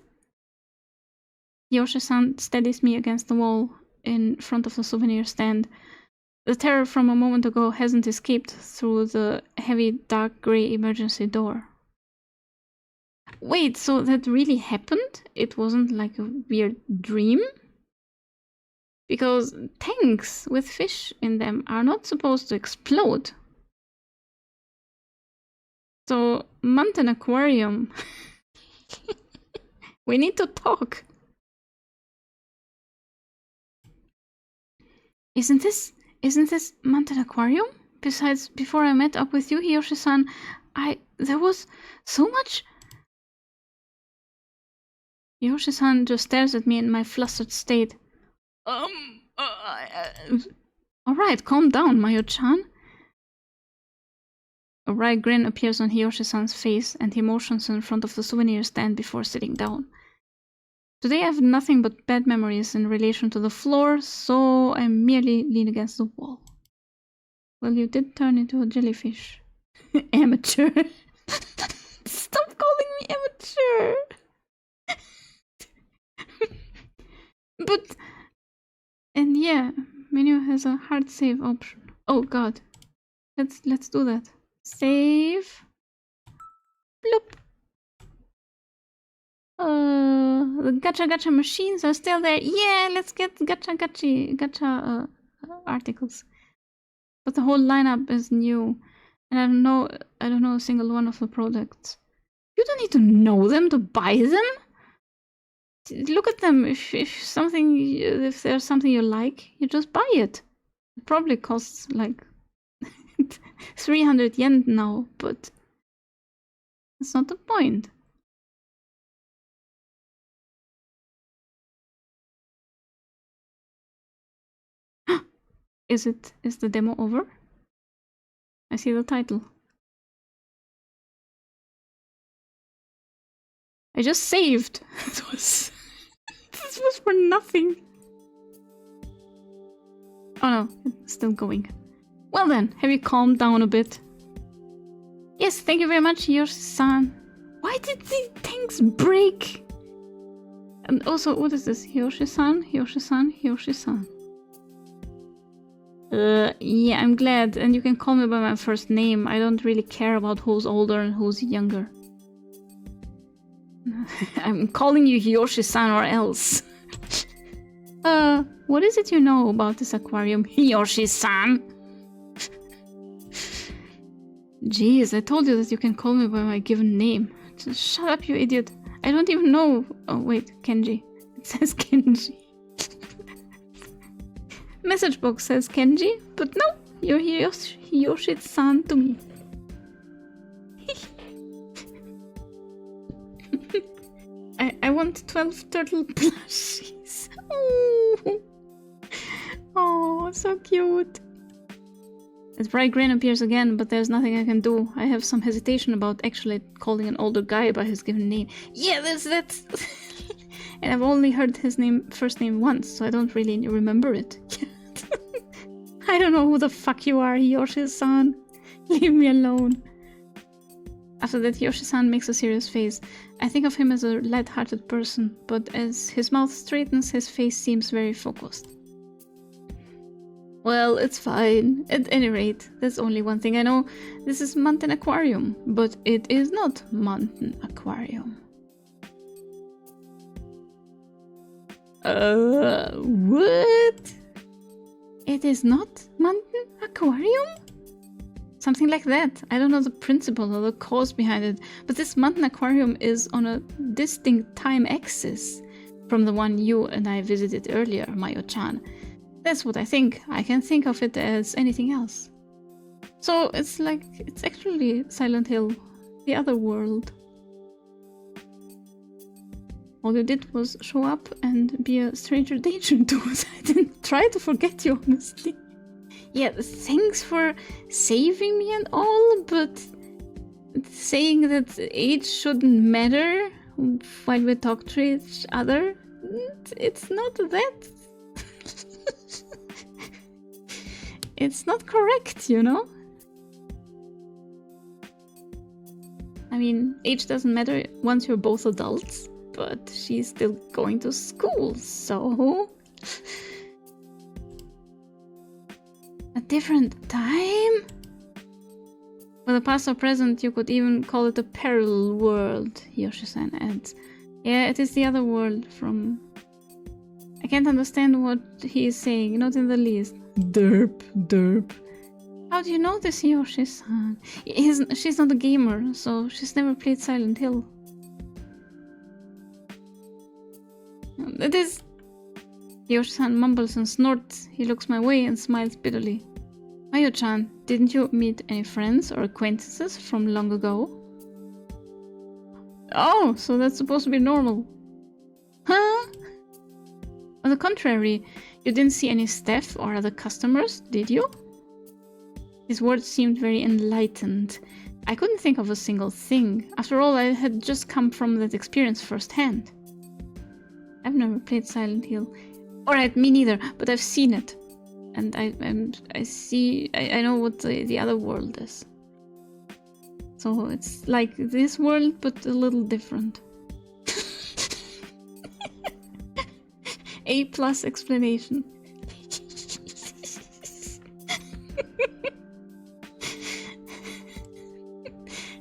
Yoshi-san steadies me against the wall in front of the souvenir stand. The terror from a moment ago hasn't escaped through the heavy dark grey emergency door. Wait, so that really happened? It wasn't like a weird dream? Because tanks with fish in them are not supposed to explode. So, Mountain Aquarium. We need to talk. Isn't this Mountain Aquarium? Besides, before I met up with you, Hiyoshi-san, there was so much... Hiyoshi-san just stares at me in my flustered state. Alright, calm down, Mayo-chan. A wry grin appears on Hiyoshi-san's face, and he motions in front of the souvenir stand before sitting down. Today I have nothing but bad memories in relation to the floor, so I merely lean against the wall. Well, you did turn into a jellyfish. Amateur. Stop calling me amateur! But... And yeah, menu has a hard save option. Oh god. Let's do that. Save. Bloop. The gacha machines are still there. Yeah, let's get gacha articles. But the whole lineup is new, and I don't know a single one of the products. You don't need to know them to buy them. Look at them. If there's something you like, you just buy it. It probably costs like 300 yen now, but that's not the point. Is the demo over? I see the title. I just saved. This was for nothing. Oh no, it's still going. Well then, have you calmed down a bit? Yes, thank you very much, Hiyoshi-san. Why did the things break? And also, what is this? Hiyoshi-san, Hiyoshi-san, Hiyoshi-san. Yeah, I'm glad, and you can call me by my first name. I don't really care about who's older and who's younger. I'm calling you Hiyoshi-san or else. What is it you know about this aquarium, Hiyoshi-san? Jeez, I told you that you can call me by my given name. Just shut up, you idiot. I don't even know... Oh, wait, Kenji. It says Kenji. Message box says Kenji, but no, you're Hiyoshi-san to me. I want 12 turtle plushies. Oh, so cute. His bright grin appears again, but there's nothing I can do. I have some hesitation about actually calling an older guy by his given name. Yeah, that's... And I've only heard his first name once, so I don't really remember it. I don't know who the fuck you are, Hiyoshi-san. Leave me alone. After that, Hiyoshi-san makes a serious face. I think of him as a light-hearted person, but as his mouth straightens, his face seems very focused. Well, it's fine. At any rate, there's only one thing I know. This is Mountain Aquarium, but it is not Mountain Aquarium. What? It is not Mountain Aquarium? Something like that. I don't know the principle or the cause behind it, but this Mountain Aquarium is on a distinct time axis from the one you and I visited earlier, Mayo-chan. That's what I think. I can't think of it as anything else. So it's actually Silent Hill, the other world. All you did was show up and be a stranger danger to us. I didn't try to forget you, honestly. Yeah, thanks for saving me and all, but saying that age shouldn't matter while we talk to each other, it's not that. It's not correct, you know? I mean, age doesn't matter once you're both adults, but she's still going to school, so... A different time? Whether past or present, you could even call it a parallel world, Hiyoshi-san adds. Yeah, it is the other world from... I can't understand what he is saying, not in the least. Derp, derp. How do you know this, Hiyoshi-san? She's not a gamer, so she's never played Silent Hill. It is... Yoshi-san mumbles and snorts. He looks my way and smiles bitterly. Mayo-chan, didn't you meet any friends or acquaintances from long ago? Oh, so that's supposed to be normal. Huh? On the contrary, you didn't see any staff or other customers, did you? His words seemed very enlightened. I couldn't think of a single thing. After all, I had just come from that experience firsthand. I've never played Silent Hill. Alright, me neither, but I've seen it. And I know what the other world is. So it's like this world, but a little different. A+ explanation.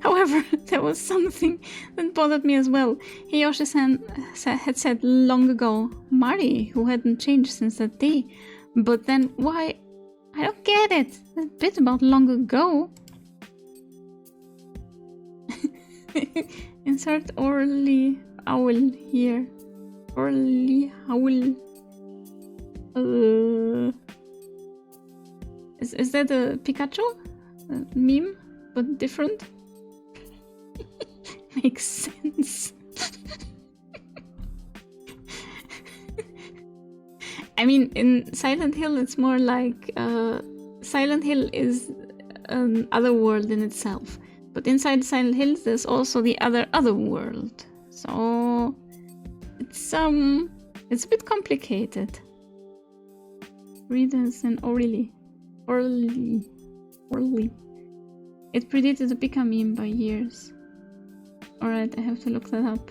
However, there was something that bothered me as well. Hiyoshi-san had said long ago, Mari, who hadn't changed since that day. But then why? I don't get it. That bit about long ago. Insert orally owl here. Orally owl. Is that a Pikachu meme, but different? Makes sense. I mean, in Silent Hill, it's more like Silent Hill is an other world in itself. But inside Silent Hill, there's also the other world. So it's a bit complicated. Readers and orally. It predated the Pika meme by years. Alright, I have to look that up.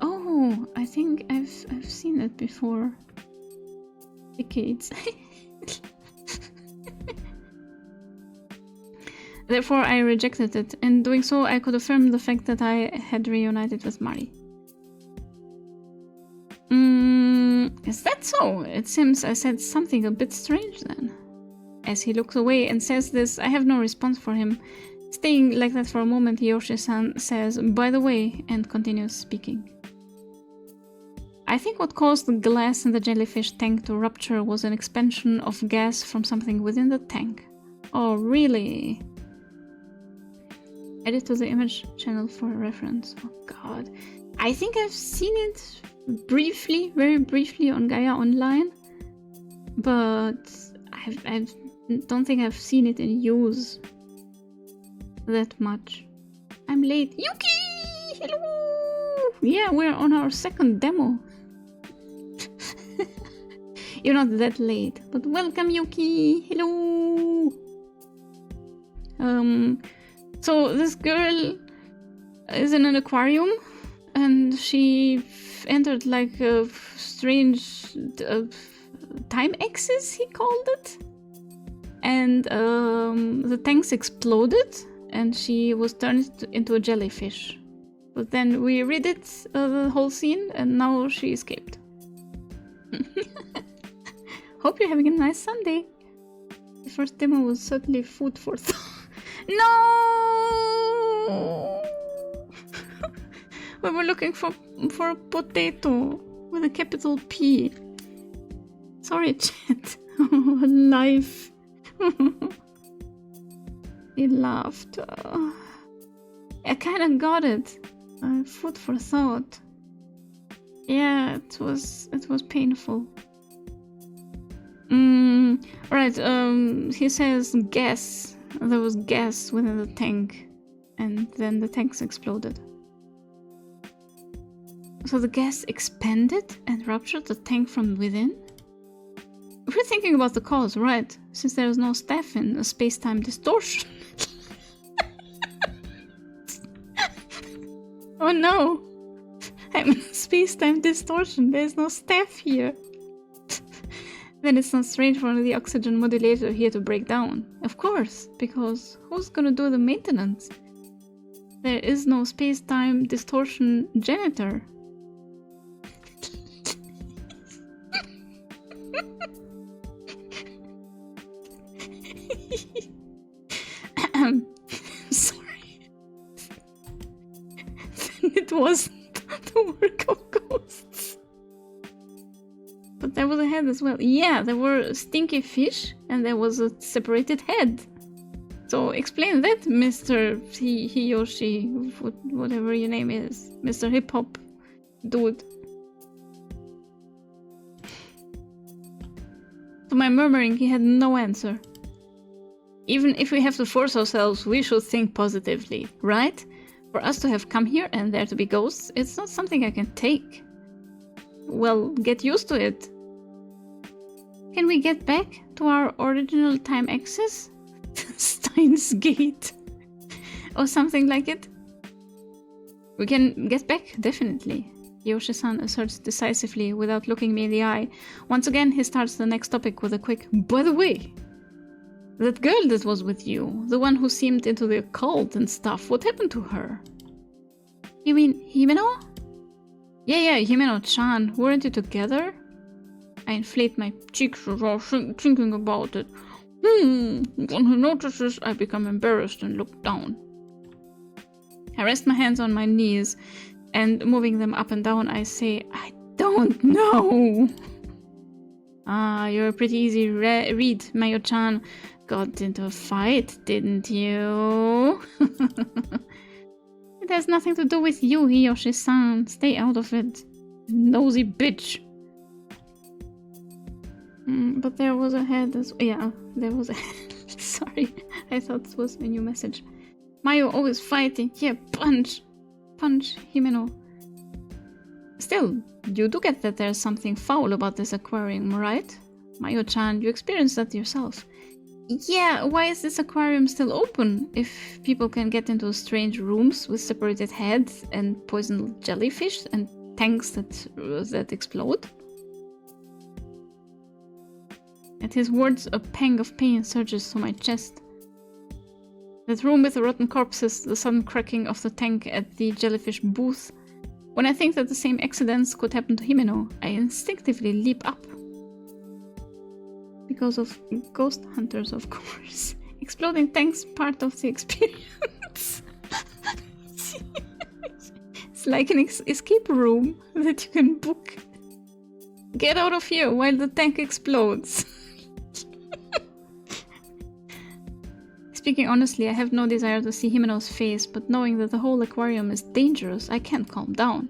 Oh, I think I've seen it before. Decades. Therefore, I rejected it. In doing so, I could affirm the fact that I had reunited with Mari. Is that so? It seems I said something a bit strange then. As he looks away and says this, I have no response for him. Staying like that for a moment, Yoshi-san says, by the way, and continues speaking. I think what caused the glass in the jellyfish tank to rupture was an expansion of gas from something within the tank. Oh, really? Add it to the image channel for reference. Oh god. I think I've seen it briefly, very briefly on Gaia Online. But I don't think I've seen it in use that much. I'm late. Yuki! Hello! Yeah, we're on our second demo. You're not that late, but welcome, Yuki! Hello! So this girl is in an aquarium, and she entered like a strange time axis, he called it. And the tanks exploded, and she was turned into a jellyfish. But then we read it, the whole scene, and now she escaped. Hope you're having a nice Sunday. The first demo was certainly food for thought. No! We were looking for a potato with a capital P. Sorry, chat. Life. He laughed. I kind of got it. Food for thought. Yeah, it was painful. Right. He says gas. There was gas within the tank, and then the tanks exploded. So the gas expanded and ruptured the tank from within? We're thinking about the cause, right? Since there is no staff in a space-time distortion. Oh no! I'm in a space-time distortion. There's no staff here. Then it's not strange for the oxygen modulator here to break down. Of course, because who's gonna do the maintenance? There is no space-time distortion janitor. Sorry. It wasn't the work of ghosts. But there there was a head as well. Yeah, there were stinky fish and there was a separated head. So explain that, Mr. Hiyoshi, whatever your name is. Mr. Hip Hop dude. To my murmuring, he had no answer. Even if we have to force ourselves, we should think positively, right? For us to have come here and there to be ghosts, it's not something I can take. Well, get used to it. Can we get back to our original time axis? Steins Gate. Or something like it? We can get back, definitely. Yoshi-san asserts decisively without looking me in the eye. Once again, he starts the next topic with a quick, by the way, that girl that was with you, the one who seemed into the occult and stuff, what happened to her? You mean Himeno? Yeah, Himeno-chan, weren't you together? I inflate my cheeks thinking about it. When he notices, I become embarrassed and look down. I rest my hands on my knees, and moving them up and down, I say, I don't know. Ah, you're a pretty easy read, Mayo-chan. Got into a fight, didn't you? It has nothing to do with you, Hiyoshi-san. Stay out of it. Nosy bitch. But there was a head as well. Yeah, there was a head. Sorry, I thought it was a new message. Mayo always fighting. Yeah, punch. Punch, Himeno. Still, you do get that there's something foul about this aquarium, right? Mayo-chan, you experienced that yourself. Yeah, why is this aquarium still open? If people can get into strange rooms with separated heads and poisoned jellyfish and tanks that explode? At his words, a pang of pain surges through my chest. That room with the rotten corpses, the sudden cracking of the tank at the jellyfish booth. When I think that the same accidents could happen to Himeno, I instinctively leap up. Because of ghost hunters, of course. Exploding tanks part of the experience. It's like an escape room that you can book. Get out of here while the tank explodes. Speaking honestly, I have no desire to see Himeno's face, but knowing that the whole aquarium is dangerous, I can't calm down.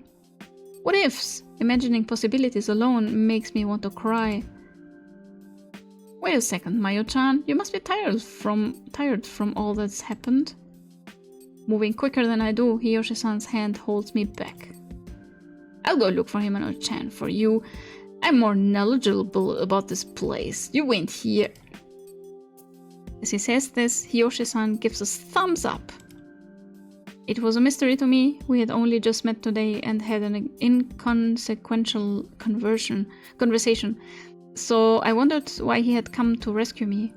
What ifs? Imagining possibilities alone makes me want to cry. Wait a second, Mayo-chan, you must be tired from all that's happened. Moving quicker than I do, Hiyoshi-san's hand holds me back. I'll go look for Himeno-chan for you. I'm more knowledgeable about this place. You wait here. As he says this, Hiyoshi-san gives us thumbs up. It was a mystery to me. We had only just met today and had an inconsequential conversation. So I wondered why he had come to rescue me.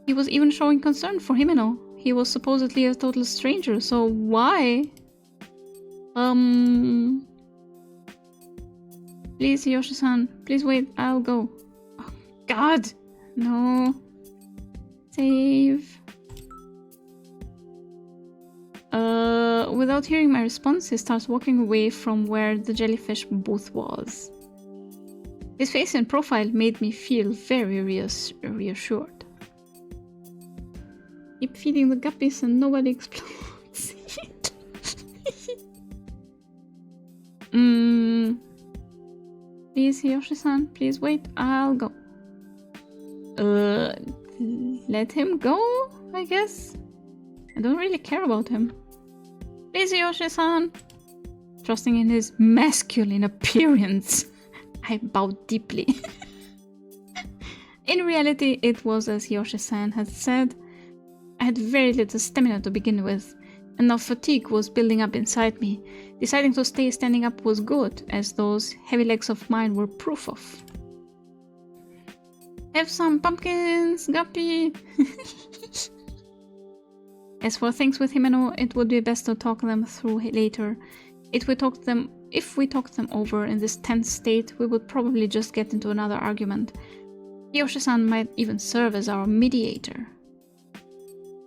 He was even showing concern for Himeno. He was supposedly a total stranger, so why? Please, Hiyoshi-san, please wait, I'll go. Oh, God! No. Save. Without hearing my response, he starts walking away from where the jellyfish booth was. His face and profile made me feel very reassured. Keep feeding the guppies and nobody explodes. Please, Hiyoshi-san, please wait, I'll go. Let him go, I guess? I don't really care about him. Please, Hiyoshi-san. Trusting in his masculine appearance, I bowed deeply. In reality, it was as Hiyoshi-san had said. I had very little stamina to begin with, and now fatigue was building up inside me. Deciding to stay standing up was good, as those heavy legs of mine were proof of. Have some pumpkins, Guppy! As for things with Himeno, it would be best to talk them through later. If we talked them over in this tense state, we would probably just get into another argument. Hiyoshi-san might even serve as our mediator.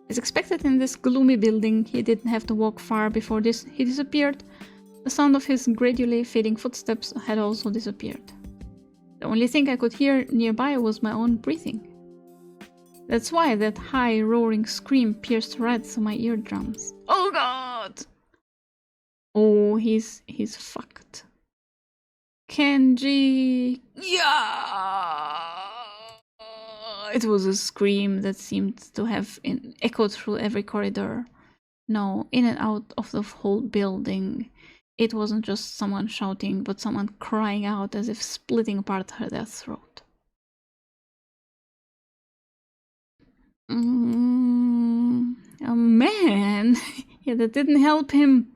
As expected in this gloomy building, he didn't have to walk far before he disappeared. The sound of his gradually fading footsteps had also disappeared. The only thing I could hear nearby was my own breathing. That's why that high, roaring scream pierced right through my eardrums. Oh god! Oh, he's fucked. Kenji! Yeah! It was a scream that seemed to have echoed through every corridor. No, in and out of the whole building. It wasn't just someone shouting, but someone crying out as if splitting apart their throat. Oh man! Yeah, that didn't help him.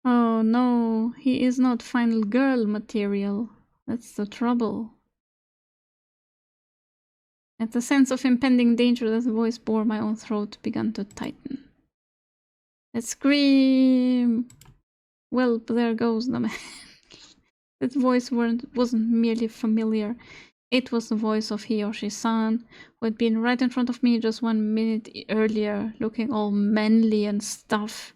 Oh no, he is not final girl material. That's the trouble. At the sense of impending danger that the voice bore, my own throat began to tighten. Let's scream! Well, there goes the man. That voice wasn't merely familiar. It was the voice of Hiyoshi-san, who had been right in front of me just 1 minute earlier, looking all manly and stuff.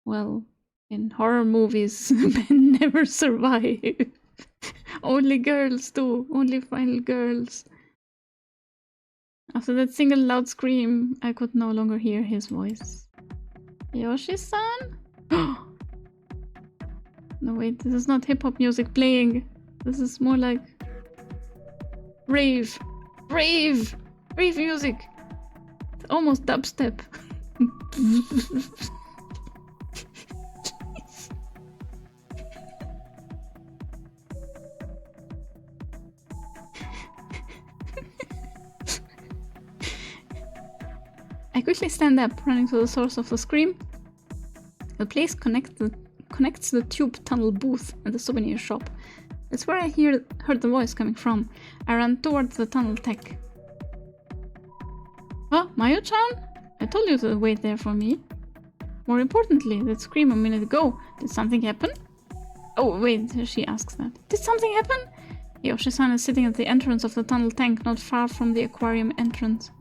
Well, in horror movies, men never survive. Only girls do. Only final girls. After that single loud scream, I could no longer hear his voice. Yoshi-san? No, wait, this is not hip-hop music playing. This is more like... rave! Rave! Rave music! It's almost dubstep. I quickly stand up, running to the source of the scream. The place connects the tube tunnel booth and the souvenir shop. That's where I heard the voice coming from. I ran towards the tunnel tech. Oh, Mayo-chan? I told you to wait there for me. More importantly, that scream a minute ago. Did something happen? Oh, wait, she asks that. Did something happen? Yoshi-san is sitting at the entrance of the tunnel tank, not far from the aquarium entrance.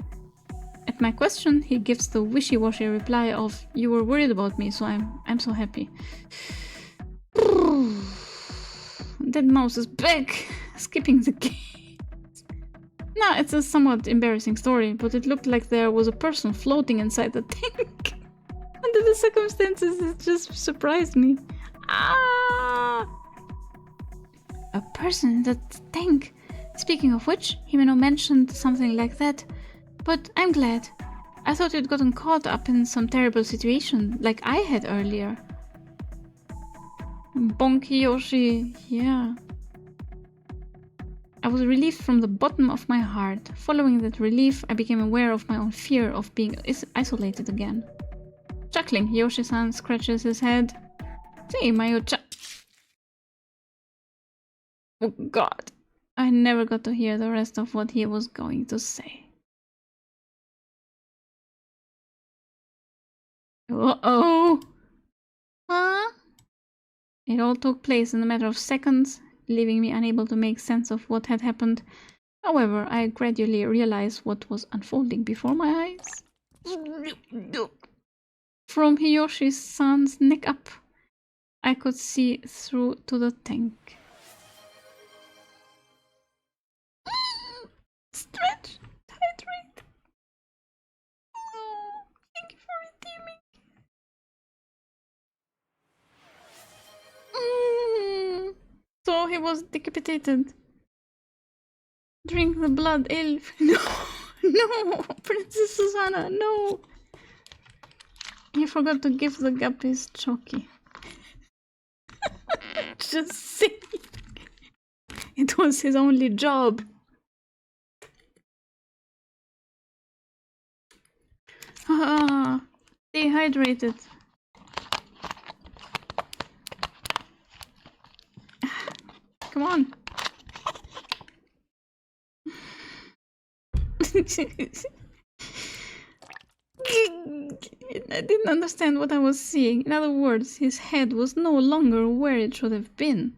At my question, he gives the wishy-washy reply of, "You were worried about me, so I'm so happy." Dead mouse is back, skipping the gate. Nah, it's a somewhat embarrassing story, but it looked like there was a person floating inside the tank. Under the circumstances, it just surprised me. Ah! A person in that tank. Speaking of which, Himeno mentioned something like that. But I'm glad. I thought you'd gotten caught up in some terrible situation, like I had earlier. Bonky Yoshi, yeah. I was relieved from the bottom of my heart. Following that relief, I became aware of my own fear of being isolated again. Chuckling, Yoshi-san scratches his head. Say, Mayo-chan. Oh god. I never got to hear the rest of what he was going to say. Uh-oh! Huh? It all took place in a matter of seconds, leaving me unable to make sense of what had happened. However, I gradually realized what was unfolding before my eyes. From Hiyoshi-san's neck up, I could see through to the tank. Stretch! Hydrate! Oh, thank you for redeeming. So he was decapitated. Drink the blood, elf. No, no, Princess Susanna, no. He forgot to give the guppies Chucky. Just saying. It was his only job. Ah, dehydrated. Come on. I didn't understand what I was seeing. In other words, his head was no longer where it should have been.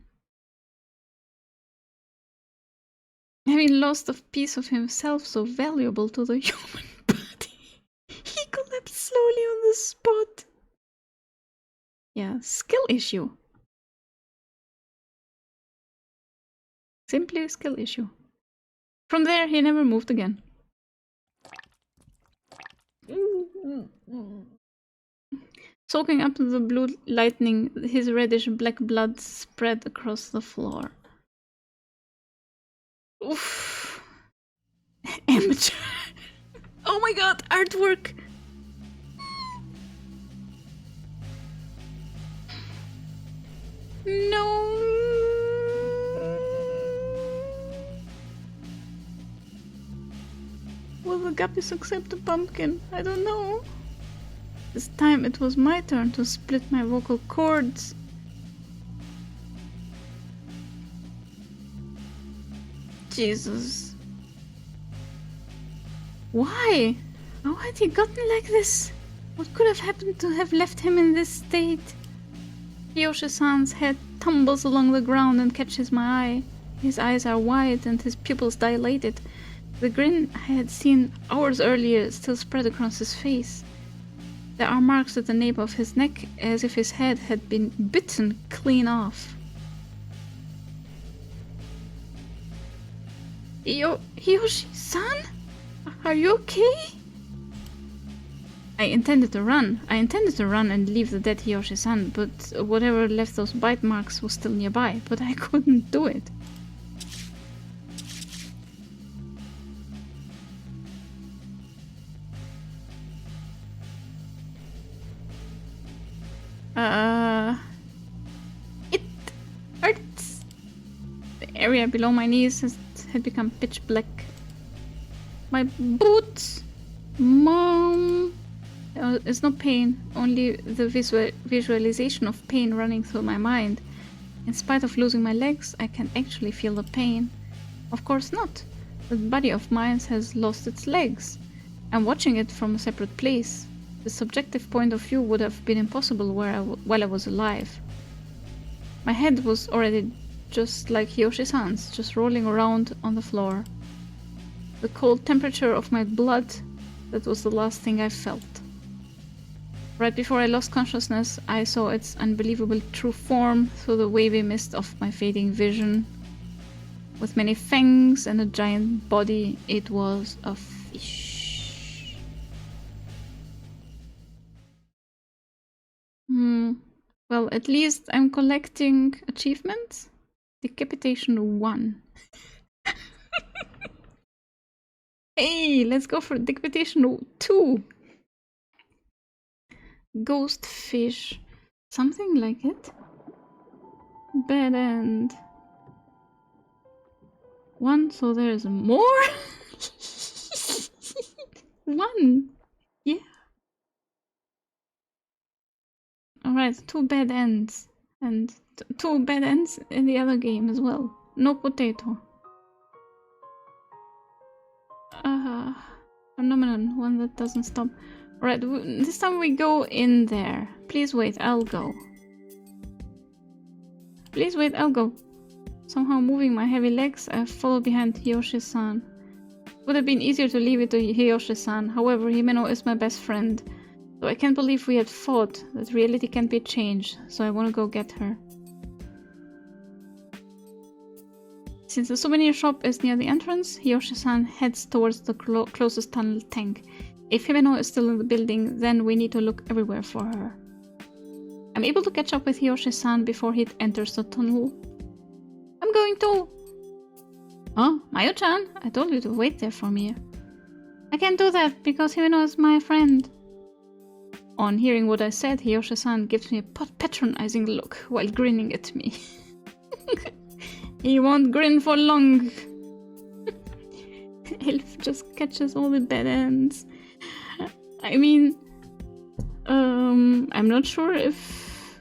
Having lost a piece of himself so valuable to the human body, he collapsed slowly on the spot. Yeah, skill issue. Simply a skill issue. From there, he never moved again. Soaking up the blue lightning, his reddish-black blood spread across the floor. Oof. Amateur. Oh my god, artwork! No. Will the guppies accept the pumpkin? I don't know. This time it was my turn to split my vocal cords. Jesus. Why? How had he gotten like this? What could have happened to have left him in this state? Yoshi-san's head tumbles along the ground and catches my eye. His eyes are wide and his pupils dilated. The grin I had seen hours earlier still spread across his face. There are marks at the nape of his neck, as if his head had been bitten clean off. Yoshi-san? Are you okay? I intended to run and leave the dead Yoshi-san, but whatever left those bite marks was still nearby, but I couldn't do it. It hurts. The area below my knees had become pitch black. My boots! Mom! It's no pain, only the visualization of pain running through my mind. In spite of losing my legs, I can actually feel the pain. Of course not. That body of mine has lost its legs. I'm watching it from a separate place. The subjective point of view would have been impossible while I was alive. My head was already just like Yoshi-san's, just rolling around on the floor. The cold temperature of my blood, that was the last thing I felt. Right before I lost consciousness, I saw its unbelievable true form through the wavy mist of my fading vision. With many fangs and a giant body, it was a fish. Well, at least I'm collecting achievements. Decapitation 1. Hey, let's go for decapitation 2. Ghost fish. Something like it. Bad end. 1, so there's more? 1. Yeah. Alright, 2 bad ends. And 2 bad ends in the other game as well. No potato. Phenomenon, one that doesn't stop. Alright, this time we go in there. Please wait, I'll go. Please wait, I'll go. Somehow moving my heavy legs, I follow behind Yoshi-san. Would have been easier to leave it to Yoshi-san, however, Himeno is my best friend. So I can't believe we had fought, that reality can't be changed, so I want to go get her. Since the souvenir shop is near the entrance, Yoshi-san heads towards the closest tunnel tank. If Himeno is still in the building, then we need to look everywhere for her. I'm able to catch up with Yoshi-san before he enters the tunnel. I'm going too! Oh, Mayo-chan, I told you to wait there for me. I can't do that, because Himeno is my friend. On hearing what I said, Yoshi-san gives me a patronizing look while grinning at me. He won't grin for long. Elf just catches all the bad ends. I mean, I'm not sure if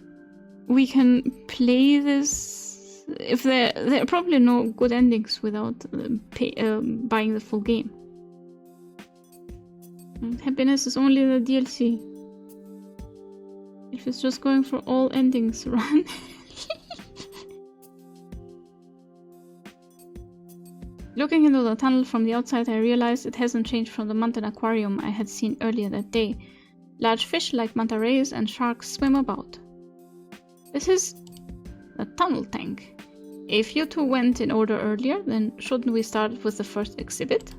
we can play this. If there are probably no good endings without buying the full game. And happiness is only the DLC. If it's just going for all endings, run. Looking into the tunnel from the outside, I realized it hasn't changed from the mountain aquarium I had seen earlier that day. Large fish like manta rays and sharks swim about. This is the tunnel tank. If you two went in order earlier, then shouldn't we start with the first exhibit?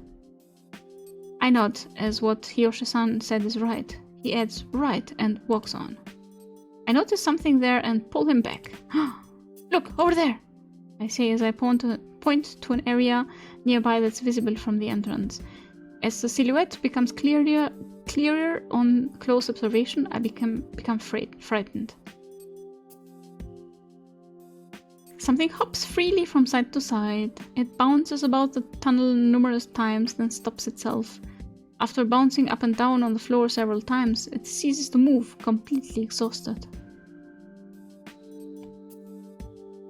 I nod, as what Hiyoshi-san said is right. He adds right and walks on. I notice something there and pull him back. Look, over there! I say as I point to an area nearby that's visible from the entrance. As the silhouette becomes clearer on close observation, I become frightened. Something hops freely from side to side. It bounces about the tunnel numerous times, then stops itself. After bouncing up and down on the floor several times, it ceases to move, completely exhausted.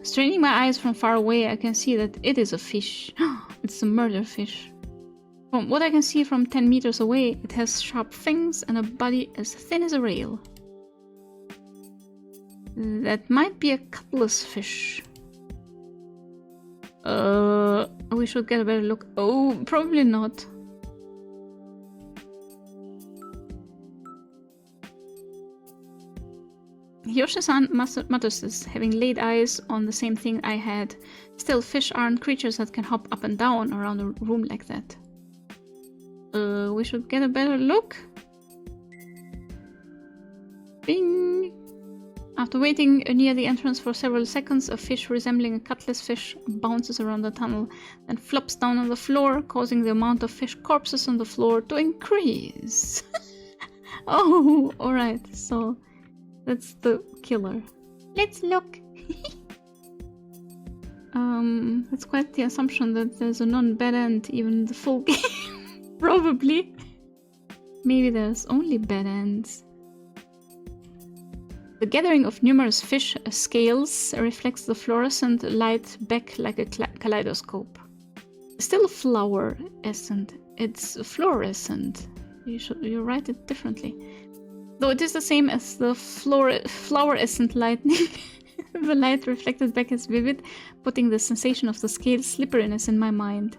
Straining my eyes from far away, I can see that it is a fish. It's a murder fish. From what I can see from 10 meters away, it has sharp fangs and a body as thin as a rail. That might be a cutlass fish. We should get a better look. Oh, probably not. Hiyoshi-san mutters this, having laid eyes on the same thing I had. Still, fish aren't creatures that can hop up and down around a room like that. We should get a better look. Bing! After waiting near the entrance for several seconds, a fish resembling a cutlass fish bounces around the tunnel, then flops down on the floor, causing the amount of fish corpses on the floor to increase. Oh, alright, so that's the killer. Let's look! That's quite the assumption that there's a non-bad end even in the full game. Probably. Maybe there's only bad ends. The gathering of numerous fish scales reflects the fluorescent light back like a kaleidoscope. Still fluorescent. It's fluorescent. You write it differently. Though it is the same as the fluorescent lightning. The light reflected back is vivid, putting the sensation of the scale slipperiness in my mind.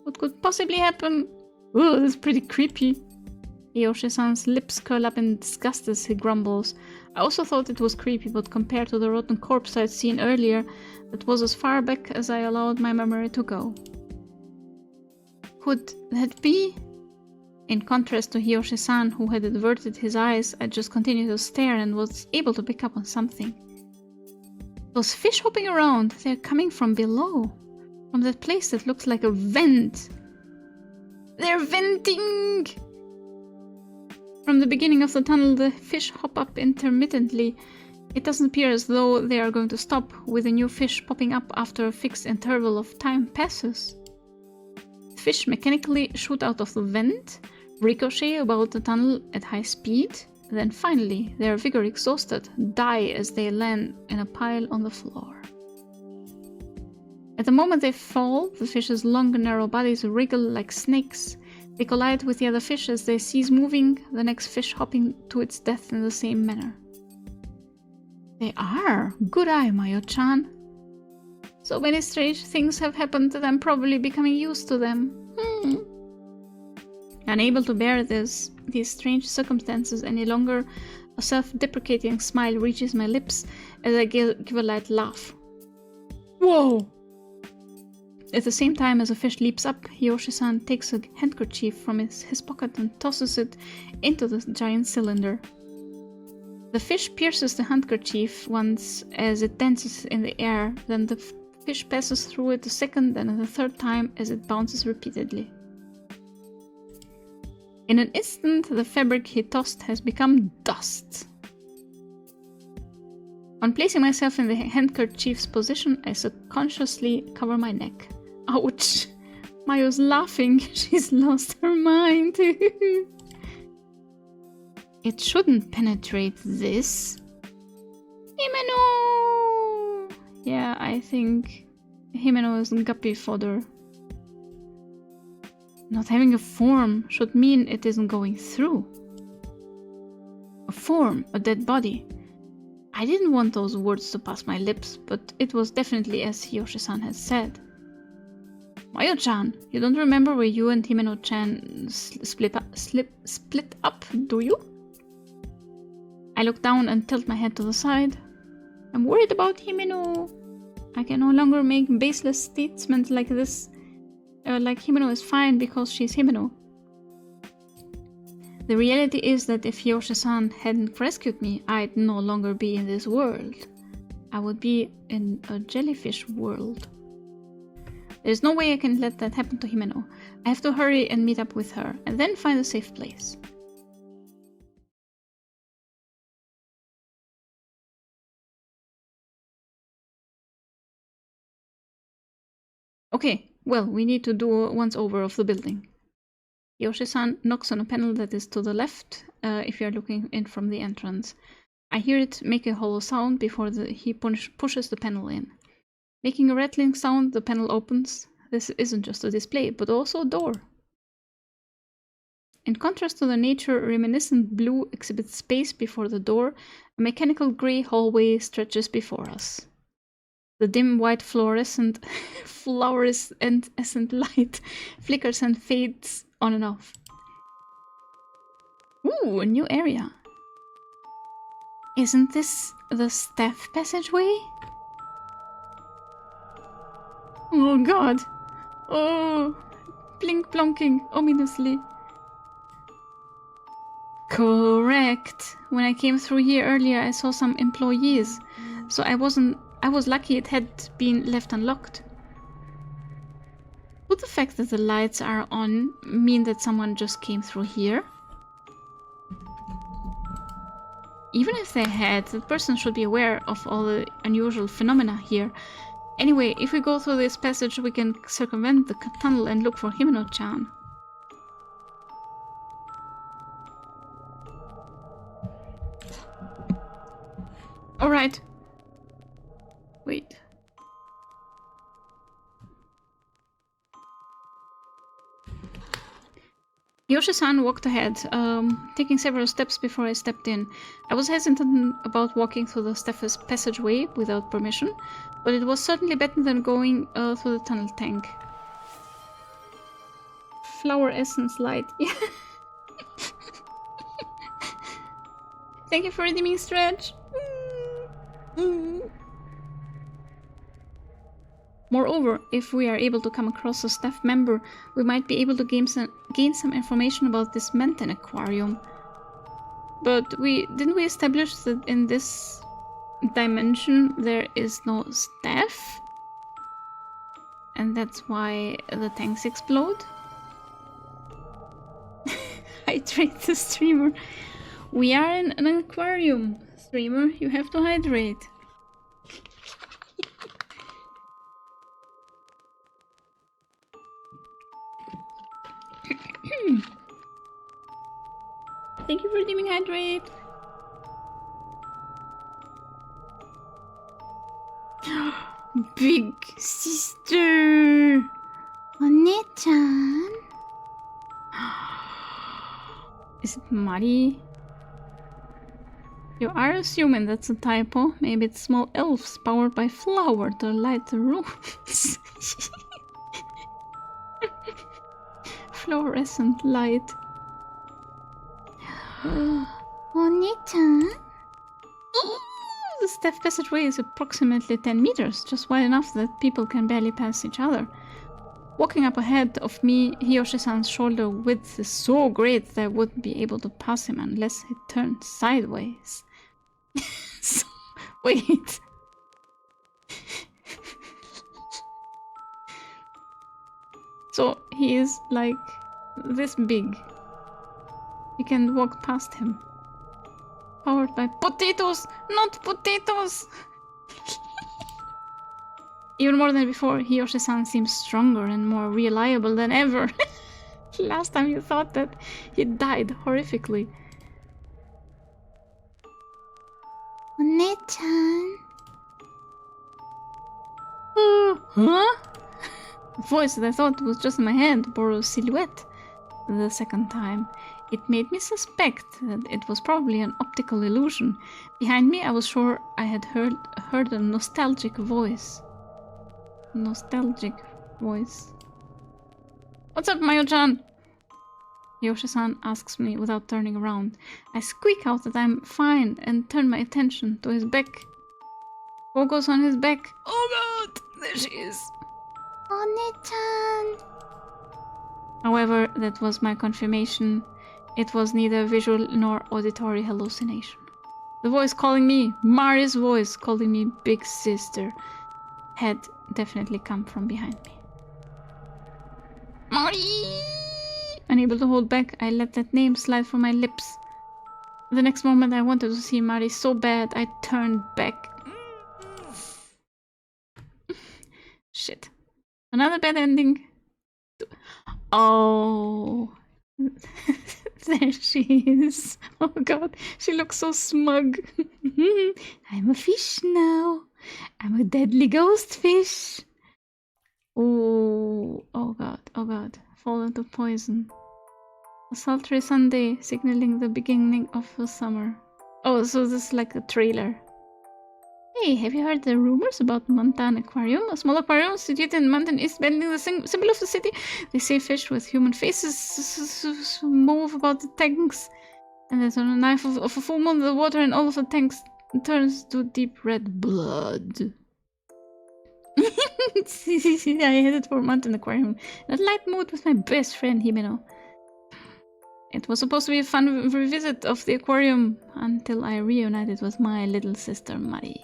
What could possibly happen? Oh, that's pretty creepy. Hiyoshi-san's lips curl up in disgust as he grumbles. I also thought it was creepy, but compared to the rotten corpse I'd seen earlier, that was as far back as I allowed my memory to go. Could that be? In contrast to Hiyoshi-san, who had averted his eyes, I just continued to stare and was able to pick up on something. Those fish hopping around, they're coming from below. From that place that looks like a vent. They're venting! From the beginning of the tunnel, the fish hop up intermittently. It doesn't appear as though they are going to stop, with a new fish popping up after a fixed interval of time passes. Fish mechanically shoot out of the vent, ricochet about the tunnel at high speed, then finally, their vigor exhausted, die as they land in a pile on the floor. At the moment they fall, the fish's long and narrow bodies wriggle like snakes. They collide with the other fish as they cease moving, the next fish hopping to its death in the same manner. They are! Good eye, Mayo-chan. So many strange things have happened that I'm probably becoming used to them. Unable to bear these strange circumstances any longer, a self-deprecating smile reaches my lips as I give a light laugh. Whoa! At the same time as a fish leaps up, Hiyoshi-san takes a handkerchief from his pocket and tosses it into the giant cylinder. The fish pierces the handkerchief once as it dances in the air, then the fish passes through it a second and a third time as it bounces repeatedly. In an instant, the fabric he tossed has become dust. On placing myself in the handkerchief's position, I subconsciously cover my neck. Ouch! Mayo's laughing. She's lost her mind. It shouldn't penetrate this. Himeno! Yeah, I think Himeno is guppy fodder. Not having a form should mean it isn't going through. A form, a dead body. I didn't want those words to pass my lips, but it was definitely as Hiyoshi-san had said. Mayo-chan, you don't remember where you and Himeno-chan split up, do you? I look down and tilt my head to the side. I'm worried about Himeno. I can no longer make baseless statements like this. Like Himeno is fine because she's Himeno. The reality is that if Yoshi-san hadn't rescued me, I'd no longer be in this world. I would be in a jellyfish world. There's no way I can let that happen to Himeno. I have to hurry and meet up with her, and then find a safe place. Okay, well, we need to do a once-over of the building. Yoshi-san knocks on a panel that is to the left, if you're looking in from the entrance. I hear it make a hollow sound before he pushes the panel in. Making a rattling sound, the panel opens. This isn't just a display, but also a door. In contrast to the nature-reminiscent blue exhibit space before the door, a mechanical grey hallway stretches before us. The dim white fluorescent light flickers and fades on and off. Ooh, a new area. Isn't this the staff passageway? Oh god. Oh, blink plonking ominously. Correct. When I came through here earlier, I saw some employees, so I was lucky it had been left unlocked. Would the fact that the lights are on mean that someone just came through here? Even if they had, the person should be aware of all the unusual phenomena here. Anyway, if we go through this passage, we can circumvent the tunnel and look for Himeno-chan. Alright. Wait. Yoshi-san walked ahead, taking several steps before I stepped in. I was hesitant about walking through the staff's passageway without permission, but it was certainly better than going through the tunnel tank. Flower essence light. Thank you for redeeming Stretch. Moreover, if we are able to come across a staff member, we might be able to gain some information about this Menten aquarium. But didn't we establish that in this dimension there is no staff? And that's why the tanks explode? Hydrate the streamer. We are in an aquarium, streamer. You have to hydrate. Thank you for redeeming hydrate. Big sister. One-chan. Is it Mari? You are assuming that's a typo. Maybe it's small elves powered by flower to light the rooms. Fluorescent light. Oni-chan? The staff passageway is approximately 10 meters, just wide enough that people can barely pass each other. Walking up ahead of me, Hiyoshi-san's shoulder width is so great that I wouldn't be able to pass him unless he turned sideways. So, wait. So he is like this big. You can walk past him. Powered by potatoes, not potatoes! Even more than before, Hiyoshi-san seems stronger and more reliable than ever. Last time you thought that he died horrifically. One-chan. Huh? The voice that I thought was just in my head bore a silhouette. The second time, it made me suspect that it was probably an optical illusion. Behind me, I was sure I had heard a nostalgic voice. Nostalgic voice. What's up, Mayo-chan? Yoshi-san asks me without turning around. I squeak out that I'm fine and turn my attention to his back. Coco's on his back. Oh god! There she is. Oni-chan. However, that was my confirmation. It was neither visual nor auditory hallucination. The voice calling me, Mari's voice calling me big sister, had definitely come from behind me. Mari! Unable to hold back, I let that name slide from my lips. The next moment I wanted to see Mari so bad I turned back. Shit. Another bad ending. Oh. There she is. Oh god, she looks so smug. I'm a fish now. I'm a deadly ghost fish. Oh god, oh god. Fall into poison. A sultry Sunday, signaling the beginning of the summer. Oh, so this is like a trailer. Hey, have you heard the rumors about Mountain Aquarium? A small aquarium situated in Mountain East Bending, the symbol of the city. They say fish with human faces move about the tanks. And there's a knife of a full moon, the water in all of the tanks turns to deep red blood. I headed for Mountain Aquarium in a light mood with my best friend Himeno. It was supposed to be a fun revisit of the aquarium until I reunited with my little sister Mari.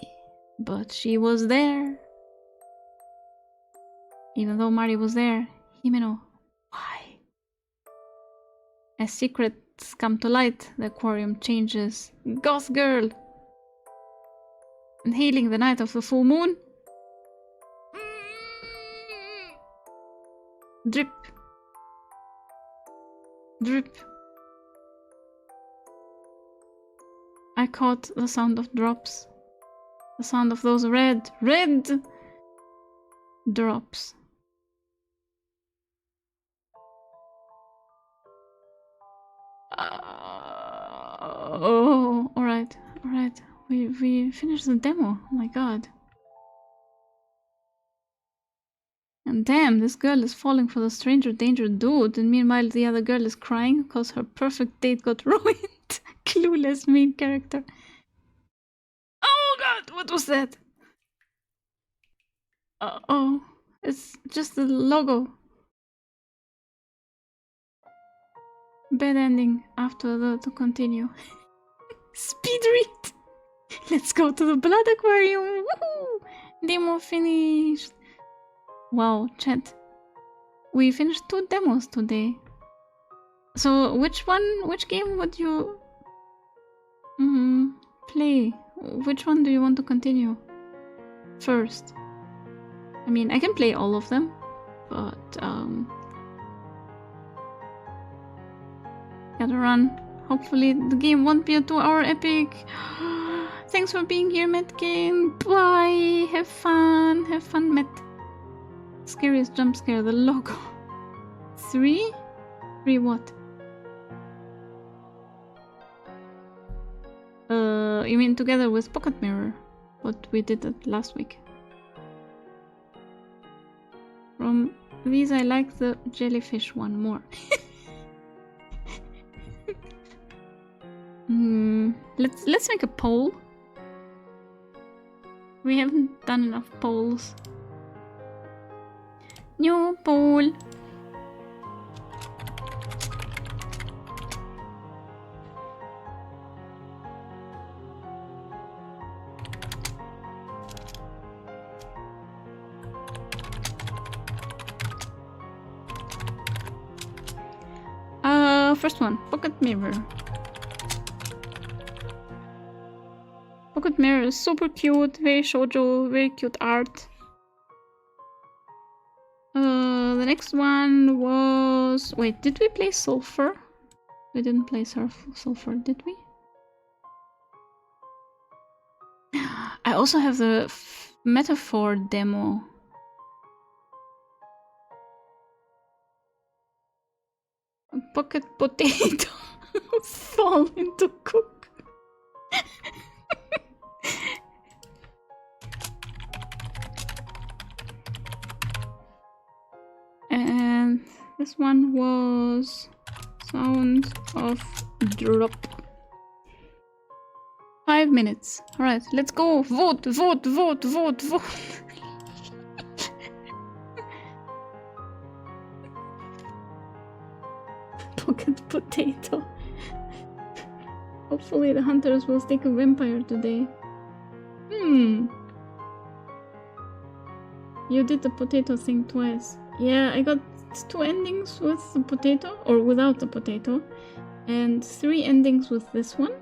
But she was there. Even though Mari was there, Himeno, why? As secrets come to light, the aquarium changes. Goth girl! And hailing the night of the full moon. Drip. Drip. I caught the sound of drops. The sound of those red drops. Oh, alright. We finished the demo. Oh my god. And damn, this girl is falling for the stranger danger dude, and meanwhile the other girl is crying because her perfect date got ruined. Clueless main character. Oh god, what was that? Oh, it's just the logo. Bad ending after the to continue. Speed read! Let's go to the blood aquarium! Woohoo! Demo finished! Wow, chat. We finished 2 demos today. So which game would you play? Which one do you want to continue first? I mean, I can play all of them, but gotta run. Hopefully the game won't be a 2-hour epic. Thanks for being here, Metgame. Bye. Have fun. Have fun, Met. Scariest jump scare, the logo. 3? 3 what? You mean together with Pocket Mirror? What we did that last week. From these I like the jellyfish one more. Let's make a poll. We haven't done enough polls. New poll. First one, Pocket Mirror. Pocket Mirror is super cute, very shoujo, very cute art. The next one was... Wait, did we play Sulfur? We didn't play Sulfur, did we? I also have the Metaphor demo. Pocket Potato fall into cook. And this one was Sound of Drop. 5 5 minutes. Alright, let's go. Vote, vote, vote, vote, vote. Pocket potato. Hopefully the hunters will stick a vampire today. You did the potato thing twice. Yeah, I got 2 endings with the potato, or without the potato, and 3 endings with this one.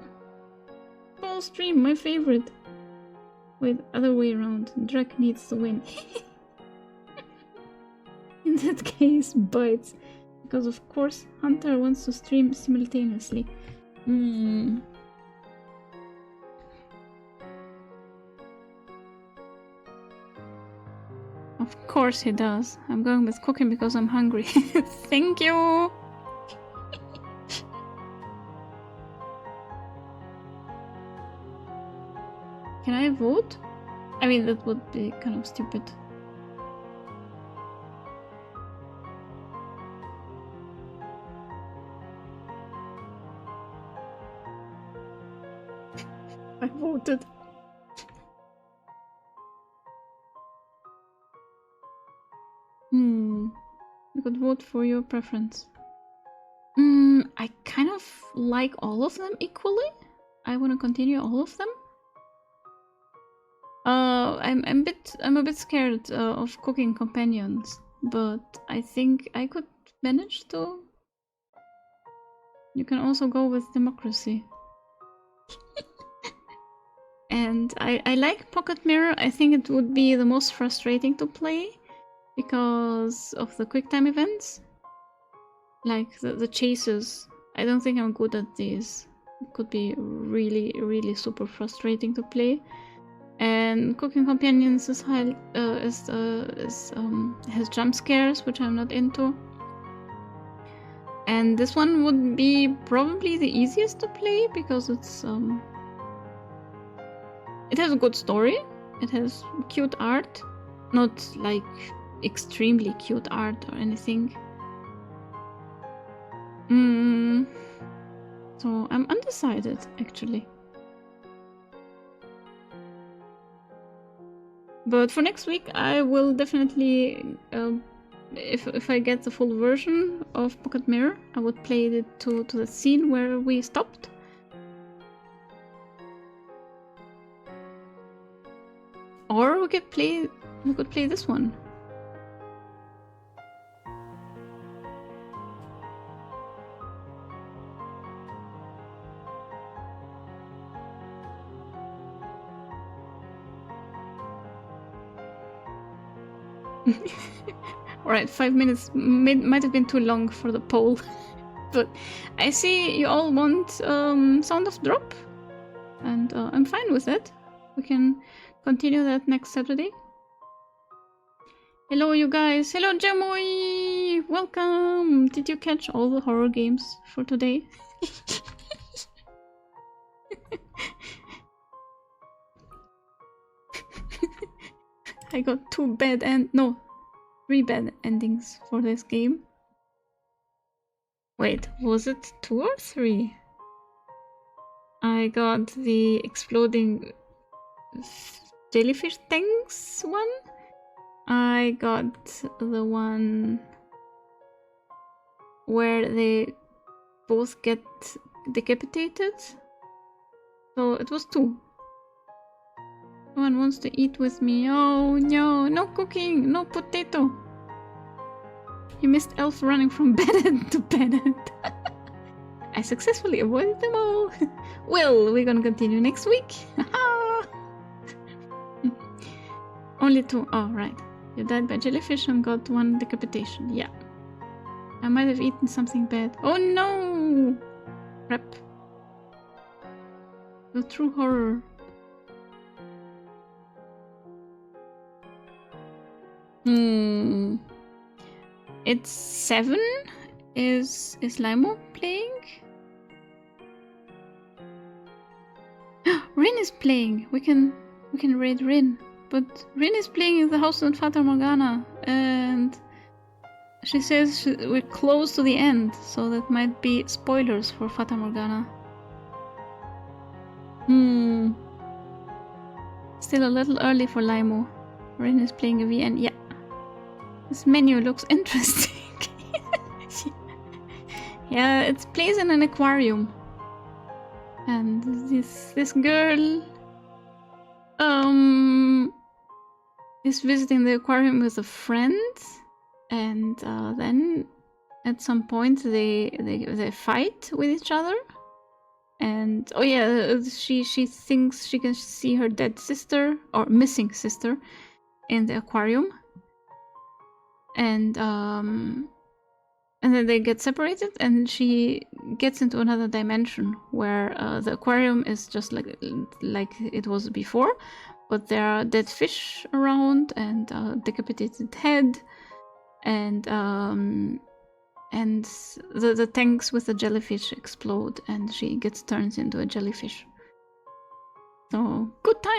Full stream, my favorite. Wait, other way around. Drake needs to win. In that case, bites. Because of course, Hunter wants to stream simultaneously. Of course he does. I'm going with cooking because I'm hungry. Thank you! Can I vote? I mean, that would be kind of stupid. I voted. You could vote for your preference. I kind of like all of them equally. I want to continue all of them. I'm a bit scared of cooking companions, but I think I could manage to. You can also go with democracy. And I like Pocket Mirror. I think it would be the most frustrating to play because of the quick time events. Like the chases. I don't think I'm good at these. It could be really, really super frustrating to play. And Cooking Companions is has jump scares, which I'm not into. And this one would be probably the easiest to play because it's it has a good story. It has cute art, not like extremely cute art or anything. So I'm undecided actually. But for next week, I will definitely, if I get the full version of Pocket Mirror, I would play it to the scene where we stopped. Or we could play this one. Alright, 5 minutes might have been too long for the poll. But I see you all want Sound of Drop. And I'm fine with it. We can continue that next Saturday. Hello you guys! Hello Jamoy! Welcome! Did you catch all the horror games for today? I got 3 bad endings for this game. Wait, was it 2 or 3? I got the exploding jellyfish things one. I got the one where they both get decapitated. So it was 2. No one wants to eat with me. Oh no, no cooking, no potato. You missed Elf running from bedhead to bedhead. I successfully avoided them all. Well, we're gonna continue next week. Only 2. Oh, right. You died by jellyfish and got 1 decapitation. Yeah. I might have eaten something bad. Oh no! Crap. The true horror. It's 7. Is Limo playing? Rin is playing. We can raid Rin. But Rin is playing in the house on Fata Morgana, and she says we're close to the end, so that might be spoilers for Fata Morgana. Still a little early for Limo. Rin is playing a VN. Yeah. This menu looks interesting. Yeah, it plays in an aquarium. And this girl is visiting the aquarium with a friend, and then at some point they fight with each other. And oh yeah, she thinks she can see her dead sister or missing sister in the aquarium, and then they get separated, and she gets into another dimension where the aquarium is just like it was before, but there are dead fish around and decapitated head, and the tanks with the jellyfish explode, and she gets turned into a jellyfish. So good time.